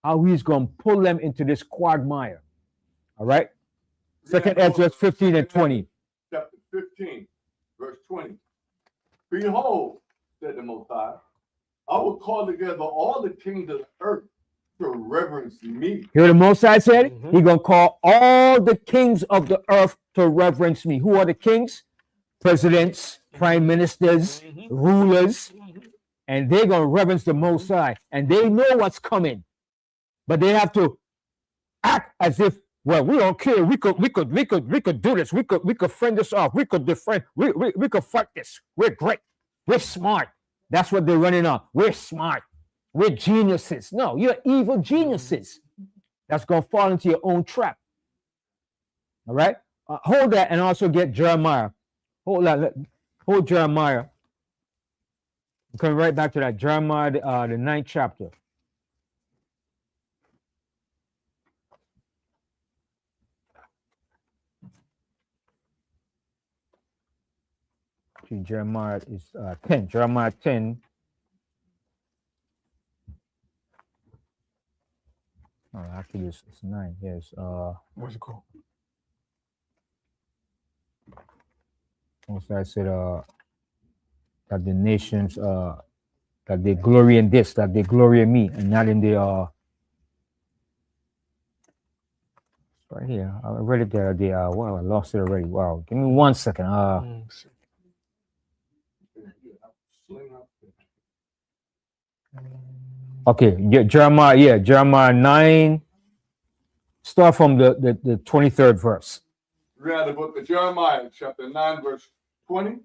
how he's gonna pull them into this quagmire. All right. 2nd Ezra 15 and 20. Chapter 15, verse 20. Behold, said the Most High, I will call together all the kings of the earth to reverence me. Hear the Most High said? He's gonna call all the kings of the earth to reverence me. Who are the kings? Presidents, prime ministers, rulers, and they're gonna reverence the Most High, and they know what's coming, but they have to act as if, well, we don't care. We could do this. We could fend this off. We could defend. We could fight this. We're great. We're smart. That's what they're running on. We're smart. We're geniuses. No, you're evil geniuses. That's gonna fall into your own trap. All right. Hold that, and also get Jeremiah. Hold that. Hold Jeremiah. I'm coming right back to that. Jeremiah, the 9th chapter. Jeremiah is 10. Jeremiah 10. Oh, actually, it's 9. Yes. What's it called? Also, I said that the nations that they glory in this, that they glory in me, and not in the right here. I read it there. Wow, I lost it already. Wow, give me 1 second. Okay, yeah, Jeremiah 9. Start from the 23rd verse. Read the book of Jeremiah, chapter 9, verse 20.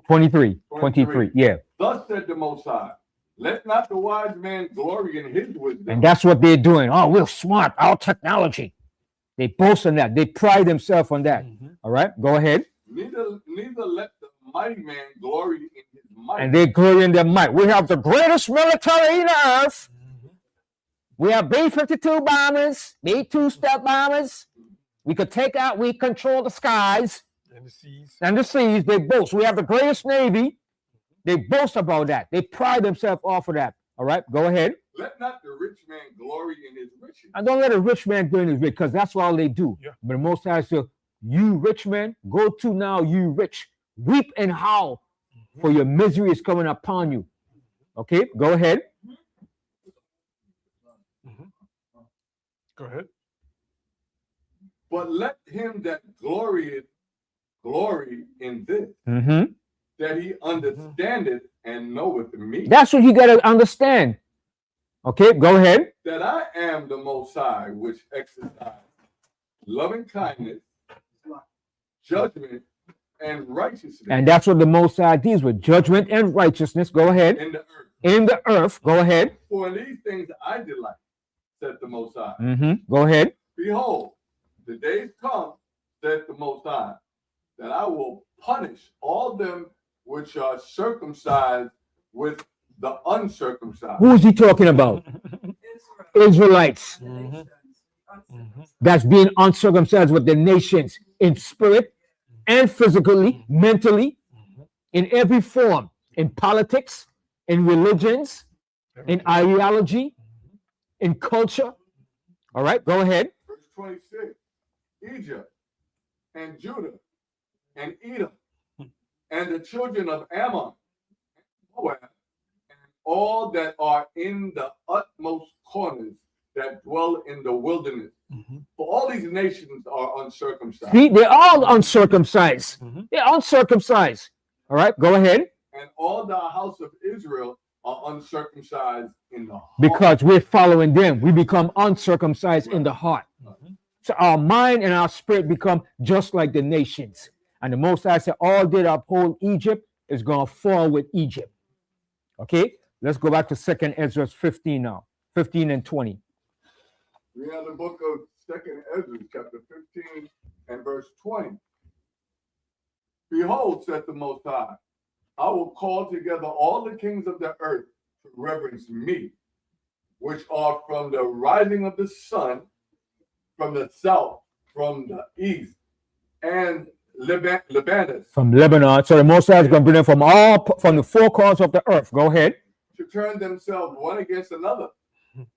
23. Yeah. Thus said the Most High, let not the wise man glory in his wisdom. And that's what they're doing. Oh, we're smart. Our technology. They boast on that. They pride themselves on that. All right, go ahead. Neither let the mighty man glory in his might. And they glory in their might. We have the greatest military in the earth. We have B-52 bombers, B-2 bombers. We could we control the skies. And the seas. They boast. We have the greatest navy. They boast about that. They pride themselves off of that. All right, go ahead. Let not the rich man glory in his riches. And don't let a rich man glory in his riches, because that's all they do. Yeah. But the Most High said, you rich man, go to now, you rich. Weep and howl, for your misery is coming upon you. Okay, go ahead. Go ahead. But let him that glory in this, that he understandeth and knoweth me. That's what you got to understand. Okay, go ahead. That I am the Most High, which exercise loving kindness, judgment and righteousness. And that's what the Most High deals with, judgment and righteousness. Go ahead. In the earth. In the earth. Go ahead. For in these things I delight, said the Most High. Go ahead. Behold, the days come, said the Most High, that I will punish all them which are circumcised with the uncircumcised. Who is he talking about? Israelites. That's being uncircumcised with the nations in spirit and physically, mentally, in every form, in politics, in religions, in ideology, in culture. All right, go ahead. Verse 26. Egypt and Judah and Edom and the children of Ammon and Moab and all that are in the utmost corners that dwell in the wilderness. For all these nations are uncircumcised. See, they're all uncircumcised. They're uncircumcised. All right, go ahead. And all the house of Israel are uncircumcised in the heart. Because we're following them, we become uncircumcised in the heart. So our mind and our spirit become just like the nations. And the Most High said, all that uphold Egypt is going to fall with Egypt. Okay, let's go back to 2nd Ezra 15 now, 15 and 20. We have the book of 2nd Ezra, chapter 15 and verse 20. Behold, said the Most High, I will call together all the kings of the earth to reverence me, which are from the rising of the sun, from the south, from the east, and Lebanon. From Lebanon. So the Most High is going to bring them from the four corners of the earth. Go ahead. To turn themselves one against another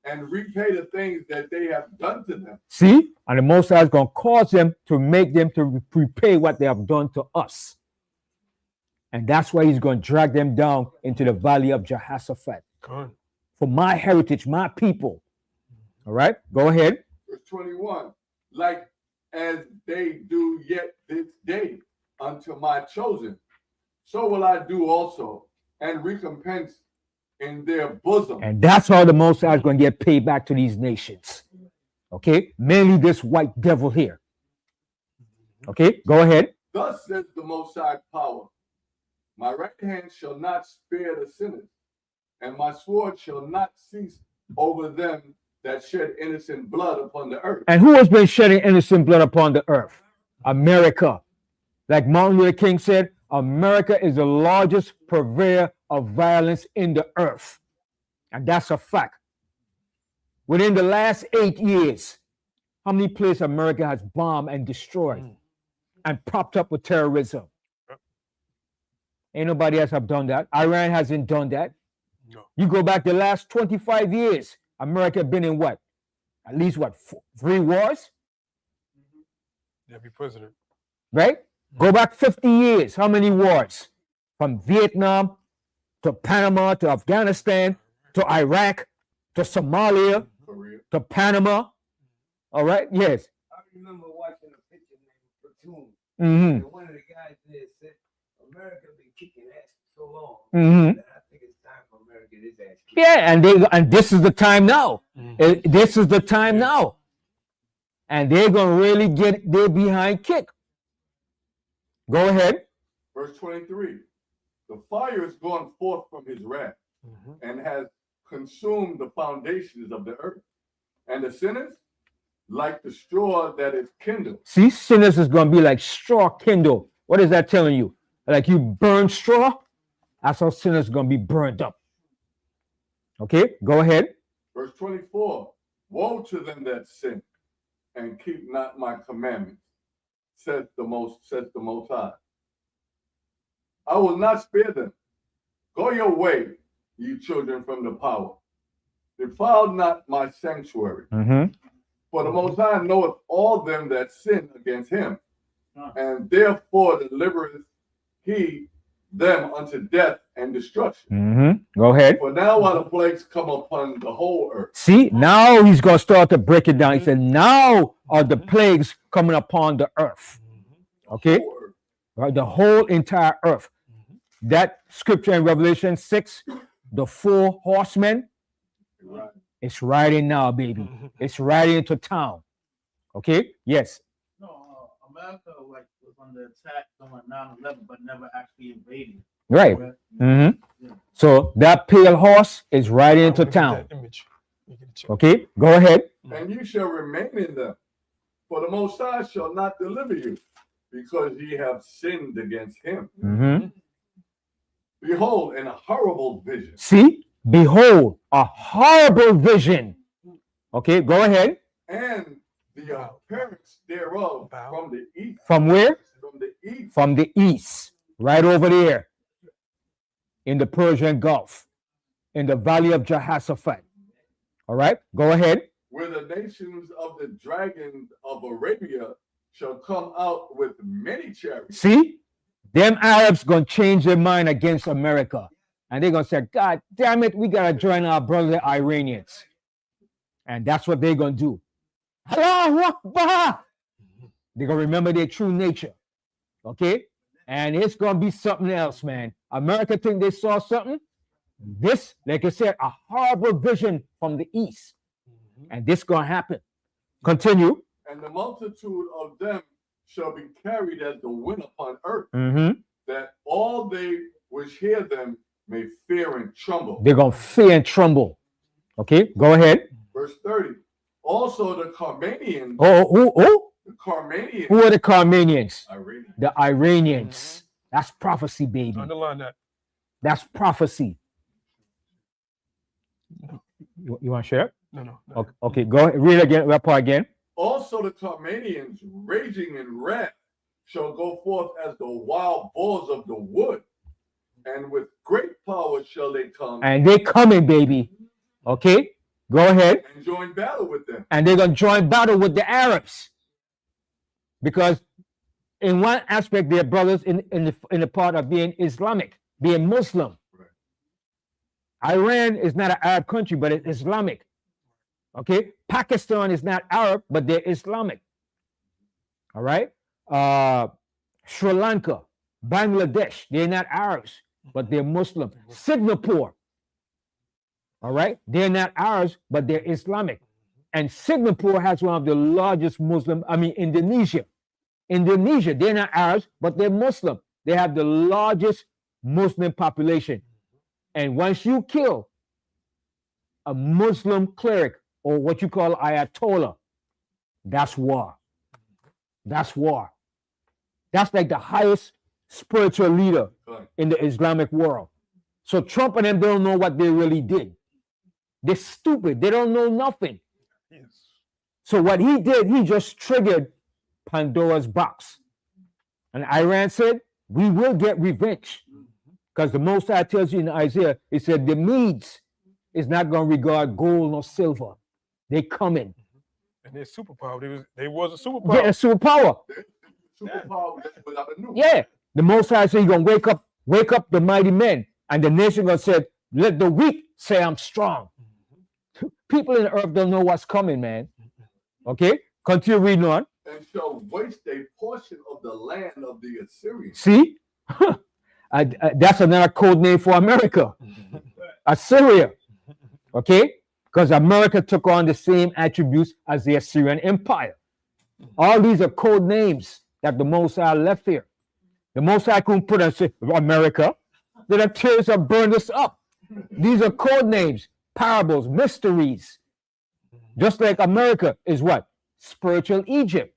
and repay the things that they have done to them. See? And the Most High is going to cause them to make them to repay what they have done to us. And that's why he's going to drag them down into the valley of Jehoshaphat. Good. For my heritage, my people. All right? Go ahead. Verse 21. Like as they do yet this day unto my chosen, so will I do also, and recompense in their bosom. And that's how the Most High is going to get paid back to these nations. Okay? Mainly this white devil here. Okay? Go ahead. Thus says the Most High power, my right hand shall not spare the sinners, and my sword shall not cease over them that shed innocent blood upon the earth. And who has been shedding innocent blood upon the earth? America. Like Martin Luther King said, America is the largest purveyor of violence in the earth. And that's a fact. Within the last 8 years, how many places America has bombed and destroyed and propped up with terrorism? Ain't nobody else have done that. Iran hasn't done that. No. You go back the last 25 years, America been in what? At least what, 3 wars? Every president. Right? Go back 50 years. How many wars? From Vietnam to Panama to Afghanistan to Iraq to Somalia to Panama. All right? Yes. I remember watching a picture named Platoon. Mm-hmm. And one of the guys there said, America been kicking ass for so long Mm-hmm. that I think it's time for America to get its ass kicked. Yeah, and this is the time now. This is the time now. And they're going to really get their behind kicked. Go ahead. Verse 23. The fire is gone forth from his wrath and has consumed the foundations of the earth. And the sinners, like the straw that is kindled. See, sinners is going to be like straw kindled. What is that telling you? Like you burn straw? That's how sinners are going to be burned up. Okay, go ahead. Verse 24. Woe to them that sin and keep not my commandments, says the Most High. I will not spare them. Go your way, ye children from the power. Defile not my sanctuary. For the Most High knoweth all them that sin against him, and therefore delivereth he them unto death and destruction. Go ahead. For now are the plagues come upon the whole earth. See, now he's going to start to break it down. He said, now are the plagues coming upon the earth. Okay? Right, the whole entire earth. That scripture in Revelation 6, the 4 horsemen, it's riding now, baby. It's riding into town. Okay? Yes. No, America like was on the attack on 9/11, but never actually invading. Right. So that pale horse is right into town. Okay, go ahead. And you shall remain in them, for the Most High shall not deliver you, because ye have sinned against him. Behold, in a horrible vision. See, behold, a horrible vision. Okay, go ahead. And the appearance thereof from the east. From where? From the east. From the east, right over there in the Persian Gulf, in the valley of Jehoshaphat. All right, go ahead. Where the nations of the dragons of Arabia shall come out with many chariots. See, them Arabs gonna change their mind against America, and they're gonna say, "God damn it, we gotta join our brother Iranians," and that's what they're gonna do. Allahu Akbar. They're gonna remember their true nature, okay? And it's gonna be something else, man. America think they saw something. This, like I said, a horrible vision from the east, and this gonna happen. Continue. And the multitude of them shall be carried as the wind upon earth, that all they which hear them may fear and tremble. They're gonna fear and tremble. Okay, go ahead. Verse 30. Also the Carmanians. Oh, the Carmanians. Who are the Carmanians? Iranians. The Iranians. That's prophecy, baby. Underline that. That's prophecy. You want to share? No. Okay, go ahead. Read again. That part again. Also the Carmanians, raging in wrath, shall go forth as the wild bulls of the wood, and with great power shall they come. And they coming, baby. Okay, go ahead. And join battle with them. And they're gonna join battle with the Arabs, because in one aspect they're brothers in the part of being Islamic, being Muslim. Right. Iran is not an Arab country, but it's Islamic. Okay, Pakistan is not Arab, but they're Islamic. All right, Sri Lanka, Bangladesh, they're not Arabs, but they're Muslim. Singapore, all right, they're not Arabs, but they're Islamic. And Singapore has one of the largest Muslim, Indonesia, they're not Arabs, but they're Muslim. They have the largest Muslim population. And once you kill a Muslim cleric, or what you call Ayatollah, that's war. That's war. That's like the highest spiritual leader in the Islamic world. So Trump and them don't know what they really did. They're stupid. They don't know nothing. So what he did, he just triggered Pandora's box. And Iran said, we will get revenge. Because the Most High tells you in Isaiah, he said, the Medes is not going to regard gold nor silver. They coming. And they're superpower. They was a superpower. Yeah, a superpower. Superpower. Yeah. The Most High said, you're going to wake up the mighty men. And the nation going to say, let the weak say I'm strong. People in the earth don't know what's coming, man. Okay? Continue reading on. And shall waste a portion of the land of the Assyrians. See? That's another code name for America. Assyria. Okay? Because America took on the same attributes as the Assyrian Empire. All these are code names that the Most High left here. The Most High couldn't put us in America. The terrorists have burned us up. These are code names, parables, mysteries. Just like America is what? Spiritual Egypt.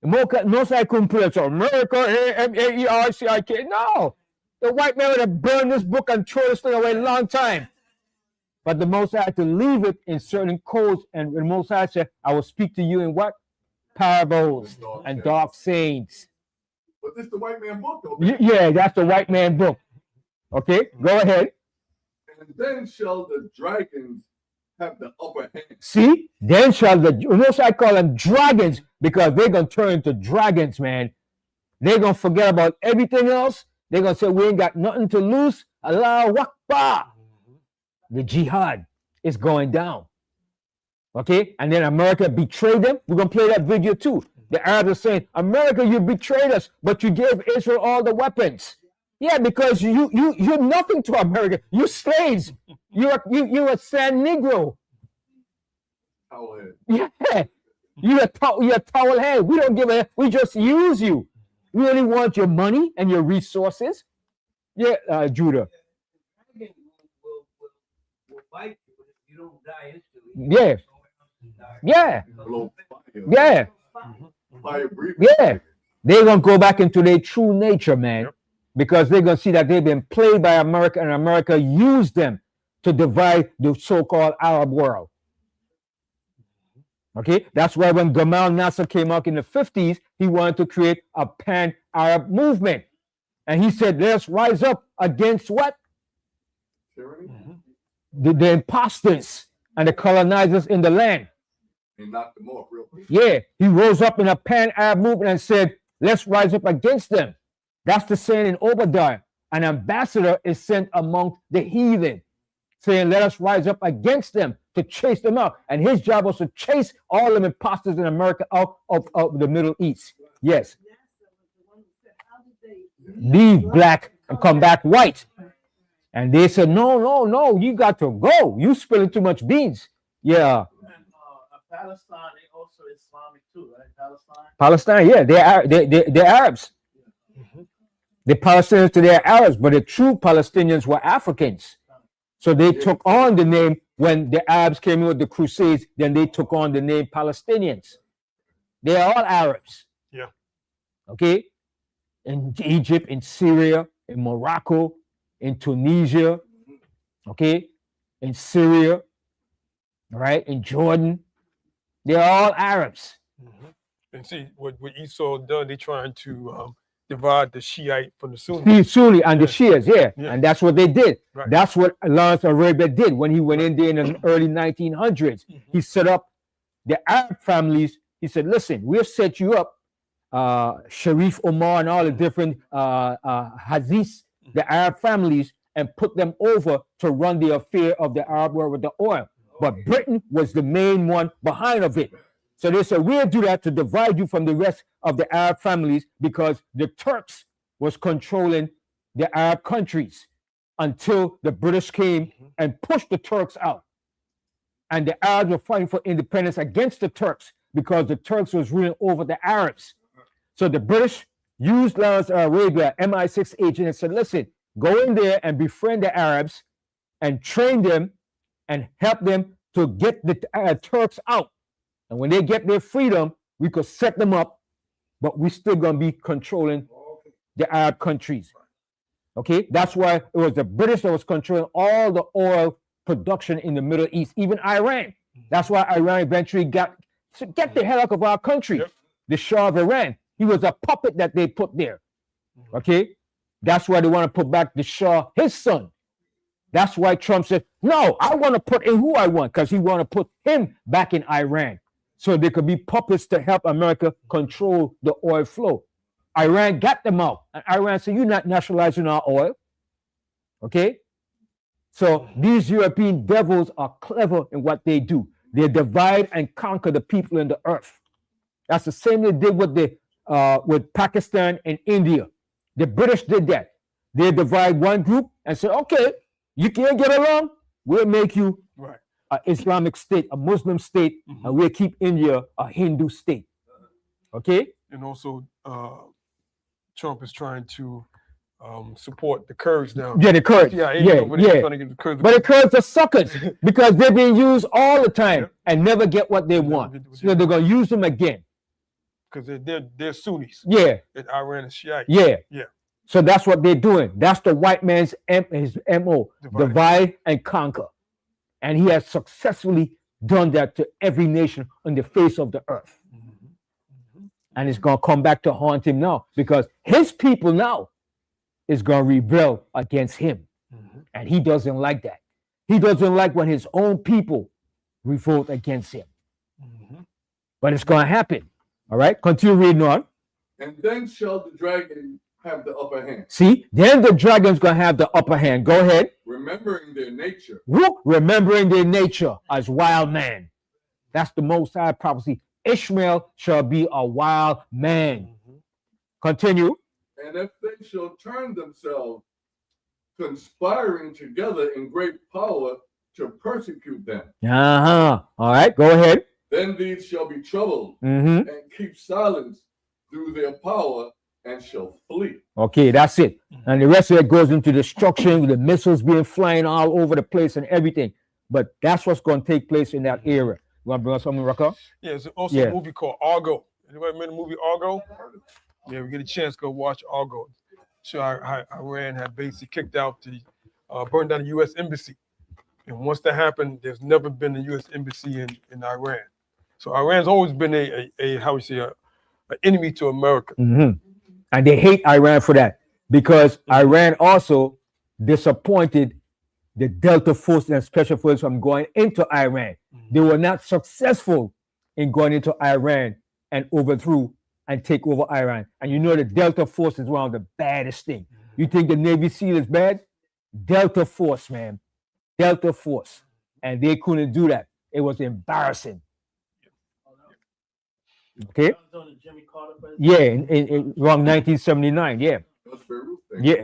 The Most High couldn't put us in America, America. No. The white man would have burned this book and thrown this thing away a long time. But the Most High had to leave it in certain codes, and the Most High said, I will speak to you in what? Parables and dark sayings. But this is the white man book, though. Yeah, that's the white man book. Okay, go ahead. And then shall the dragons have the upper hand. See, then shall the Most High call them dragons, because they're going to turn into dragons, man. They're going to forget about everything else. They're going to say, we ain't got nothing to lose. Allahu Akbar. The jihad is going down. Okay? And then America betrayed them. We're going to play that video too. The Arabs are saying, America, you betrayed us, but you gave Israel all the weapons. Yeah, because you're nothing to America. You're slaves. You're a San Negro. Towel head. Yeah. You're a towel head. We don't give a, we just use you. We only want your money and your resources. Yeah, Judah. Will bite you if you don't die instantly. Yeah. Yeah. Yeah. Yeah. They're going to go back into their true nature, man, because they're going to see that they've been played by America and America used them to divide the so-called Arab world. Okay, that's why when Gamal Nasser came out in the 50s, he wanted to create a pan-Arab movement. And he said, let's rise up against what? The imposters and the colonizers in the land. He knocked them off real quick. Yeah, he rose up in a pan-Arab movement and said, let's rise up against them. That's the saying in Obadiah. An ambassador is sent among the heathen, saying, let us rise up against them to chase them out. And his job was to chase all them imposters in America out of the Middle East. Yes. Leave black and come back white. And they said, no, you got to go. You spilling too much beans. Yeah. Palestine, they also Islamic too, right? Palestine, yeah, they're Arabs. The Palestinians today are Arabs, but the true Palestinians were Africans. So they took on the name when the Arabs came in with the Crusades. Then they took on the name Palestinians. They are all Arabs. Yeah. Okay. In Egypt, in Syria, in Morocco, in Tunisia. Okay. In Syria. Right. In Jordan. They're all Arabs. And see what Esau done. They trying to divide the Shiite from the Sunni. Sunni and the Shias, yeah. And that's what they did. Right. That's what Lawrence Arabia did when he went in there in the early 1900s. He set up the Arab families. He said, listen, we'll set you up, Sharif Omar and all the different Hazis, the Arab families, and put them over to run the affair of the Arab world with the oil. But Britain was the main one behind of it. So they said, we'll do that to divide you from the rest of the Arab families because the Turks was controlling the Arab countries until the British came and pushed the Turks out. And the Arabs were fighting for independence against the Turks because the Turks was ruling over the Arabs. So the British used Lawrence Arabia, MI6 agent, and said, listen, go in there and befriend the Arabs and train them and help them to get the Turks out. And when they get their freedom, we could set them up, but we still gonna be controlling the Arab countries. Okay, that's why it was the British that was controlling all the oil production in the Middle East, even Iran. That's why Iran eventually get the hell out of our country. The Shah of Iran, he was a puppet that they put there. Okay, that's why they want to put back the Shah, his son. That's why Trump said, no, I want to put in who I want, because he want to put him back in Iran. So they could be puppets to help America control the oil flow. Iran got them out. And Iran said, you're not nationalizing our oil. Okay? So these European devils are clever in what they do. They divide and conquer the people in the earth. That's the same they did with Pakistan and India. The British did that. They divide one group and say, okay, you can't get along, we'll make you an Islamic state, a Muslim state, and we'll keep India a Hindu state. Okay? And also, Trump is trying to support the Kurds now. Yeah, the Kurds. Yeah. Trying to get the Kurds. But the Kurds are suckers because they're being used all the time and never get what they want. So they're going to use them again. Because they're Sunnis. Yeah. And Iran is Shiite. Yeah. Yeah. So that's what they're doing. That's the white man's his MO, divide and conquer. And he has successfully done that to every nation on the face of the earth. And it's going to come back to haunt him now because his people now is going to rebel against him. And he doesn't like that. He doesn't like when his own people revolt against him. But it's going to happen. All right, continue reading on. And then shall the dragon have the upper hand. See, then the dragon's going to have the upper hand. Go ahead. Remembering their nature. Remembering their nature as wild man. That's the Most High prophecy. Ishmael shall be a wild man. Continue. And if they shall turn themselves, conspiring together in great power to persecute them. All right, go ahead. Then these shall be troubled and keep silence through their power and shall flee. Okay, that's it. And the rest of it goes into destruction with the missiles being flying all over the place and everything. But that's what's going to take place in that era. You want to bring us something, Rocco? Yeah, there's also a movie called Argo. Anybody remember the movie Argo? Yeah, we get a chance, go watch Argo. So Iran had basically kicked out burned down the U.S. embassy. And once that happened, there's never been a U.S. embassy in Iran. So Iran's always been an enemy to America. And they hate Iran for that because Iran also disappointed the Delta Force and Special Forces from going into Iran. They were not successful in going into Iran and overthrew and take over Iran. And you know the Delta Force is one of the baddest things. You think the Navy SEAL is bad? Delta Force, man. Delta Force. And they couldn't do that. It was embarrassing. Okay? Yeah, in around 1979, yeah. Yeah,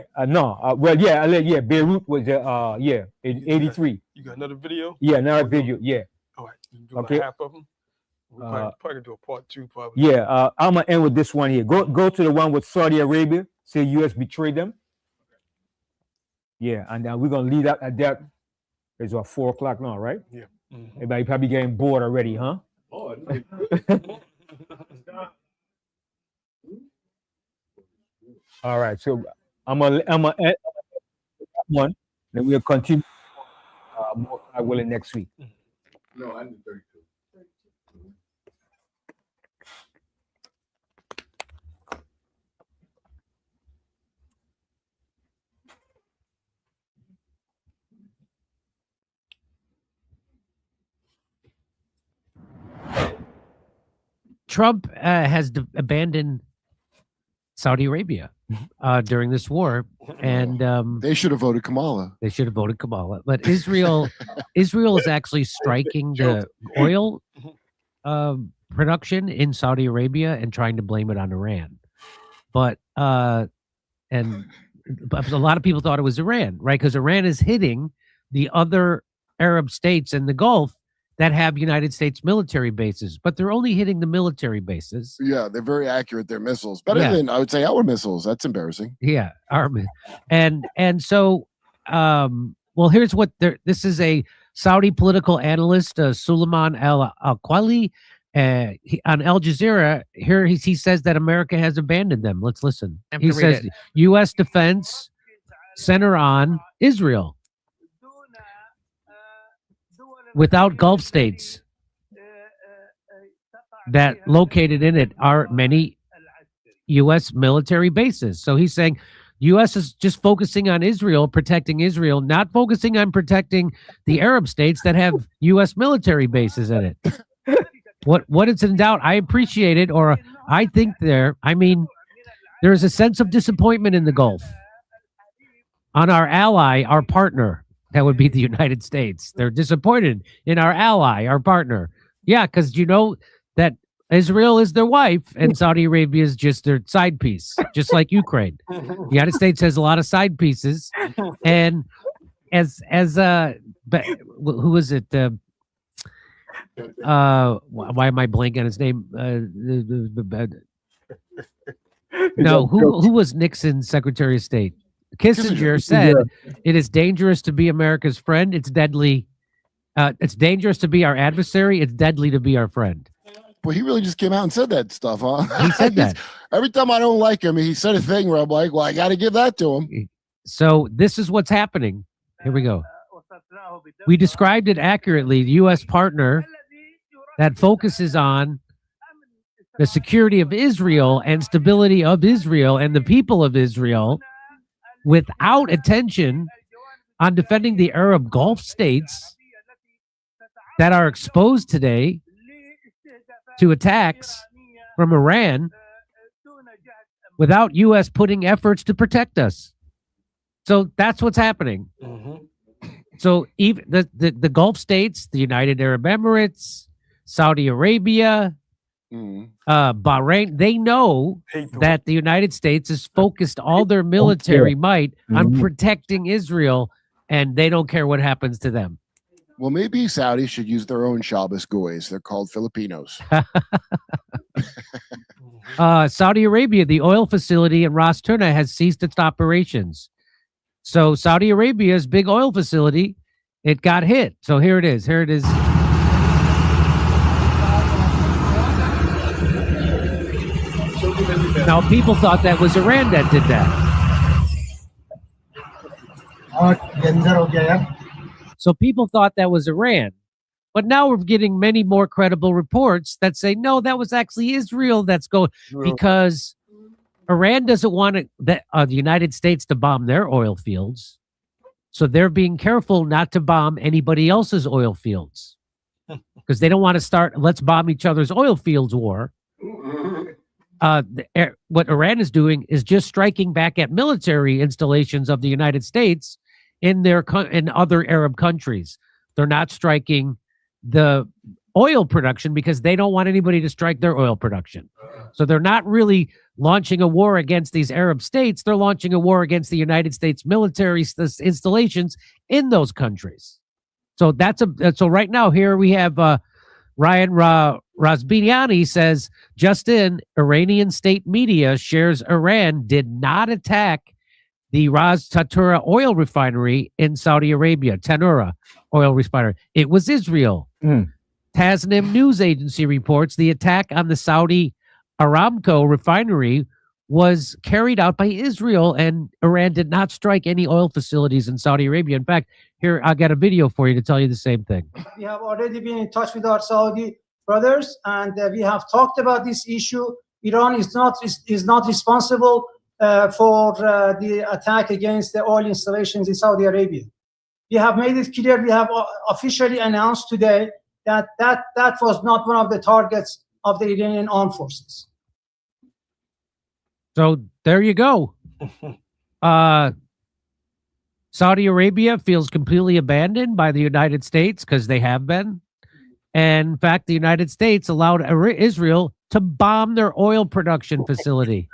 Beirut was in 83. You got another video? Yeah, another video, yeah. All right, you do like half of them? We'll probably do a part 2, probably. Yeah, I'm gonna end with this one here. Go to the one with Saudi Arabia. Say U.S. betrayed them. Yeah, and we're gonna lead up at that. It's 4 o'clock now, right? Yeah. Everybody probably getting bored already, huh? All right, so I'm gonna end one, then we'll continue more God willing next week. No, I need 32. Trump has abandoned Saudi Arabia during this war, and they should have voted Kamala. They should have voted Kamala, but Israel is actually striking the oil production in Saudi Arabia and trying to blame it on Iran. But a lot of people thought it was Iran, right? Because Iran is hitting the other Arab states in the Gulf that have United States military bases, but they're only hitting the military bases. Yeah, they're very accurate. Their missiles better than, I would say, our missiles. That's embarrassing. Yeah, and so well, here's what this is a Saudi political analyst, Suleiman Al-Aqali, on Al Jazeera. Here he says that America has abandoned them. Let's listen. He says U.S. defense center on Israel. Without Gulf states that located in it are many U.S. military bases. So he's saying U.S. is just focusing on Israel, protecting Israel, not focusing on protecting the Arab states that have U.S. military bases in it. What it's in doubt, I appreciate it, or I think there's a sense of disappointment in the Gulf on our ally, our partner. That would be the United States. They're disappointed in our ally, our partner. Yeah, because you know that Israel is their wife and Saudi Arabia is just their side piece, just like Ukraine. The United States has a lot of side pieces. And but who is it? Why am I blanking on his name? No, who was Nixon's Secretary of State? Kissinger said it is dangerous to be America's friend. It's deadly. It's dangerous to be our adversary. It's deadly to be our friend. Well, he really just came out and said that stuff, huh? He said that. Every time I don't like him, he said a thing where I'm like, well, I got to give that to him. So this is what's happening. Here we go. We described it accurately. The U.S. partner that focuses on the security of Israel and stability of Israel and the people of Israel, without attention on defending the Arab Gulf states that are exposed today to attacks from Iran, without U.S. putting efforts to protect us. So that's what's happening. So even the Gulf states, the United Arab Emirates, Saudi Arabia, Bahrain, they know that the United States has focused all their military might on protecting Israel, and they don't care what happens to them. Well, maybe Saudi should use their own Shabbos goys. They're called Filipinos. Saudi Arabia, the oil facility in Ras Turna has ceased its operations. So Saudi Arabia's big oil facility, it got hit. So here it is. Here it is. Now, people thought that was Iran that did that. So people thought that was Iran. But now we're getting many more credible reports that say, no, that was actually Israel that's going, because Iran doesn't want the United States to bomb their oil fields. So they're being careful not to bomb anybody else's oil fields because they don't want to start, let's bomb each other's oil fields war. What Iran is doing is just striking back at military installations of the United States in other Arab countries. They're not striking the oil production because they don't want anybody to strike their oil production. So they're not really launching a war against these Arab states. They're launching a war against the United States military installations in those countries. So so right now here we have Ryan Razbiniani says, just in, Iranian state media shares Iran did not attack the Ras Tanura oil refinery in Saudi Arabia, Tanura oil refinery. It was Israel. Tasnim news agency reports the attack on the Saudi Aramco refinery was carried out by Israel, and Iran did not strike any oil facilities in Saudi Arabia. In fact, here, I'll get a video for you to tell you the same thing. We have already been in touch with our Saudi brothers, and we have talked about this issue. Iran is not responsible for the attack against the oil installations in Saudi Arabia. We have made it clear, we have officially announced today that was not one of the targets of the Iranian armed forces. So there you go. Saudi Arabia feels completely abandoned by the United States because they have been. And in fact, the United States allowed Israel to bomb their oil production facility.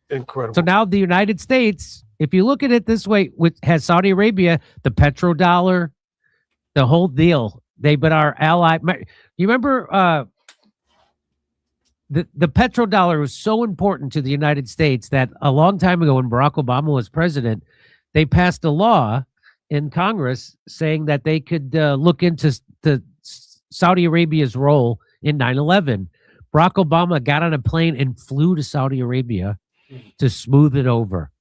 Incredible. So now the United States, if you look at it this way, has Saudi Arabia, the petrodollar, the whole deal. They've been our ally. You remember the petrodollar was so important to the United States that a long time ago when Barack Obama was president, they passed a law in Congress saying that they could look into the Saudi Arabia's role in 9/11. Barack Obama got on a plane and flew to Saudi Arabia to smooth it over.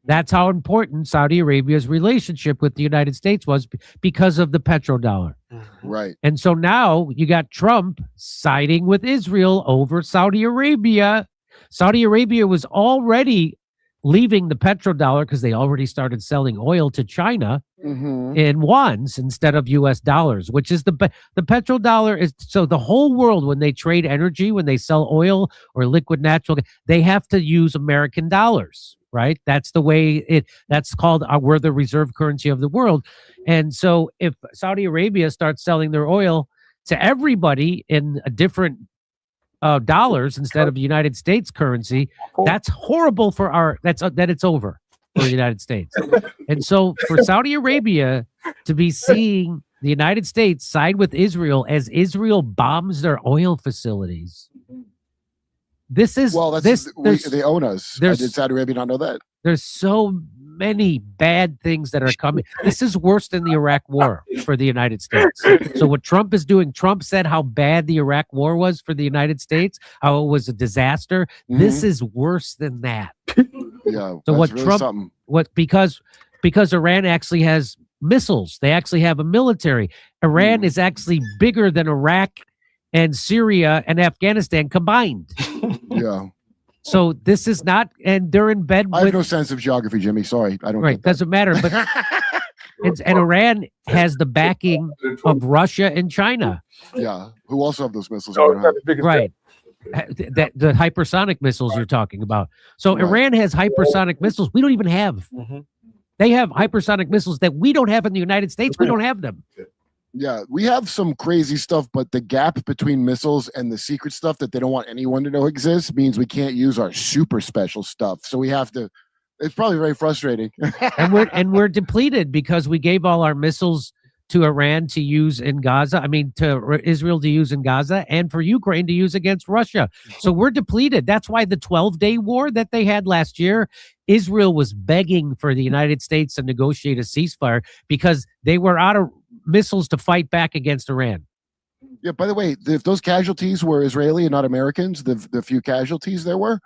That's how important Saudi Arabia's relationship with the United States was because of the petrodollar. Right. And so now you got Trump siding with Israel over Saudi Arabia. Saudi Arabia was already leaving the petrodollar because they already started selling oil to China in wons instead of US dollars, which is the petrodollar is, so the whole world, when they trade energy, when they sell oil or liquid natural gas, they have to use American dollars, right? That's the way that's called, we're the reserve currency of the world. And so if Saudi Arabia starts selling their oil to everybody in a different dollars instead of United States currency, that's horrible for that it's over for the United States. And so for Saudi Arabia to be seeing the United States side with Israel as Israel bombs their oil facilities, this is they own us. Did Saudi Arabia not know that? There's so many bad things that are coming. This is worse than the Iraq war for the United States. So what Trump is doing, Trump said how bad the Iraq war was for the United States, how it was a disaster. This is worse than that. Yeah. So what really Trump, something. because Iran actually has missiles, they actually have a military. Iran is actually bigger than Iraq and Syria and Afghanistan combined. Yeah. So this is not, and they're in bed with. I have no sense of geography, Jimmy. Sorry, I don't. Right, doesn't matter. But and Iran has the backing of Russia and China. Yeah, who also have those missiles. Right. The hypersonic missiles you're talking about. So Iran has hypersonic missiles we don't even have. They have hypersonic missiles that we don't have in the United States. We don't have them. Yeah, we have some crazy stuff, but the gap between missiles and the secret stuff that they don't want anyone to know exists means we can't use our super special stuff. So we have to It's probably very frustrating. and we're depleted because we gave all our missiles to Iran to use in Gaza. I mean, to Israel to use in Gaza, and for Ukraine to use against Russia. So we're depleted. That's why the 12-day war that they had last year, Israel was begging for the United States to negotiate a ceasefire because they were out of missiles to fight back against Iran. Yeah, by the way, if those casualties were Israeli and not Americans, the few casualties there were,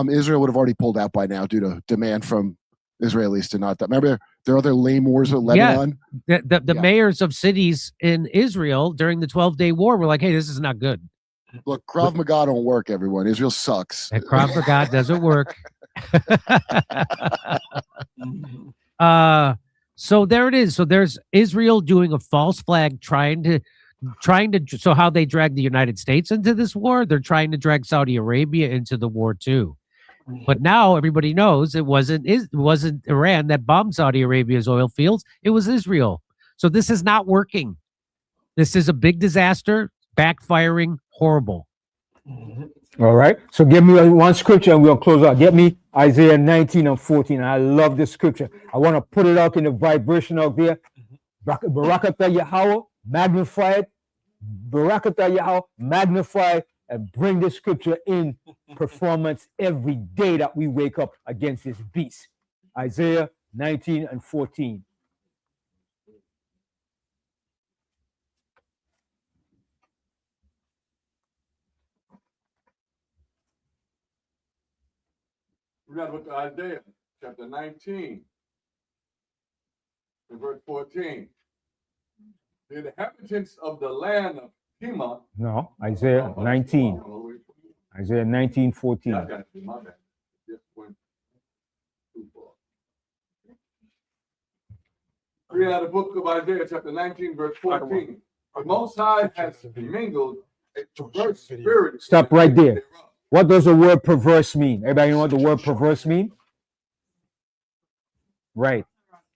Israel would have already pulled out by now due to demand from Israelis to not that. Remember, there are other lame wars with Lebanon. Yeah, the mayors of cities in Israel during the 12-day war were like, hey, this is not good. Look, Krav Maga don't work, everyone. Israel sucks. And Krav Maga doesn't work. So there it is. So there's Israel doing a false flag, trying to. So how they drag the United States into this war, they're trying to drag Saudi Arabia into the war too. But now everybody knows it wasn't Iran that bombed Saudi Arabia's oil fields. It was Israel. So this is not working. This is a big disaster, backfiring, horrible. All right. So give me one scripture and we'll close out. Get me Isaiah 19 and 14. I love this scripture. I want to put it out in the vibration out there. Barakatah Yahweh, magnify it. Barakatah Yahweh, magnify and bring the scripture in performance every day that we wake up against this beast. Isaiah 19 and 14. We got to look at Isaiah chapter 19 and verse 14. The inhabitants of the land of Hema. No, Isaiah 19. Isaiah 19, 14. Yeah, I got you. My bad. Just went too far. Read out the book of Isaiah, chapter 19, verse 14. The Most High has mingled a perverse spirit. Stop right there. What does the word perverse mean? Everybody know what the word perverse mean? Right.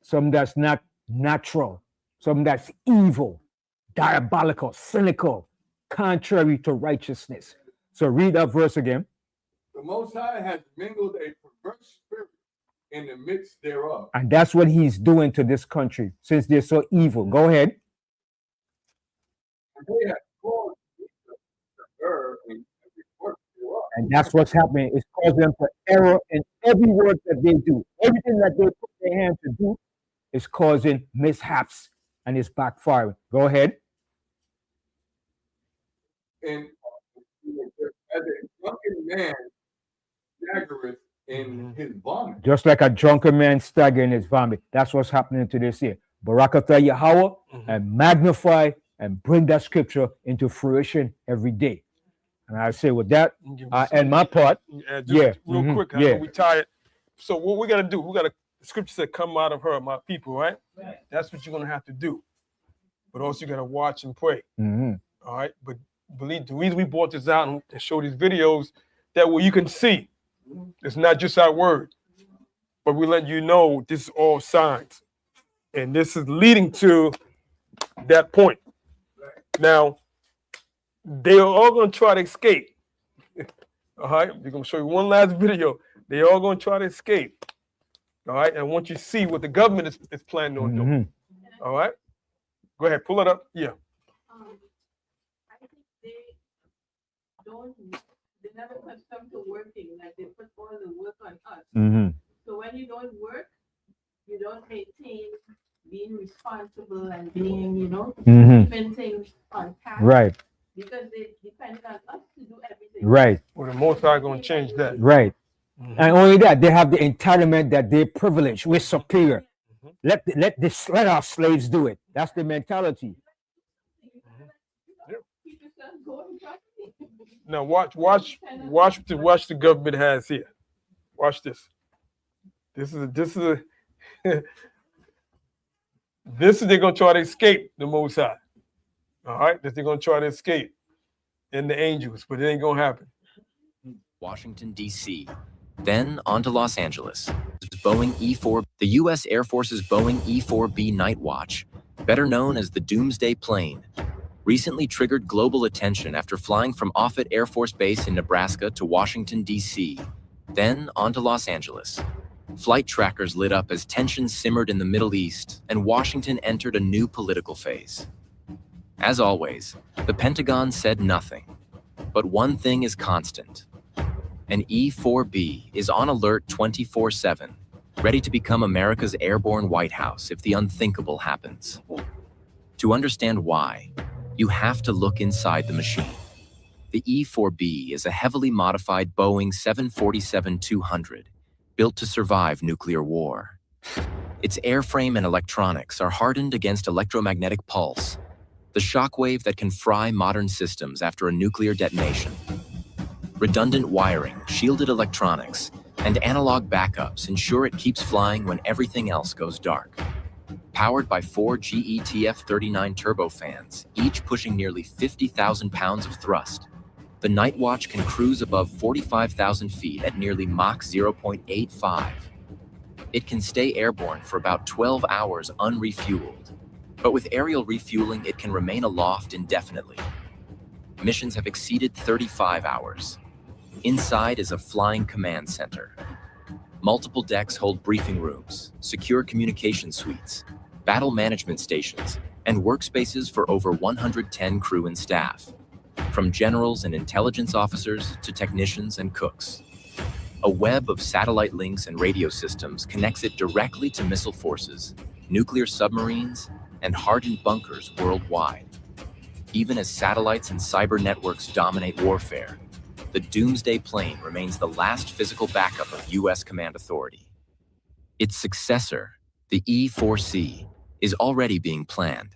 Something that's not natural. Something that's evil, diabolical, cynical, contrary to righteousness. So read that verse again. The Most High has mingled a perverse spirit in the midst thereof. And that's what he's doing to this country since they're so evil. Go ahead. They have caused error in every work thereof. And that's what's happening. It's causing them for error in every work that they do. Everything that they put their hand to do is causing mishaps and it's backfiring. Go ahead. And as a drunken man staggereth in his vomit. Just like a drunken man staggering his vomit. That's what's happening to this here. Barakatah Yahweh and magnify and bring that scripture into fruition every day. And I say with that, I end my part. Real quick, I know we tired. So what we got to do, the scripture said, come out of her, my people, right? That's what you're going to have to do. But also you got to watch and pray. All right? But believe the reason we brought this out and show these videos, that way you can see it's not just our word, but we let you know this is all signs. And this is leading to that point. Now, they are all going to try to escape. All right? We're going to show you one last video. They're all going to try to escape. All right? And I want you to see what the government is planning on doing. All right? Go ahead. Pull it up. Yeah. I think they never come to working. Like they put all the work on us. So when you don't work, you don't maintain being responsible and being, keeping things on task. Right. Because they depend on us to do everything. Right. Well, the Most High going to change that. Right. And only that, they have the entitlement that they're privileged. We're superior. Let our slaves do it. That's the mentality. Now watch what the government has here. Watch this. This is they're gonna try to escape the Most High. All right, they're gonna try to escape in the angels, but it ain't gonna happen. Washington, D.C. Then on to Los Angeles. Boeing E-4, the U.S. Air Force's Boeing E-4B Night Watch, better known as the Doomsday Plane, recently triggered global attention after flying from Offutt Air Force Base in Nebraska to Washington, D.C., then on to Los Angeles. Flight trackers lit up as tensions simmered in the Middle East and Washington entered a new political phase. As always, the Pentagon said nothing. But one thing is constant. An E-4B is on alert 24/7, ready to become America's airborne White House if the unthinkable happens. To understand why, you have to look inside the machine. The E-4B is a heavily modified Boeing 747-200, built to survive nuclear war. Its airframe and electronics are hardened against electromagnetic pulse, the shockwave that can fry modern systems after a nuclear detonation. Redundant wiring, shielded electronics, and analog backups ensure it keeps flying when everything else goes dark. Powered by 4 GE-TF-39 turbofans, each pushing nearly 50,000 pounds of thrust, the Night Watch can cruise above 45,000 feet at nearly Mach 0.85. It can stay airborne for about 12 hours unrefueled. But with aerial refueling, it can remain aloft indefinitely. Missions have exceeded 35 hours. Inside is a flying command center. Multiple decks hold briefing rooms, secure communication suites, battle management stations, and workspaces for over 110 crew and staff, from generals and intelligence officers to technicians and cooks. A web of satellite links and radio systems connects it directly to missile forces, nuclear submarines, and hardened bunkers worldwide. Even as satellites and cyber networks dominate warfare, the Doomsday Plane remains the last physical backup of U.S. command authority. Its successor, the E-4C, is already being planned.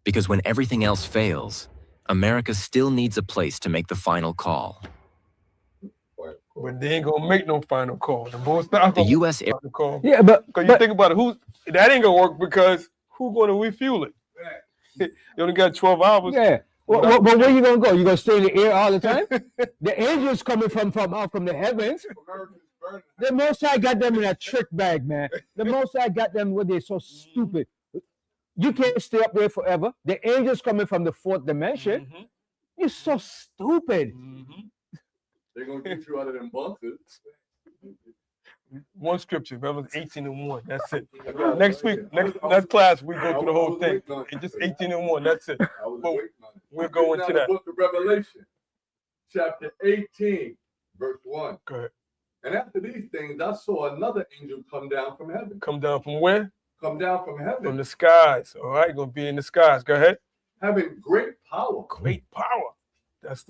Because when everything else fails, America still needs a place to make the final call. But they ain't gonna make no final call. The U.S. Air call. Yeah, but you think about it, that ain't gonna work because who's gonna refuel it? You only got 12 hours. Yeah. Well, where you gonna go? You gonna stay in the air all the time? The angels coming from out from the heavens. The Most High got them in a trick bag, man. The Most High got them where they're so stupid. You can't stay up there forever. The angels coming from the fourth dimension. You're so stupid. They're gonna get you out of them bunkers. One scripture, Revelation 18:1. That's it. Next week, next class, we go through the whole thing. It's just 18:1. That's it. We'll go into that. Book of Revelation, chapter 18, verse 1. Go ahead. And after these things, I saw another angel come down from heaven. Come down from where? Come down from heaven. From the skies. All right, gonna be in the skies. Go ahead. Having great power. Great power. That's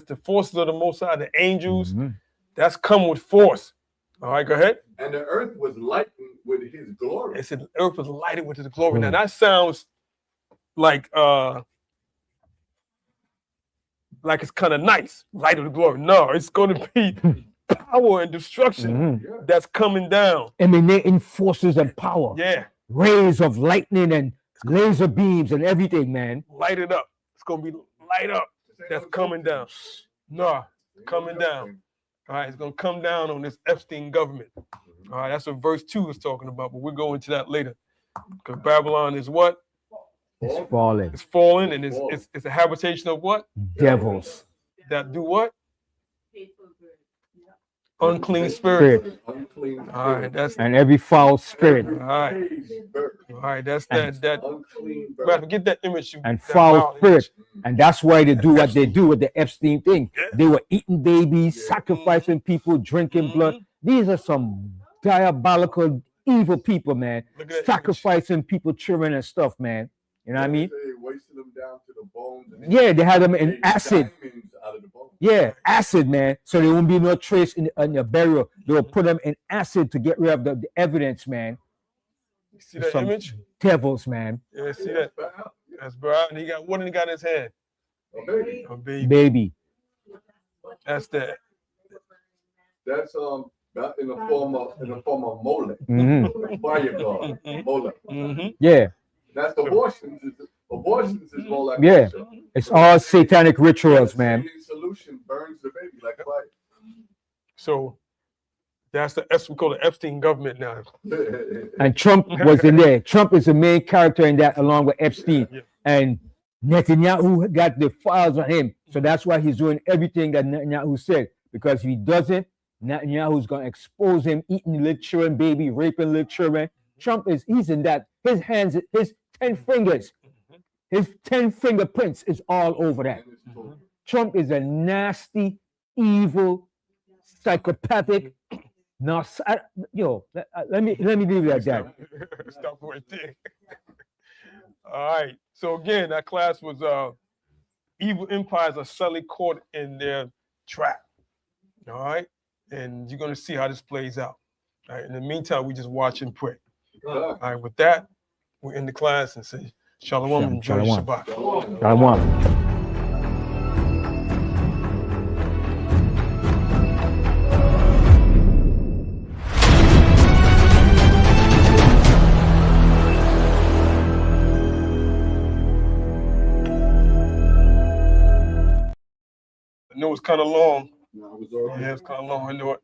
the forces of the Most High, the angels. That's come with force. All right, go ahead. And the earth was lightened with his glory. It said the earth was lighted with his glory. Now that sounds like it's kind of nice, light of the glory. No, it's going to be power and destruction that's coming down. Emanating forces and power. Yeah. Rays of lightning and laser beams and everything, man. Light it up. It's going to be light up. That's coming down. No, coming down. All right, it's going to come down on this Epstein government. All right, that's what verse 2 is talking about, but we'll go into that later. Because Babylon is what? It's falling. It's falling, and it's a habitation of what? Devils. That do what? Unclean spirit. Unclean. All right, that's and every foul spirit. All right, that's that. Right, get that image. And foul spirit. And that's why they do what they do with the Epstein thing. They were eating babies, sacrificing people, drinking blood. These are some diabolical, evil people, man. Sacrificing people, children and stuff, man. You know what I mean? They wasted them down to the bones. Yeah, they had them in acid. Yeah, acid, man. So there won't be no trace in the burial. They will put them in acid to get rid of the evidence, man. You see that image? Devils, man. Yeah, see that? That's bro. And he got what? He got in his hand? A baby. A baby. Baby. That's that. That's in the form of Molech. Fire god. Molech. Yeah. That's abortions. Abortions is more like it's all satanic rituals, man. Solution burns the baby like fire. So that's we call the Epstein government now. And Trump was in there. Trump is the main character in that, along with Epstein. And Netanyahu got the files on him. So that's why he's doing everything that Netanyahu said. Because if he doesn't, Netanyahu's going to expose him eating little children, baby, raping little children. Trump he's in that. His hands, his 10 fingers, his 10 fingerprints is all over that. Trump is a nasty, evil, psychopathic. Let me leave it at that. Stop right there. All right. So again, that class was evil empires are subtly caught in their trap. All right. And you're going to see how this plays out. All right. In the meantime, we just watch and pray. All right. With that, we end the class and say Shalom and enjoy Shabbat. Shalom. I know it's kind of long. Yeah, it's kind of long. I know it.